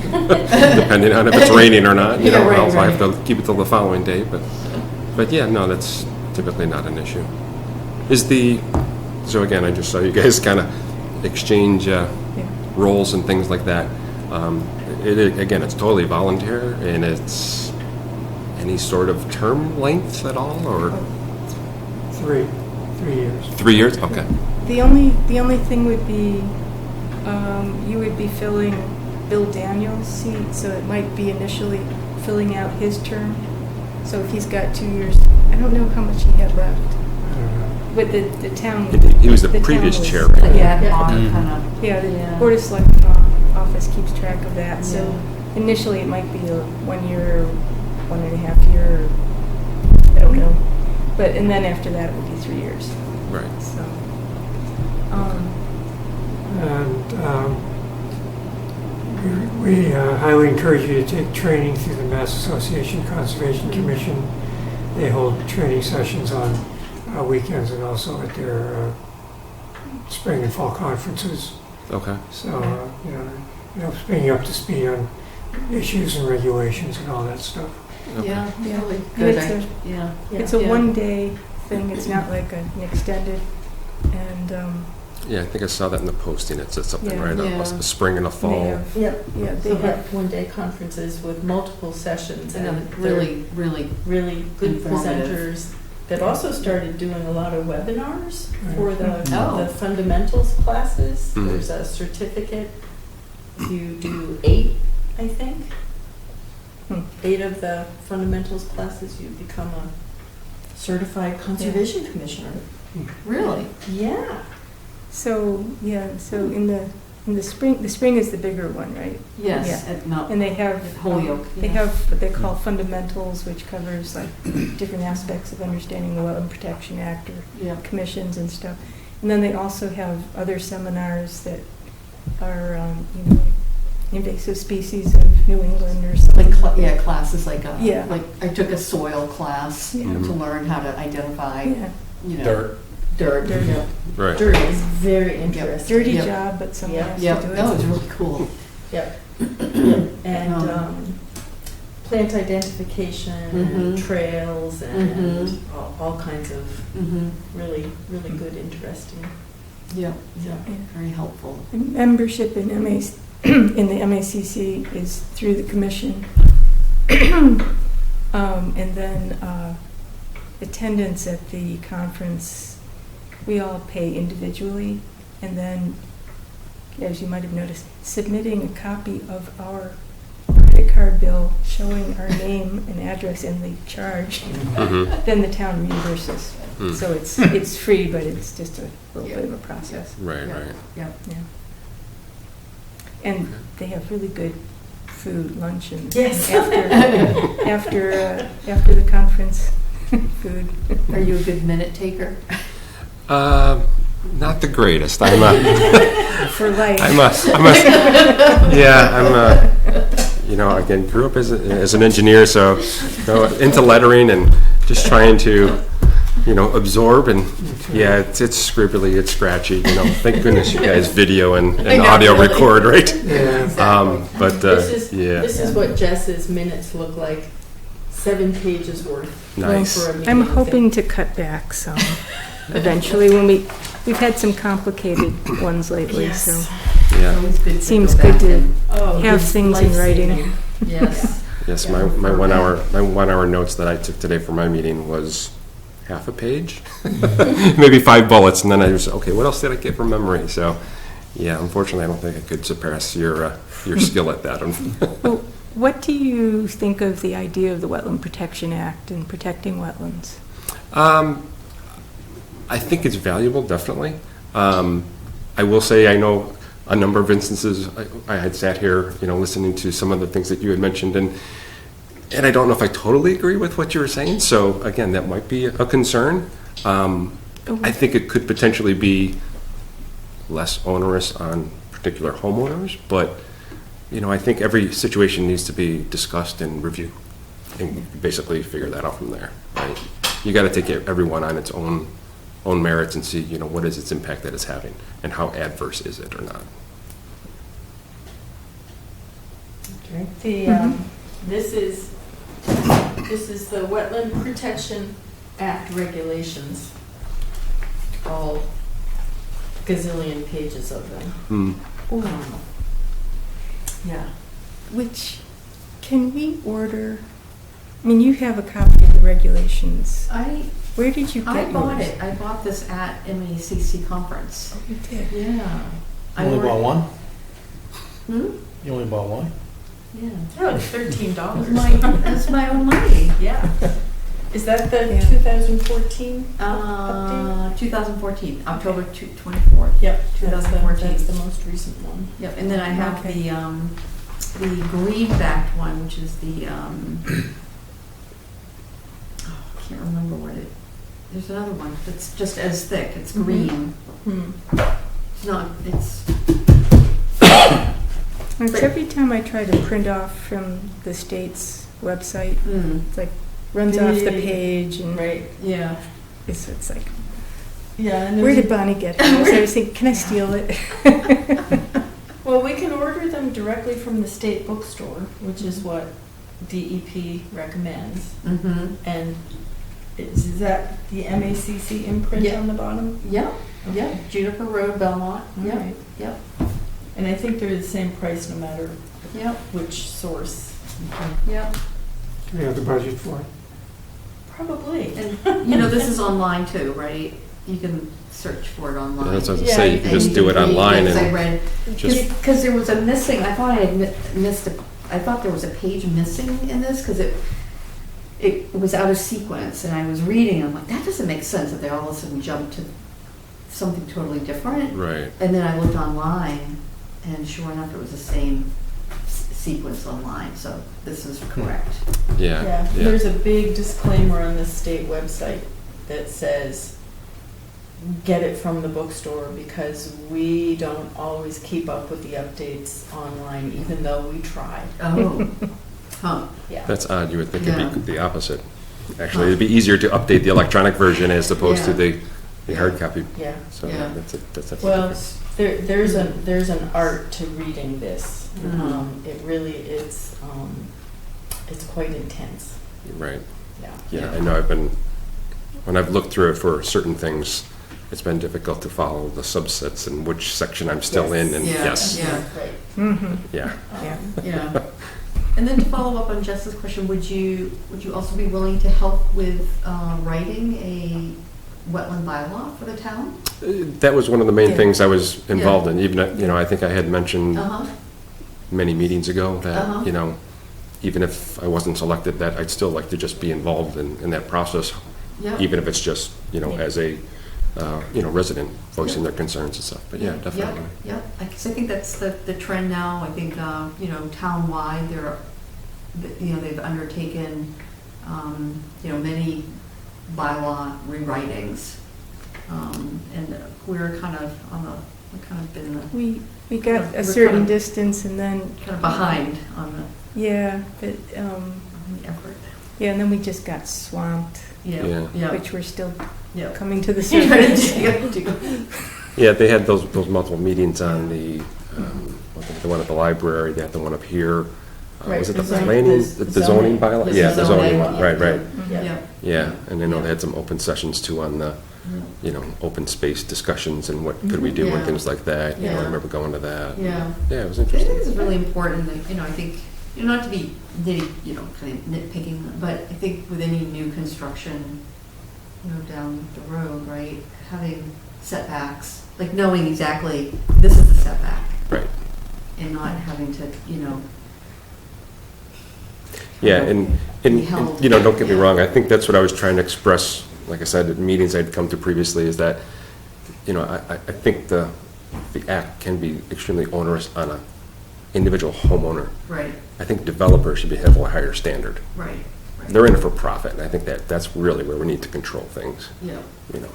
depending on if it's raining or not. Yeah, right, else I right. have to keep it till the following day. But yeah, no, that's typically not an issue. So again, I just saw you guys kind of exchange roles and things like that. Again, it's totally volunteer, and it's any sort of term length at all, or 3 years. 3 years? Okay. The only thing would be you would be filling Bill Daniels' seat, so it might be initially filling out his term. So if he's got 2 years, I don't know how much he had left. I don't know. But the town. He was the town previous was- chair, right? Yeah, Yeah. long kind of. Yeah, the Yeah. Board of Selectmen office keeps track of that. So Yeah. initially it might be a 1 year, 1.5 year, I don't know. And then after that it would be 3 years. Right. So, And we highly encourage you to take training through the Mass Association Conservation Commission. They hold training sessions on weekends and also at their spring and fall conferences. Okay. So, it helps bring you up to speed on issues and regulations and all that stuff. Yeah, Yeah. really And good. it's Yeah. It's a Yeah. one-day thing, it's not like an extended, and Yeah, I think I saw that in the posting. It said something, Yeah. right? Yeah. A spring and a they fall. have, Yep, yeah, they they have have, one-day conferences with multiple sessions And and really, really, really good informative. presenters. They've also started doing a lot of webinars for Oh. the fundamentals classes. Mhm. There's a certificate. You do 8, I think. Hmm. 8 of the fundamentals classes, you become a certified conservation commissioner. really. Yeah. so, yeah, so in the spring is the bigger one, right? Yes, Yeah. at Mount And they have, Holyoke. they have what they call fundamentals, which covers like different aspects of understanding the Wetland Protection Act or Yeah. commissions and stuff. And then they also have other seminars that are, you know, invasive species of New England or something. Like, classes like, Yeah. like I took a soil class Yeah. to learn how to identify, Yeah, you know. Dirt. Dirt. Dirt. Yeah. Right. Dirt is very interesting. dirty Yep. job, but someone Yeah. has Yeah, to do it. that was really cool. Yep. And plant identification and Mhm. trails and Mhm. all kinds of Mm-hmm. really, really good, interesting. Yeah, yeah, Yeah. very helpful. And membership in in the MACC is through the commission. And then attendance at the conference, we all pay individually. And then, as you might have noticed, submitting a copy of our credit card bill showing our name and address in the charge, Mhm. then the town reimburses. Mm. So it's free, but it's just a little bit of a process. Right, Yeah. right. Yeah. Yeah. And they have really good food, lunch, and Yes. after the conference, food. Are you a good minute taker? Not the greatest. I'm a, For life. you know, again, grew up as an engineer, so into lettering and just trying to, you know, absorb and yeah, it's scribbly, it's scratchy. You know, thank goodness you guys video and I know, audio really. record, right? Yeah. But yeah, This is what Jess's minutes look like, 7 pages worth. nice. For a meeting I'm thing. hoping to cut back some eventually when we've had some complicated ones lately, Yes. so Yeah. Always good to Seems go good back to and- Oh, have it's things in writing. life-saving. Yes. Yes, my 1 hour notes that I took today for my meeting was half a page, maybe 5 bullets, and then I was okay. What else did I get from memory? So, yeah, unfortunately, I don't think I could surpass your skill at that. Well, what do you think of the idea of the Wetland Protection Act and protecting wetlands? I think it's valuable, definitely. I will say I know a number of instances. I had sat here, you know, listening to some of the things that you had mentioned, and I don't know if I totally agree with what you were saying. So again, that might be a concern. I think it could potentially be less onerous on particular homeowners, but you know, I think every situation needs to be discussed and reviewed, and basically figure that out from there. Right? You got to take everyone on its own merits and see, you know, what is its impact that it's having, and how adverse is it or not. Okay. The, this is the Wetland Protection Act regulations, all gazillion pages of them. Hmm. Yeah. Which, can we order, I mean, you have a copy of the regulations. Where did you get I yours? bought it. I bought this at MACC conference. You did? Yeah. You only bought one? Hmm? You only bought one? Yeah. Oh, it's $13. That's my own money. Yeah. Is that the Yeah. 2014 update? 2014, October 24th. Yep, 2014. That's the most recent one. Yep, and then I have Okay. the green-backed one, which is the, I can't remember what it, there's another one that's just as thick, it's green. Hmm. It's not, it's, It's every time I try to print off from the state's website, it's like, runs off the page and Right. yeah. it's like, Yeah. And where there's did Bonnie get those? I was thinking, can I steal it? Well, we can order them directly from the state bookstore, which is what DEP recommends, Mm-hmm. and is that the MACC imprint Yeah. on the bottom? Yep, yep, Juniper Road, Belmont, yep, Alright. yep, And I think they're the same price no matter yep, which source. yep. Do we have the budget for it? Probably. And, this is online too, right? You can search for it online. Yeah, that's what I was Yeah, gonna say, you can And just do it can read, online yes, I and read, just, because there was a missing, I thought I had missed I thought there was a page missing in this, because it was out of sequence, and I was reading, I'm like, that doesn't make sense, that they all of a sudden jumped to something totally different. right, And then I looked online, and sure enough, it was the same sequence online, so this is correct. yeah, Yeah, yeah. there's a big disclaimer on the state website that says, get it from the bookstore because we don't always keep up with the updates online, even though we try. Oh, huh, Yeah. That's odd, you would think Yeah. it'd be the opposite. Actually, it'd be easier to update the electronic version as opposed to Yeah. the hard copy, Yeah. so Yeah. that's definitely Well, different. there's an art to reading this. Mhm. It really is, it's quite intense. Right, Yeah. yeah, I know when I've looked through it for certain things, it's been difficult to follow the subsets and which section I'm still in, and Yeah, yes, yeah. Right. yeah. yeah. And then to follow up on Jess's question, would you also be willing to help with writing a wetland bylaw for the town? That was one of the main Yeah. things I was involved in, even, I think I had mentioned Uh-huh, many meetings ago Uh-huh. that, even if I wasn't selected, that I'd still like to just be involved in that process, yeah. even if it's just, as a, resident voicing their concerns and stuff, but yeah, Yep, definitely. Yep, because I think that's the trend now. I think, town-wide, they've undertaken, many bylaw rewritings. And we're kind of been We got We're a certain kind of- distance and then, kind of behind on yeah, but, the effort. yeah, and then we just got swamped, Yeah. Yeah. which we're still Yeah. coming to the surface. Yeah, they had those multiple meetings on the one at the library, they had the one up here. Right, Was it the the zone- planning, the the zoning zoning. bylaw? The Yeah, the zoning zoning, one, yeah. right, right. Yeah. Yeah, and I know they had some open sessions too on the, open space discussions and what could we do and Yeah. things like that. I Yeah. remember going to that. Yeah. Yeah, it was I think interesting. it's really important that, I think, not to be kind of nitpicking, but I think with any new construction, down the road, right, having setbacks, like knowing exactly this is the setback Right. and not having to, Yeah, and Be held. don't get me wrong, I think that's what I was trying to express, like I said, at meetings I'd come to previously, is that, I think the act can be extremely onerous on a individual homeowner. right, I think developers should have a higher standard. right, right. They're in it for profit, and I think that's really where we need to control things, Yeah,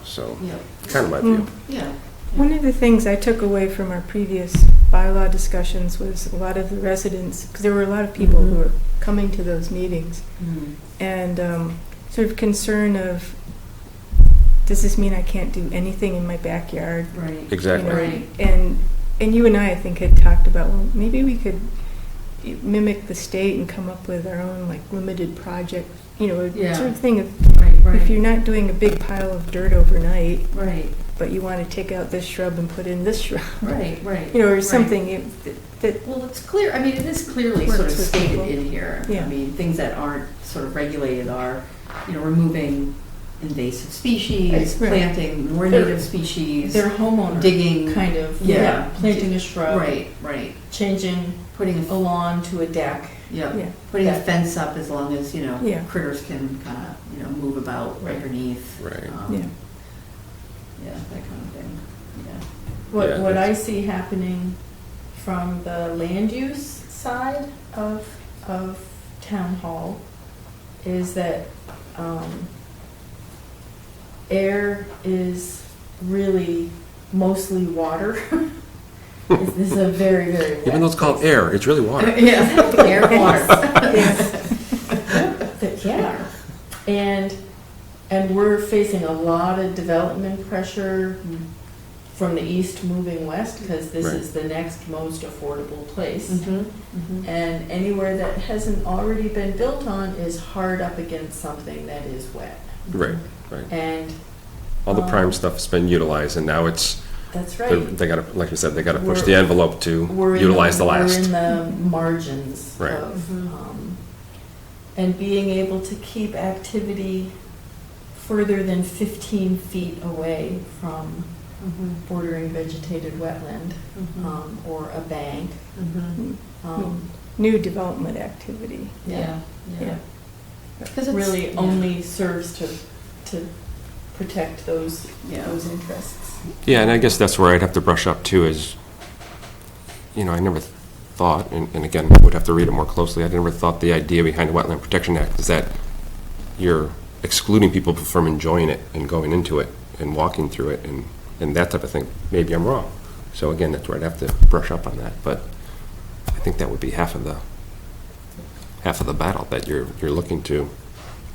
so, yeah, kind of my view. yeah. One of the things I took away from our previous bylaw discussions was a lot of the residents, because there were a lot of people who were coming to those meetings, Mm. and sort of concern of, does this mean I can't do anything in my backyard? Right. Exactly. Right. And you and I think, had talked about, well, maybe we could mimic the state and come up with our own, like, limited project, Yeah. sort of thing of, Right, if right, you're not doing a big pile of dirt overnight, right, but you want to take out this shrub and put in this shrub, right, right. or right. something that, Well, it's clear, it is clearly Works sort of with stated people. in here. Yeah. I mean, things that aren't sort of regulated are, removing invasive species, Right. planting more They're- native species, They're homeowner, digging, kind of, yeah. planting a shrub, right, right, changing putting a lawn to a deck. yeah, yeah, putting a Yeah. fence up as long as, Yeah. critters can kind of, move about Right. underneath. Right. Yeah. Yeah, that kind of thing, yeah. What I that's- see happening from the land use side of town hall is that air is really mostly water. This is a very, very wet Even though it's called place. air, it's really water. Yeah, air, water. Yeah, and we're facing a lot of development pressure from the east moving west, because this Right. is the next most affordable place. Mm-hmm. And anywhere that hasn't already been built on is hard up against something that is wet. Right, right. And All the prime stuff's been utilized, and now it's, that's they're- right. they gotta, like you said, they gotta push We're- the envelope to We're in utilize the We're last. in the margins Right. of, and being able to keep activity further than 15 feet away from bordering vegetated wetland, or a bank. New development activity. Yeah. Yeah. Because it's Really yeah. only serves to protect those Yeah. interests. Yeah, and I guess that's where I'd have to brush up too is, I never thought, and again, I would have to read it more closely, I never thought the idea behind the Wetland Protection Act is that you're excluding people from enjoying it and going into it and walking through it and that type of thing. Maybe I'm wrong. So again, that's where I'd have to brush up on that, but I think that would be half of the battle, that you're looking to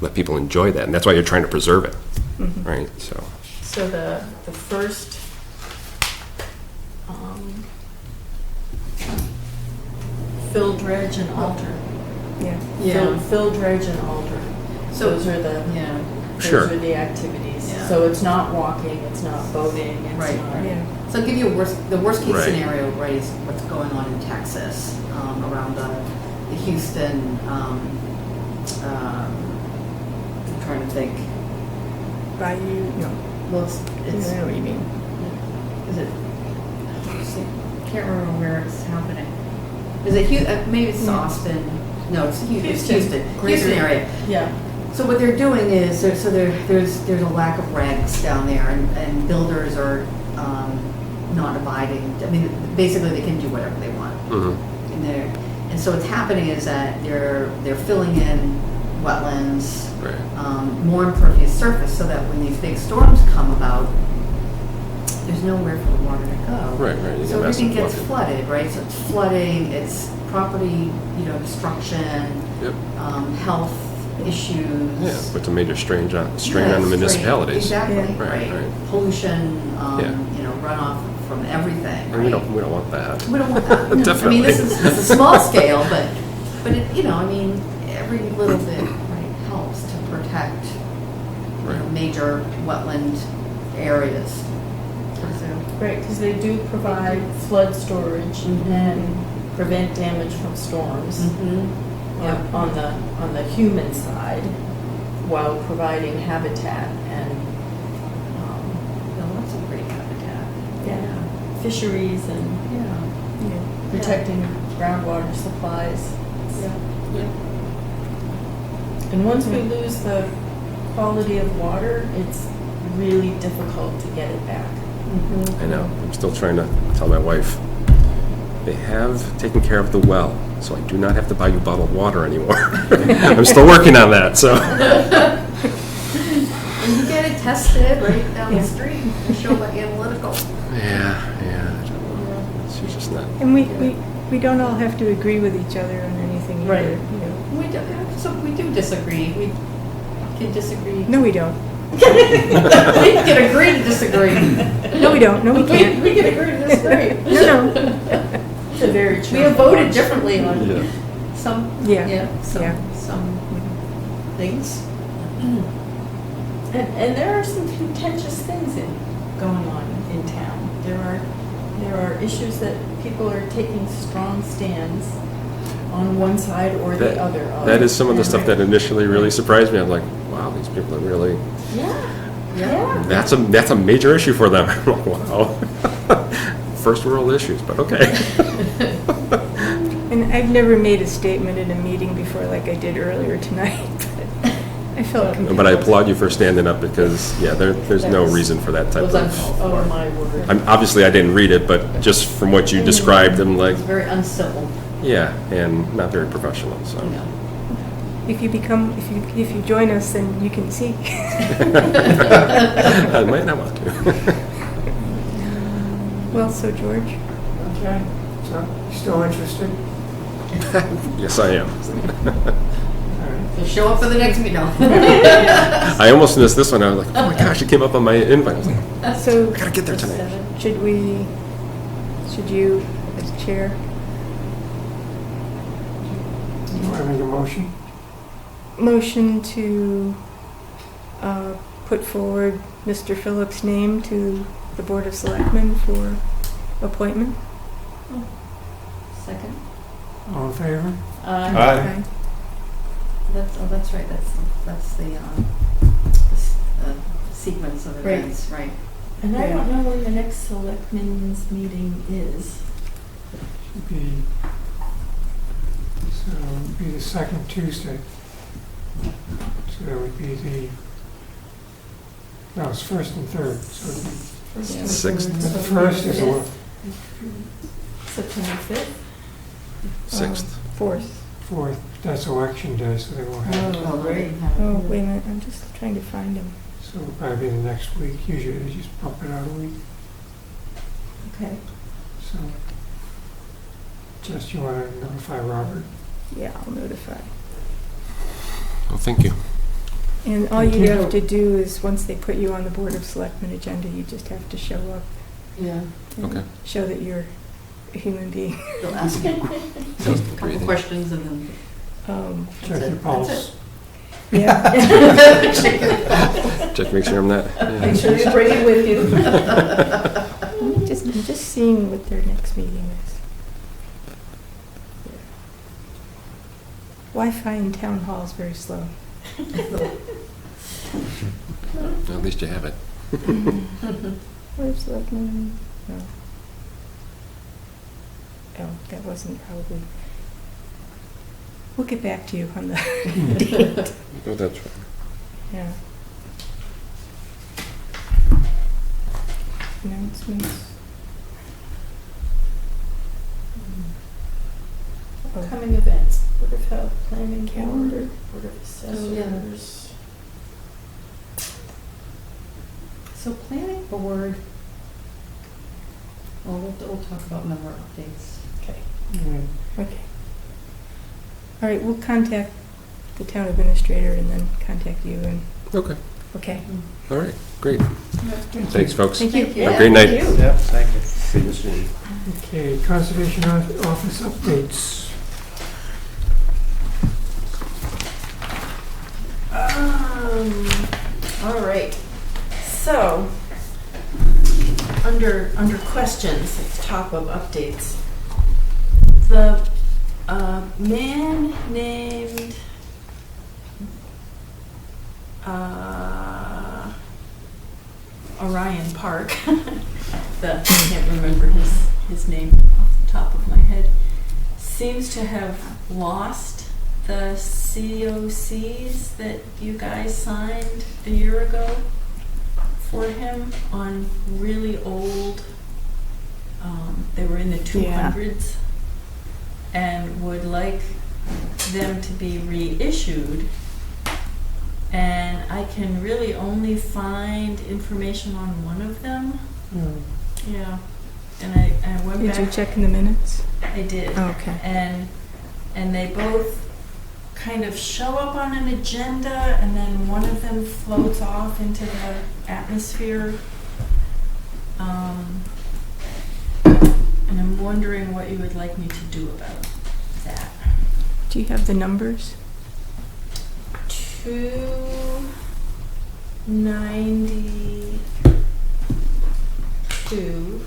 let people enjoy that, and that's why you're trying to preserve it, right? So. So the first fill, dredge, and alter. Yeah. Fill, dredge, and alter. So- Those are the Yeah. Sure. those are the activities. Yeah. So it's not walking, it's not boating, it's Right, not. right. Yeah. So I'll give you the worst case Right. scenario, right, is what's going on in Texas, around the Houston, I'm trying to think. Bayou, no, Well, I it's, know what you mean. is it, can't remember where it's happening. Is it maybe it's Austin? No, it's Houston. Houston area. Yeah. So what they're doing is, there's a lack of regs down there, and builders are not abiding. I mean, basically they can do whatever they want in there. And so what's happening is that they're filling in wetlands, Right. more impervious surface, so that when these big storms come about, there's nowhere for the water to go. Right, right. You So get massive everything gets flooding. flooded, right? So it's flooding, it's property, destruction, Yep. health issues. Yeah, puts a major strain on the Yes, municipalities. Exactly, Yeah. right. Right. Pollution, Yeah. Runoff from everything, And right? we don't want that. We don't want that. I Definitely. mean, this is a small scale, but it, every little bit, right, helps to protect Right. major wetland areas. Right, because they do provide flood storage and prevent damage from storms on the human side, while providing habitat and Lots of great habitat. fisheries and Yeah. protecting groundwater supplies. And once we lose the quality of water, it's really difficult to get it back. I know. I'm still trying to tell my wife, they have taken care of the well, so I do not have to buy you bottled water anymore. I'm still working on that, so. And you get it tested right down the street and show like analytical. Yeah. She's just not. And we don't all have to agree with each other on anything either. Right. You know. We do disagree. We can disagree. No, we don't. We can agree to disagree. No, we don't. No, we can't. We can agree to disagree. No, It's a very true. We have voted differently on Yeah. some, Yeah. some things. And there are some contentious things going on in town. There are issues that people are taking strong stands on one side or the other of. That is some of the stuff that initially really surprised me. I'm like, wow, these people are really, Yeah. that's a major issue for them. I'm like, wow. First world issues, but okay. And I've never made a statement in a meeting before like I did earlier tonight. But I felt compelled. But I applaud you for standing up because, there's no reason for that type Was of. uncalled for. Oh, my word. Obviously, I didn't read it, but just from what you described, I'm like, It's very uncivil, yeah, and not very professional, so. If you join us, then you can see. I might not want to. Well, so George, Okay, so, you still interested? Yes, I am. so show up for the next meeting. No. I almost missed this one. I was like, oh my gosh, it came up on my invite. I was like, so I gotta get there tonight. Should you, as chair? Do you want to make a motion? Motion to put forward Mr. Phillips' name to the Board of Selectmen for appointment. Second? All in favor? Okay. That's right, that's the sequence of Right. events, right. And I Yeah. don't know when the next selectmen's meeting is. Should be, so it would be the second Tuesday. So that would be no, it's first and third, so it'd be, Sixth. the first is a, September 5th? 6th. Fourth. fourth, that's election day, so they won't have it. Oh, great. Oh, wait a minute, I'm just trying to find him. So it'll probably be the next week. Usually they just bump it out a week. Okay. So, just you want to notify Robert. Yeah, I'll notify. Well, thank you. And all Thank you you. have to do is, once they put you on the Board of Selectmen agenda, you just have to show up. Yeah. and Okay. Show that you're a human being. They'll ask you a couple Breathing. questions and then. Check That's your it. pulse. That's Yeah. Just make sure I'm not. Make sure you bring it with you. I'm just seeing what their next meeting is. Wi-Fi in town hall is very slow. At least you have it. Board of Selectmen, no. Oh, that wasn't probably. We'll get back to you on the, Oh, that's right. yeah. Announcements. Oh, Upcoming events, Board of Health, Planning Calendar, Board of Assessors. So planning board, we'll talk about member updates. Okay. Yeah. Okay. All right, we'll contact the town administrator and then contact you and, Okay. okay. All right. Great. Thanks, folks. Thank you. Have a great night. Yep, thank you. See you soon. Okay, Conservation Office updates. All right. So, under questions at the top of updates, the man named Orion Park, I can't remember his name off the top of my head, seems to have lost the COCs that you guys signed a year ago for him on really old, they were in the 200s, and would like them to be reissued. And I can really only find information on one of them. Yeah. And I went back. Did you check in the minutes? I did. Okay. And they both kind of show up on an agenda, and then one of them floats off into the atmosphere. And I'm wondering what you would like me to do about that. Do you have the numbers? 292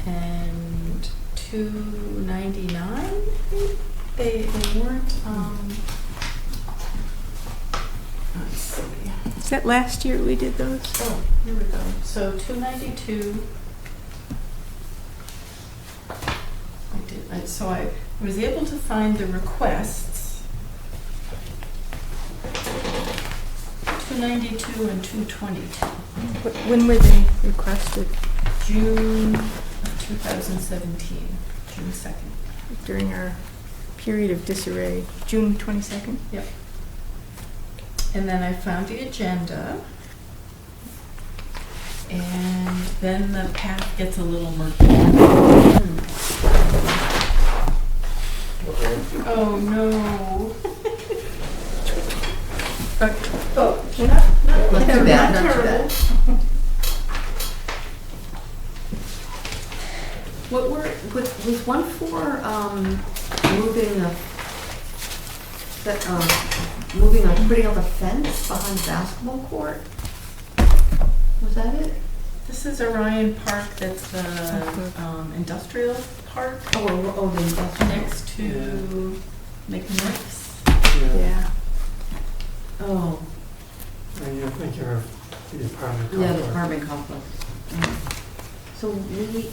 and 299. They weren't. Let's see. Is that last year we did those? Oh, here we go. So 292. So I was able to find the requests. 292 and 222. When were they requested? June of 2017. June 2nd. During our period of disarray, June 22nd? Yep. And then I found the agenda. And then the path gets a little murky. Oh no. Not too bad, not too bad. putting up a fence behind the basketball court? Was that it? This is Orion Park, that's the industrial park Oh, the industrial. next to McNick's. Yeah. Oh, And you're thinking of the apartment yeah, the complex. apartment complex. So we,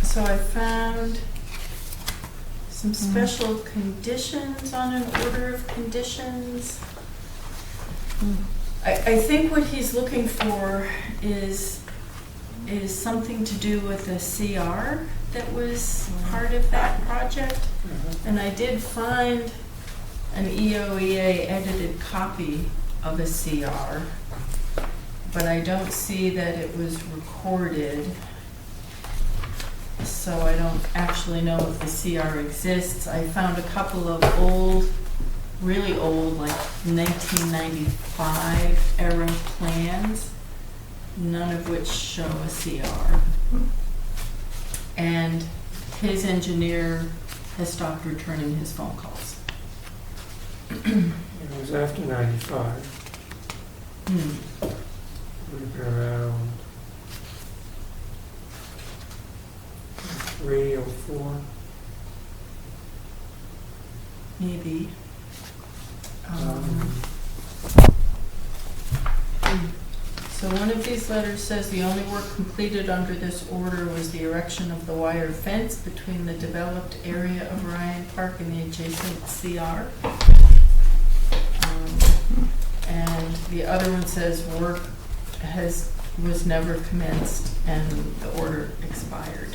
So I found some special conditions on an order of conditions. I think what he's looking for is something to do with the CR that was part of that project. And I did find an EOEA edited copy of a CR, but I don't see that it was recorded. So I don't actually know if the CR exists. I found a couple of old, really old, like 1995 era plans, none of which show a CR. And his engineer has stopped returning his phone calls. It was after 95. Would have been around 3 or 4. Maybe. So one of these letters says the only work completed under this order was the erection of the wire fence between the developed area of Ryan Park and the adjacent CR. And the other one says work was never commenced and the order expired.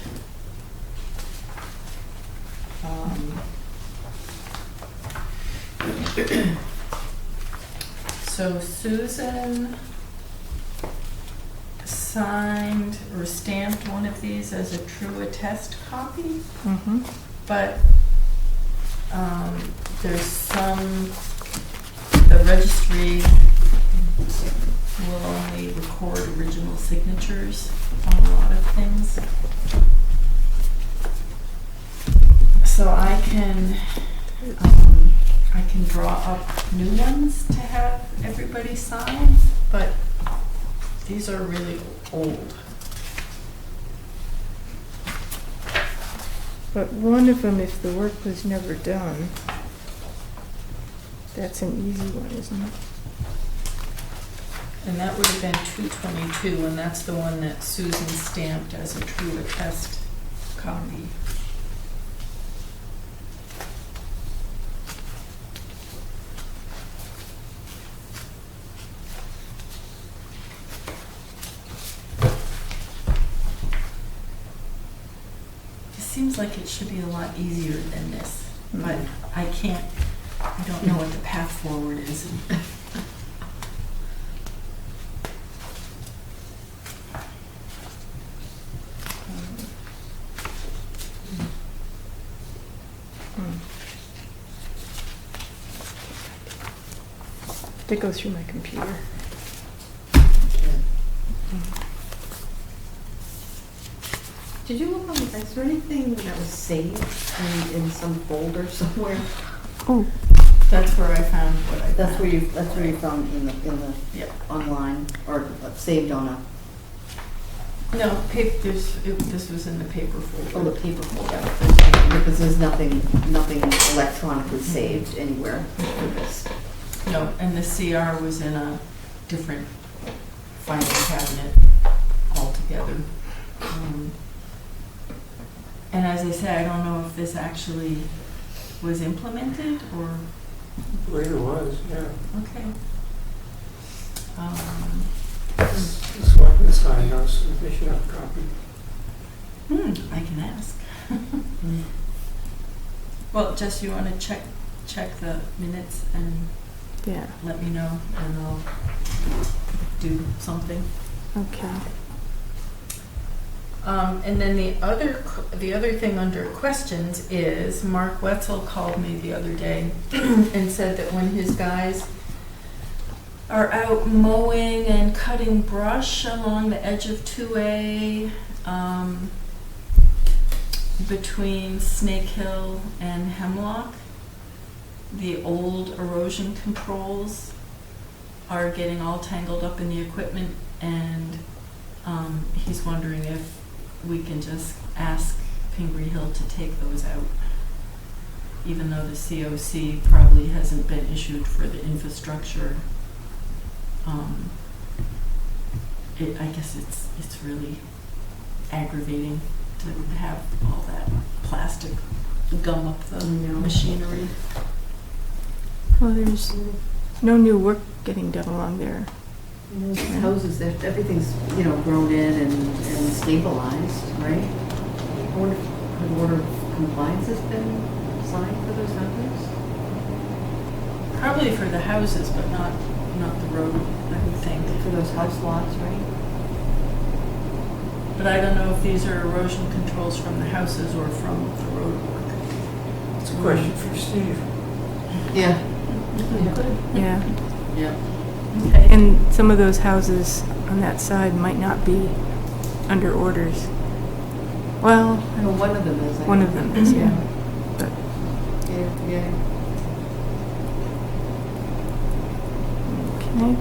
So Susan signed or stamped one of these as a true attest copy, but there's some, the registry will only record original signatures on a lot of things. So I can draw up new ones to have everybody sign, but these are really old. But one of them, if the work was never done, that's an easy one, isn't it? And that would have been 222, and that's the one that Susan stamped as a true attest copy. Seems like it should be a lot easier than this, but I don't know what the path forward is. To go through my computer. did you look on, is there anything that was saved in some folder somewhere? Oh, That's where I found what I found. That's where you found in the Yep. online, or saved on a, No, this was in the paper folder. the paper folder. Because there's nothing electronically saved anywhere for this. No, and the CR was in a different filing cabinet altogether. And as I said, I don't know if this actually was implemented or, I believe it was, yeah. okay. The selectmen signed those, so they should have a copy. I can ask. Well, Jess, you want to check the minutes and yeah, let me know, and I'll do something. okay. And then the other thing under questions is Mark Wetzel called me the other day and said that when his guys are out mowing and cutting brush along the edge of 2A, between Snake Hill and Hemlock, the old erosion controls are getting all tangled up in the equipment, and he's wondering if we can just ask Pingree Hill to take those out, even though the COC probably hasn't been issued for the infrastructure. I guess it's really aggravating to have all that plastic gum up the machinery. Well, there's no new work getting done along there. And those houses, everything's, grown in and stabilized, right? I wonder if an order of compliance has been signed for those houses? Probably for the houses, but not the road, I would think. For those house lots, right? But I don't know if these are erosion controls from the houses or from the road work. It's a question for Steve. Yeah. Yeah. Yeah. Okay. And some of those houses on that side might not be under orders. Well, Well, one of them is. I one of think. them is, yeah. But Yeah. okay.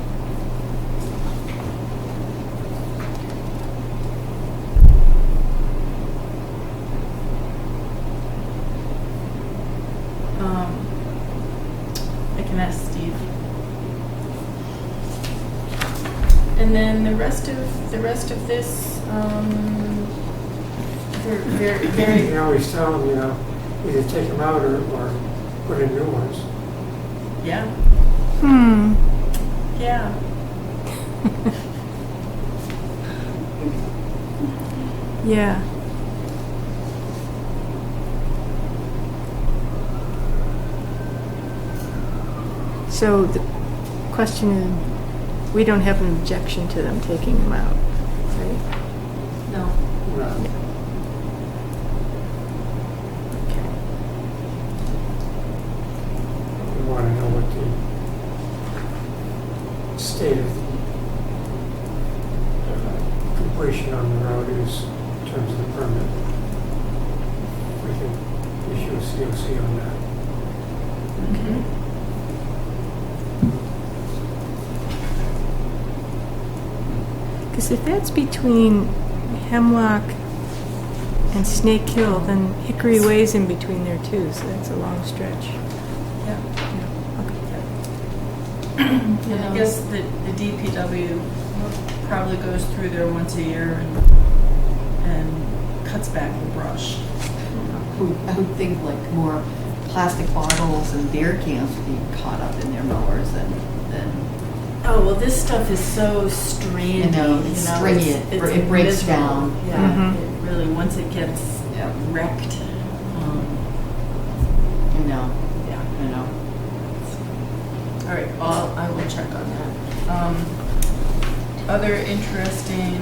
I can ask Steve. And then the rest of this, very, You very, can always tell them, either take them out or put in new ones. yeah, yeah. Yeah. So the question is, we don't have an objection to them taking them out, right? No. Right. We want to know what the state of the completion on the road is in terms of the permit. We can issue a COC on that. Because if that's between Hemlock and Snake Hill, then Hickory Way's in between there too, so that's a long stretch. Yeah. Okay. And I guess the DPW probably goes through there once a year and cuts back the brush. I would think like more plastic bottles and beer cans would be caught up in their mowers than Oh, well, this stuff is so strandy, it's stringy, it breaks miserable. down. Yeah, it really, once it gets Yeah. wrecked, I know. yeah. I know. All right, well, I will check on that. Other interesting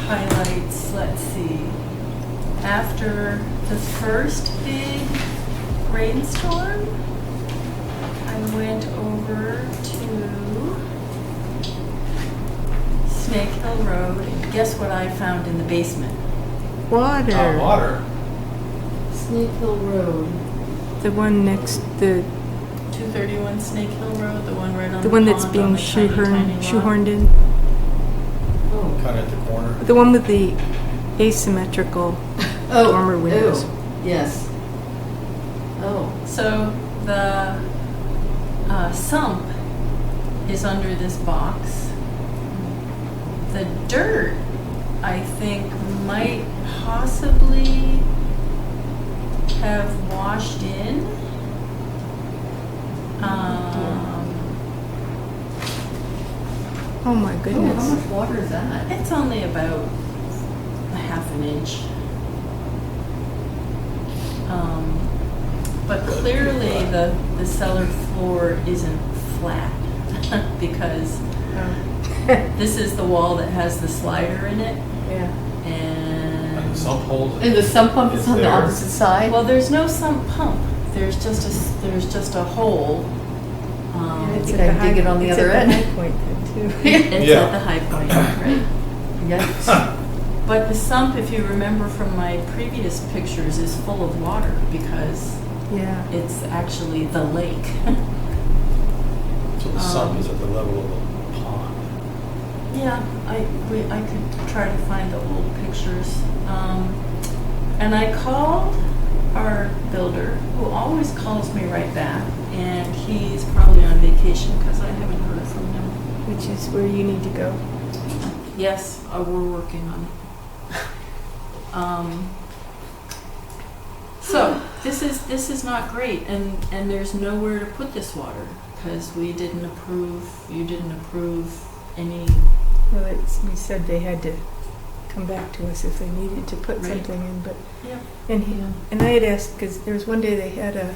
highlights, let's see. After the first big rainstorm, I went over to Snake Hill Road, and guess what I found in the basement? Water. Water. Snake Hill Road. The one next, the 231 Snake Hill Road, the one right on the one that's pond being on the tiny, tiny lot. shoehorned in. Oh. Kind of at the corner. The one with the asymmetrical dormer windows. Oh. Yes. Oh. So the sump is under this box. The dirt, I think, might possibly have washed in. Oh my Oh, goodness. how much water is that? It's only about a half an inch. But clearly the cellar floor isn't flat because this is the wall that has the slider in it, Yeah. And the and sump hole. And the sump pump is Is on the there- opposite side? well, there's no sump pump. There's just a hole. It's think I'd dig it on the other end. It's at the high point then too. It's Yeah. at the high point, right? Yikes. But the sump, if you remember from my previous pictures, is full of water because Yeah. it's actually the lake. So the sump is at the level of a pond. Yeah, I could try to find the old pictures. And I called our builder, who always calls me right back, and he's probably on vacation because I haven't heard from him. Which is where you need to go. Yes, we're working on it. So this is not great, and there's nowhere to put this water because you didn't approve any. Well, we said they had to come back to us if they needed to put Right. something in, but Yeah. and I had asked because there was one day they had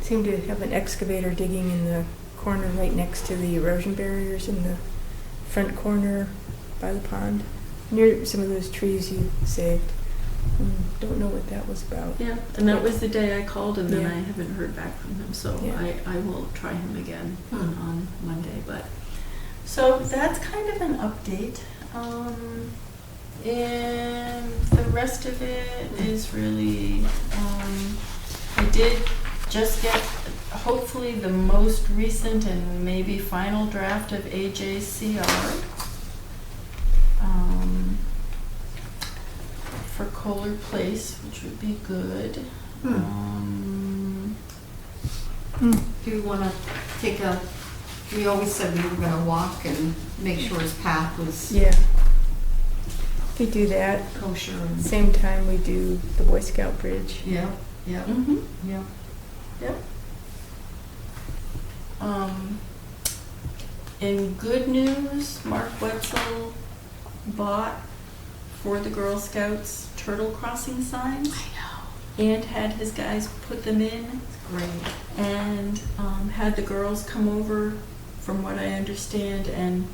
seemed to have an excavator digging in the corner right next to the erosion barriers in the front corner by the pond, near some of those trees you saved. Don't know what that was about. Yeah, and that was the day I called him, and Yeah. I haven't heard back from him, so Yeah. I will try him again on Monday. But so that's kind of an update, and the rest of it is really I did just get hopefully the most recent and maybe final draft of AJCR. For Kohler Place, which would be good. Do you want to take a, we always said we were going to walk and make sure his path was Yeah. We do that. kosher and, Same time we do the Boy Scout Bridge. yeah, yeah, Mm-hmm. yeah. Yep. In good news, Mark Wetzel bought for the Girl Scouts turtle crossing signs. I know. And had his guys put them in, Great. and had the girls come over, from what I understand, and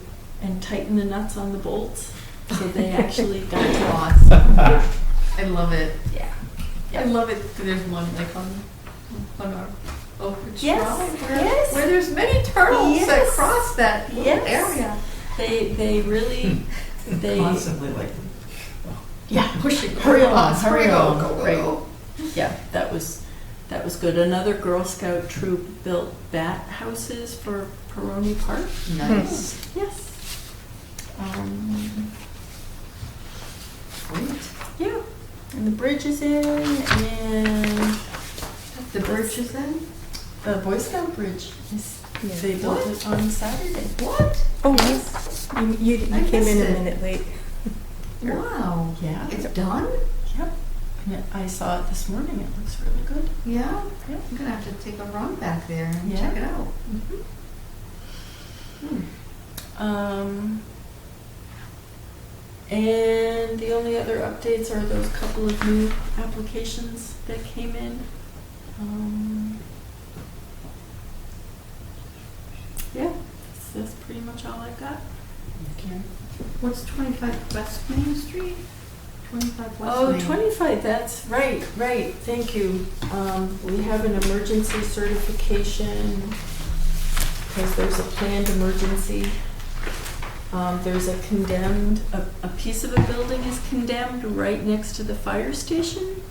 tighten the nuts on the bolts. So they actually got to. Awesome. I love it. Yeah. I love it. There's one like on our Oak Ridge Yes, Drive where, yes. where there's many turtles that Yes. cross that little Yes. area. They really they Constantly like yeah pushing. hurry on, us, hurry go, on. go, go, Right. go. Yeah, that was good. Another Girl Scout troop built bat houses for Peroni Park. Nice. Yes. Great. Yeah, and the bridge is in, and The bridge is in? the Boy Scout bridge is. Yeah. They built What? it on Saturday. What? Oh, Yes. you I came in missed a it. minute late. Wow. Yeah. It's done? Yep. And I saw it this morning. It looks really good. Yeah? Yep. I'm gonna have to take a run back there and Yeah. check it out. And the only other updates are those couple of new applications that came in. Yeah, that's pretty much all I've got. Okay. What's 25 West Main Street? 25 West Oh, Main. 25, that's right, thank you. We have an emergency certification because there's a planned emergency. There's a condemned, a piece of a building is condemned right next to the fire station.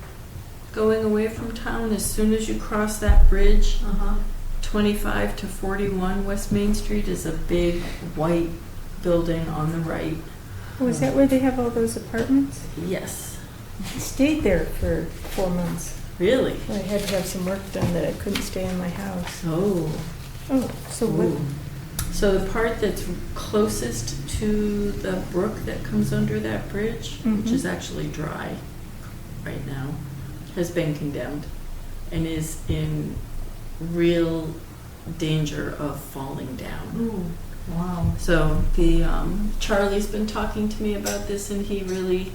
Going away from town, as soon as you cross that bridge, Uh-huh. 25 to 41 West Main Street is a big white building on the right. Oh, is that where they have all those apartments? Yes, I stayed there for 4 months. really? I had to have some work done that I couldn't stay in my house. Oh. Oh, so what? So the part that's closest to the brook that comes under that bridge, which is actually dry right now, has been condemned and is in real danger of falling down. Ooh, wow. So the Charlie's been talking to me about this, and he really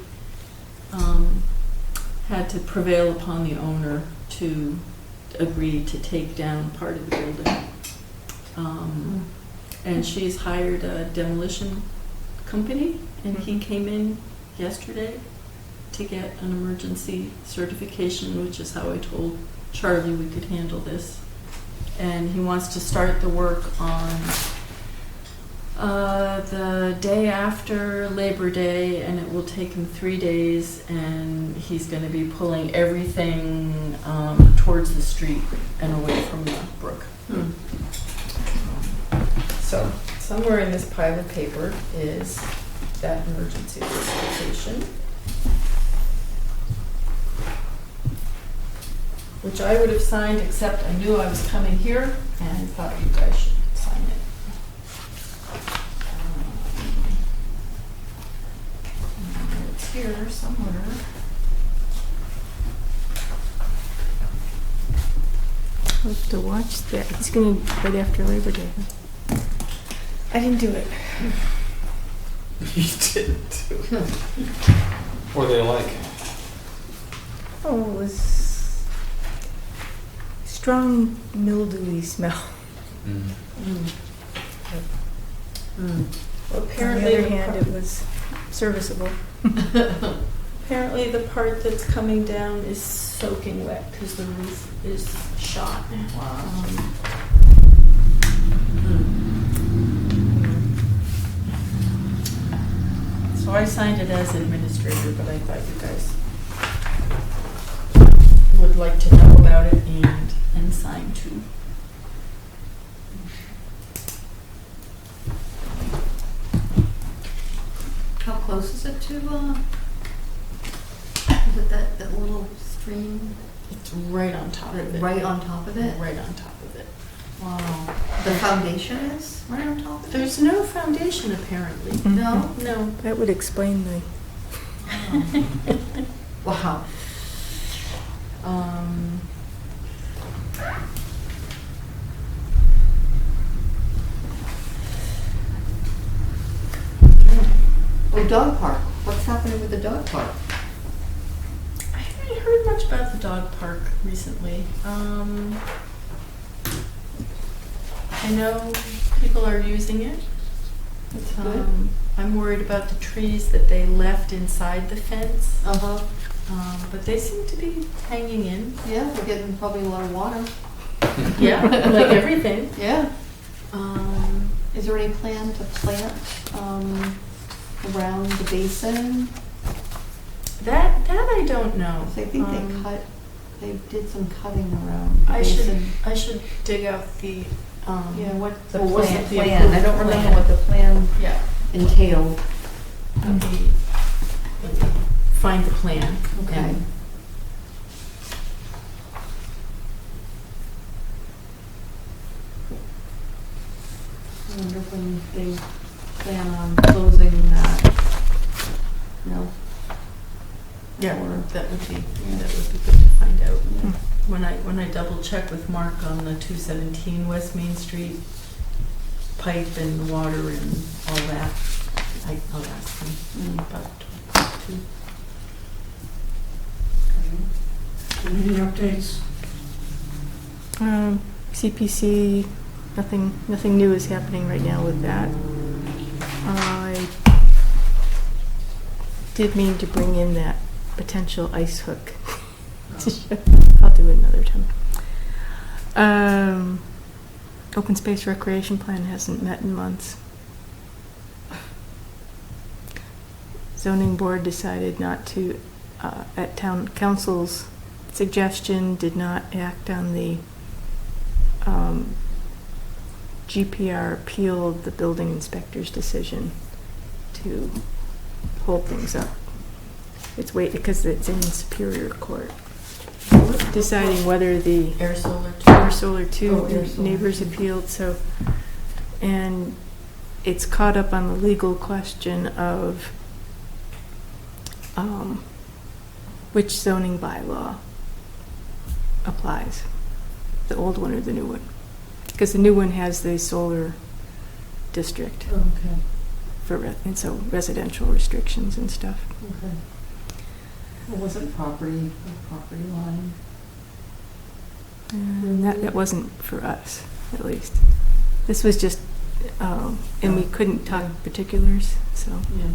had to prevail upon the owner to agree to take down part of the building. And she's hired a demolition company, and he came in yesterday to get an emergency certification, which is how I told Charlie we could handle this. And he wants to start the work on The day after Labor Day, and it will take him 3 days, and he's going to be pulling everything towards the street and away from the brook. So, somewhere in this pile of paper is that emergency solicitation, which I would have signed, except I knew I was coming here and thought you guys should sign it. It's here somewhere. I'll have to watch that. It's going to be right after Labor Day. I didn't do it. You didn't do it. What are they like? Oh, it was strong mildewy smell. Well, Apparently, on the other hand, it was serviceable. apparently the part that's coming down is soaking wet because the roof is shot. So I signed it as administrator, but I thought you guys would like to know about it and sign too. How close is it to, is it that little stream? It's right on top of it. Right on top of it? Right on top of it. Wow. The foundation is right on top of it? There's no foundation apparently. No? No. That would explain the. Wow. Oh, dog park. What's happening with the dog park? I haven't heard much about the dog park recently. I know people are using it. That's good. I'm worried about the trees that they left inside the fence, Uh-huh. but they seem to be hanging in. Yeah, they're getting probably a lot of water. Yeah, like everything. Yeah. Is there any plan to plant around the basin? That I don't know. 'Cause I think they did some cutting around the basin. I should dig out the Yeah, what the what's plan- the the plan? I don't approved remember plan. what the plan yeah. entailed. Let me find the plan. Okay. And I wonder when they plan on closing that. No. yeah, Or- that would be good to find out. Yeah. When I double check with Mark on the 217 West Main Street pipe and water and all that, I'll ask him about too. Community updates? CPC, nothing new is happening right now with that. I did mean to bring in that potential ice hook. I'll do it another time. Open space recreation plan hasn't met in months. Zoning board decided not to, at town council's suggestion, did not act on the GPR appealed the building inspector's decision to hold things up. It's because it's in Superior Court. Deciding whether the Air Solar Air Solar 2 Oh, Air Solar. neighbors appealed, and it's caught up on the legal question of which zoning bylaw applies, the old one or the new one. Because the new one has the solar district Okay. and so residential restrictions and stuff. Okay. What was it, property line? And that wasn't for us, at least. This was just, and we couldn't talk particulars, so. Yeah.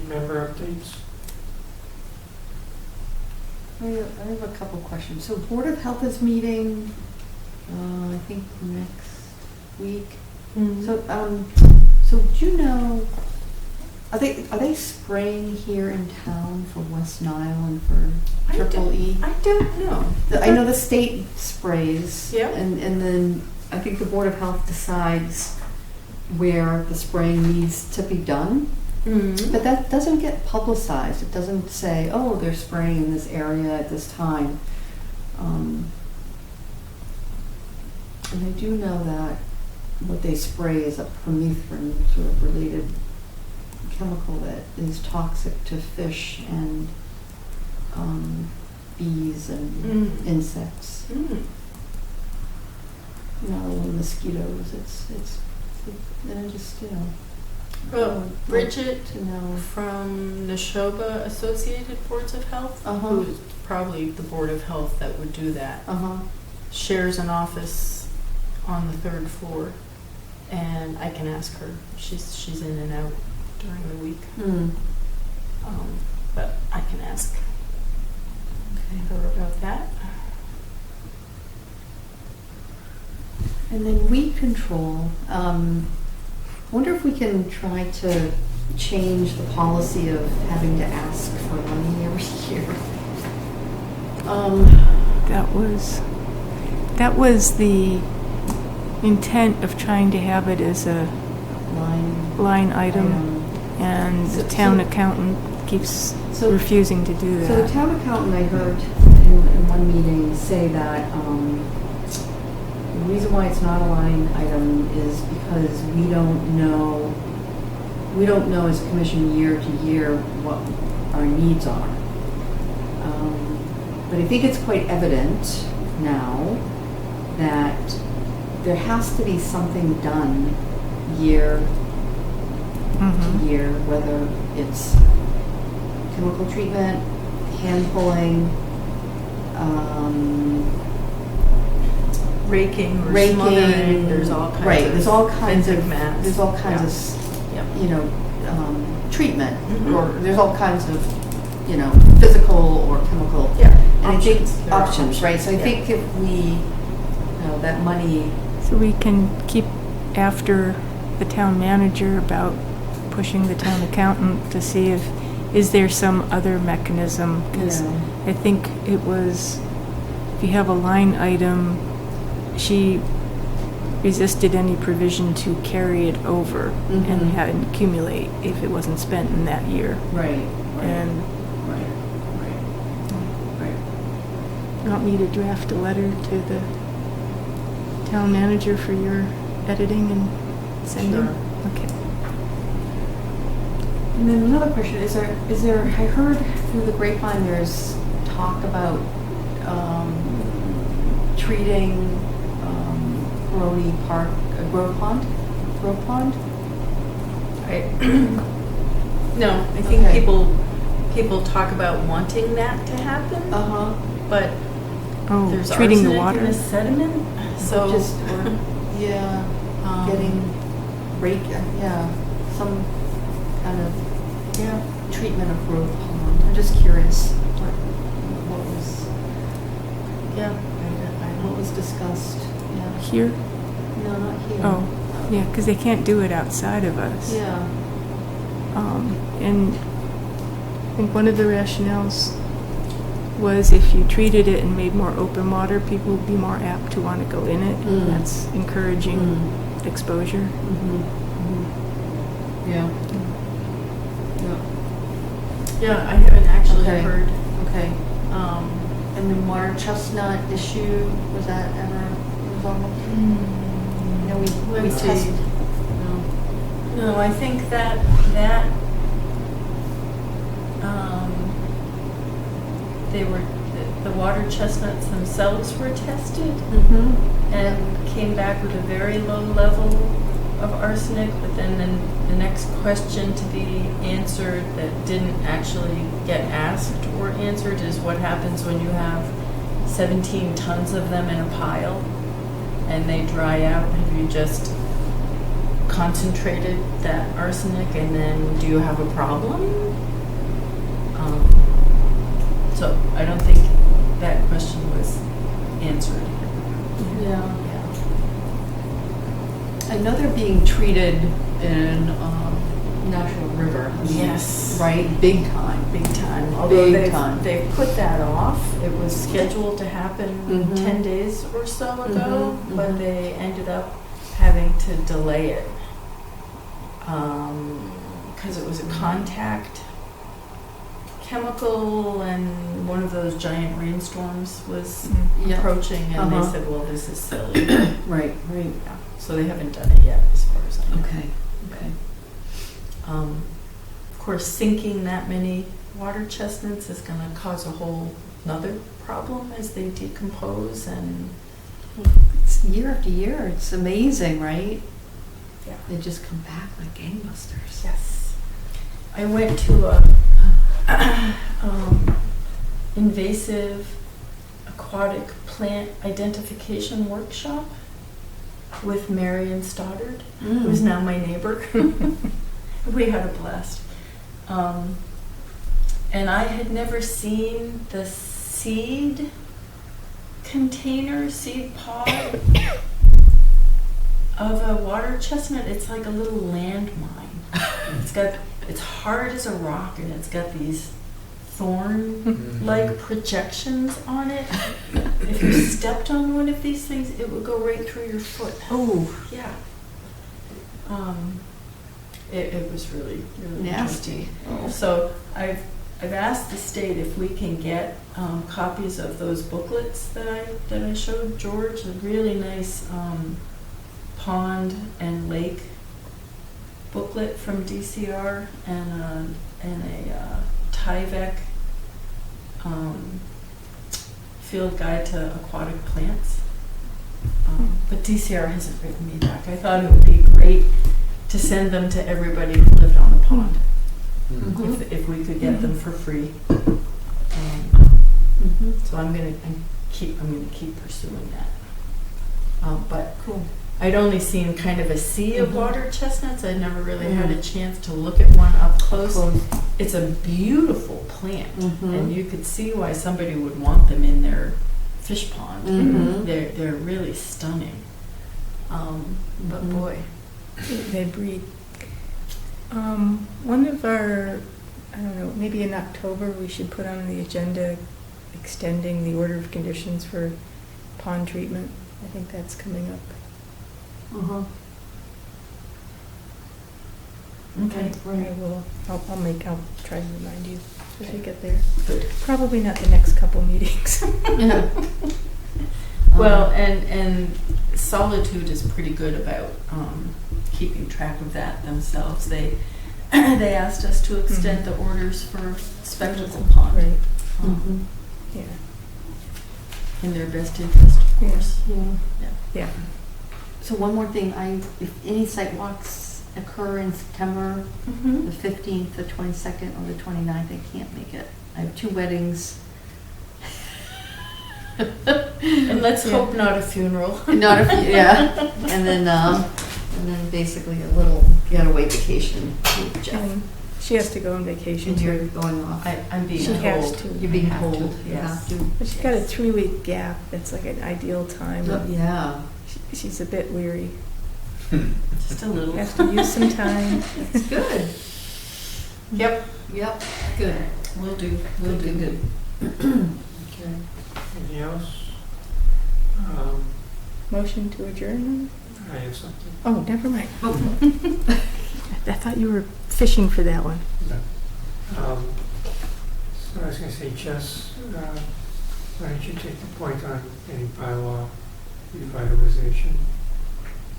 Member updates? I have a couple questions. So Board of Health is meeting, I think next week. Mhm. So do you know, are they spraying here in town for West Nile and for Triple E? I don't know. I know the state sprays. Yep. And then I think the Board of Health decides where the spraying needs to be done. Mhm. But that doesn't get publicized. It doesn't say, oh, they're spraying in this area at this time. And I do know that what they spray is a permethrin sort of related chemical that is toxic to fish and bees and insects. Mm. Not only mosquitoes. And I just, Well, I would Bridget like to know. from Neshoba Associated Boards of Health, Uh-huh. who's probably the Board of Health that would do that, shares an office on the 3rd floor, and I can ask her. She's in and out during the week, but I can ask her about that. And then weed control. Wonder if we can try to change the policy of having to ask for money every year. That was the intent of trying to have it as a line item, and the town accountant keeps refusing to do So the that. town accountant, I heard in one meeting say that the reason why it's not a line item is because we don't know as a commission year to year what our needs are. But I think it's quite evident now that there has to be something done year to year, whether it's chemical treatment, hand pulling, Raking or smothering. There's all kinds right. of There's all kinds benthic of mats. there's all kinds Yeah. of treatment, Mhm. or there's all kinds of physical or chemical. Yeah. And I think There are options, right? So I Yeah. think if we, that money. So we can keep after the town manager about pushing the town accountant to see is there some other mechanism? Because I think it was, if you have a line item, she resisted any provision to carry it over and have it accumulate if it wasn't spent in that year. Right. And you want me to draft a letter to the town manager for your editing and sending? Sure. Okay. And then another question, is there, I heard through the grapevine there's talk about treating Grody Park, Grove Pond? No, I think Okay. people talk about wanting that to happen, but Oh, there's treating the arsenic water? in the sediment, so Getting some kind of treatment of Grove Pond. I'm just curious what was discussed. Yeah. Here? No, not here. Oh, yeah, because they can't do it outside of us. Yeah. And I think one of the rationales was if you treated it and made more open water, people would be more apt to want to go in it. That's encouraging exposure. Yeah. yeah, I haven't actually Okay. heard. Okay. And the water chestnut issue, was that ever resolved? No, we Let's see. tested. No, I think that they were the water chestnuts themselves were tested and came back with a very low level of arsenic, but then the next question to be answered that didn't actually get asked or answered is what happens when you have 17 tons of them in a pile and they dry out. Have you just concentrated that arsenic and then do you have a problem? So I don't think that question was answered. Yeah. they're being treated in National River. Yes. Right, big time. Big time. Although Big time. they put that off. It was scheduled to happen Mhm. 10 days or so ago, Mhm, but mhm. they ended up having to delay it because it was a contact chemical, and one of those giant rainstorms was Yeah. approaching, and Uh-huh. they said, well, this is silly. Right, right. Yeah. So they haven't done it yet, as far as I know. Okay, okay. Of course, sinking that many water chestnuts is going to cause a whole another problem as they decompose, and It's year after year. It's amazing, right? Yeah. They just come back like gangbusters. yes. I went to a invasive aquatic plant identification workshop with Marion Stoddard, who's now my neighbor. We had a blast. And I had never seen the seed container, seed pod of a water chestnut. It's like a little landmine. It's hard as a rock, and it's got these thorn-like projections on it. If you stepped on one of these things, it would go right through your foot. Oh, Yeah. It was really, really nasty. interesting. So I've asked the state if we can get copies of those booklets that I showed George. A really nice pond and lake booklet from DCR, and a Tyvek field guide to aquatic plants. But DCR hasn't written me back. I thought it would be great to send them to everybody who lived on the pond, if we could get them for free. So I'm gonna keep pursuing that. But Cool. I'd only seen kind of a sea of water chestnuts. I'd never really had a chance to look at one up close. It's a beautiful plant, and you could see why somebody would want them in their fish pond. They're really stunning. But boy, They breed. One of our, I don't know, maybe in October we should put on the agenda extending the order of conditions for pond treatment. I think that's coming up. okay. I'll try to remind you as we get there. Probably not the next couple meetings. Yeah. Well, and Solitude is pretty good about keeping track of that themselves. They asked us to extend the orders for Spectacle Pond. Right. Yeah. In their best interest, of course. Yeah. So one more thing, if any site walks occur in September, the 15th, the 22nd, or the 29th, I can't make it. I have 2 weddings. And let's hope not a funeral. Not a few, yeah. And then basically a little getaway vacation with Jeff. And she has to go on vacation And you're too. going off. I'm being She told. has to. You're being I have told. to, You yes. have to. But she's got a 3-week gap. That's like an ideal time. Yeah. She's a bit weary. Just a little. Has to use some time. It's good. Yep. Yep. Good. Will do. Will Good, do. good, good. Okay. Anything else? Motion to adjourn? I have something. Oh, never mind. Oh. I thought you were fishing for that one. So I was going to say, Jess, why don't you take the point on any bylaw revitalization?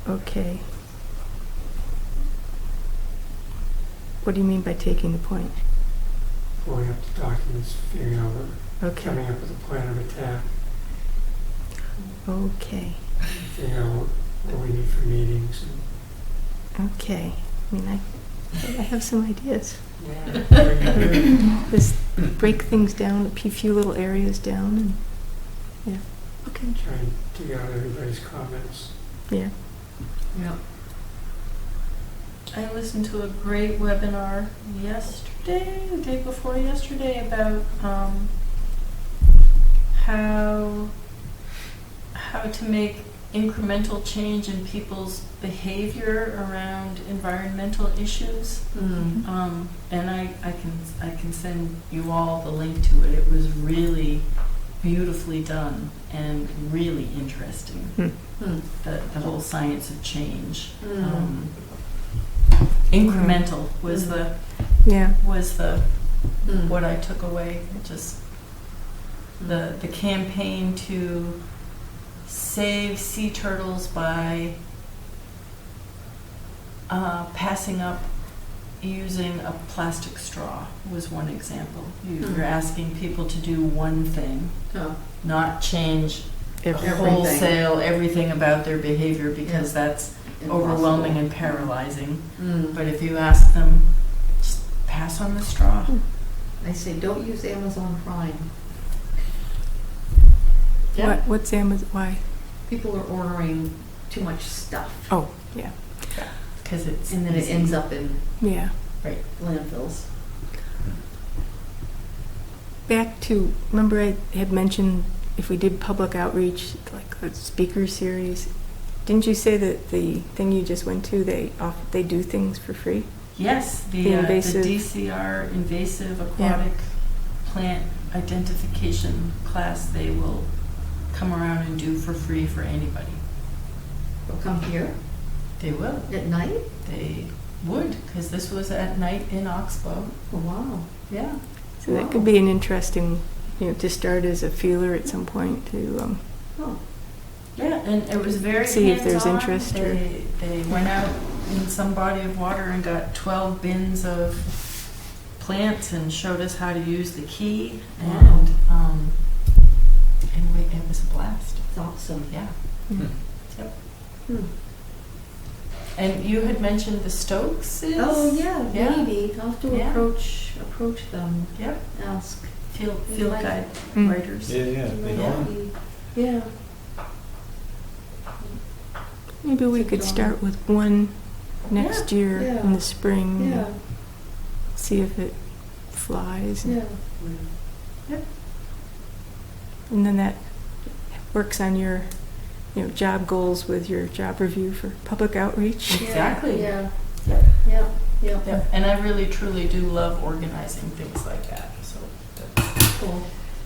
Okay. What do you mean by taking the point? Pulling up the documents, figuring out Okay. coming up with a plan of attack, Okay. figuring out what we need for meetings. Okay. I mean, I have some ideas. And Just break things down, a few little areas down, and yeah. Okay. try and dig out everybody's comments. Yeah. Yep. I listened to a great webinar yesterday, the day before yesterday, about how to make incremental change in people's behavior around environmental issues. And I can send you all the link to it. It was really beautifully done and really interesting. The whole science of change. Incremental was the what I took away. Just the campaign to save sea turtles by passing up using a plastic straw was one example. You're asking people to do one thing, not change wholesale everything about their behavior, because that's overwhelming and paralyzing. But if you ask them, just pass on the straw. I say, don't use Amazon Prime. Yeah. What's Amazon? Why? People are ordering too much stuff. Oh, yeah. Because it's And then it ends up in Yeah. landfills. Back to, remember I had mentioned if we did public outreach, like a speaker series, didn't you say that the thing you just went to, they do things for free? Yes, The the invasive- DCR invasive aquatic plant identification class, they will come around and do for free for anybody. They'll come here They will. at night? They would, because this was at night in Oxbow. Oh, wow. Yeah. So that could be an interesting, to start as a feeler at some point to, Yeah, and it was very See if there's hands-on. interest or- They went out in some body of water and got 12 bins of plants and showed us how to use the key, and it was a blast. It's awesome. Yeah. Hmm. Yep. Hmm. And you had mentioned the Stokes. Oh, yeah, Yeah. maybe. I'll have to Yeah. approach them, Yep. ask. Field Like- guide Mm. writers. Yeah, they know. Yeah. maybe we could start with one next year Yeah. in the spring. Yeah, See if it flies. yeah. And then that works on your, job goals with your job review for public outreach. Exactly. Yeah, Yep. yeah, yeah. Yep. And I really truly do love organizing things like that. So that's Cool.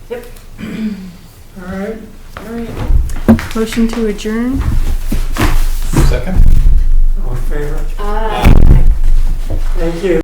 Yep. All right. Motion to adjourn. Second? All in favor? Uh, Thank you.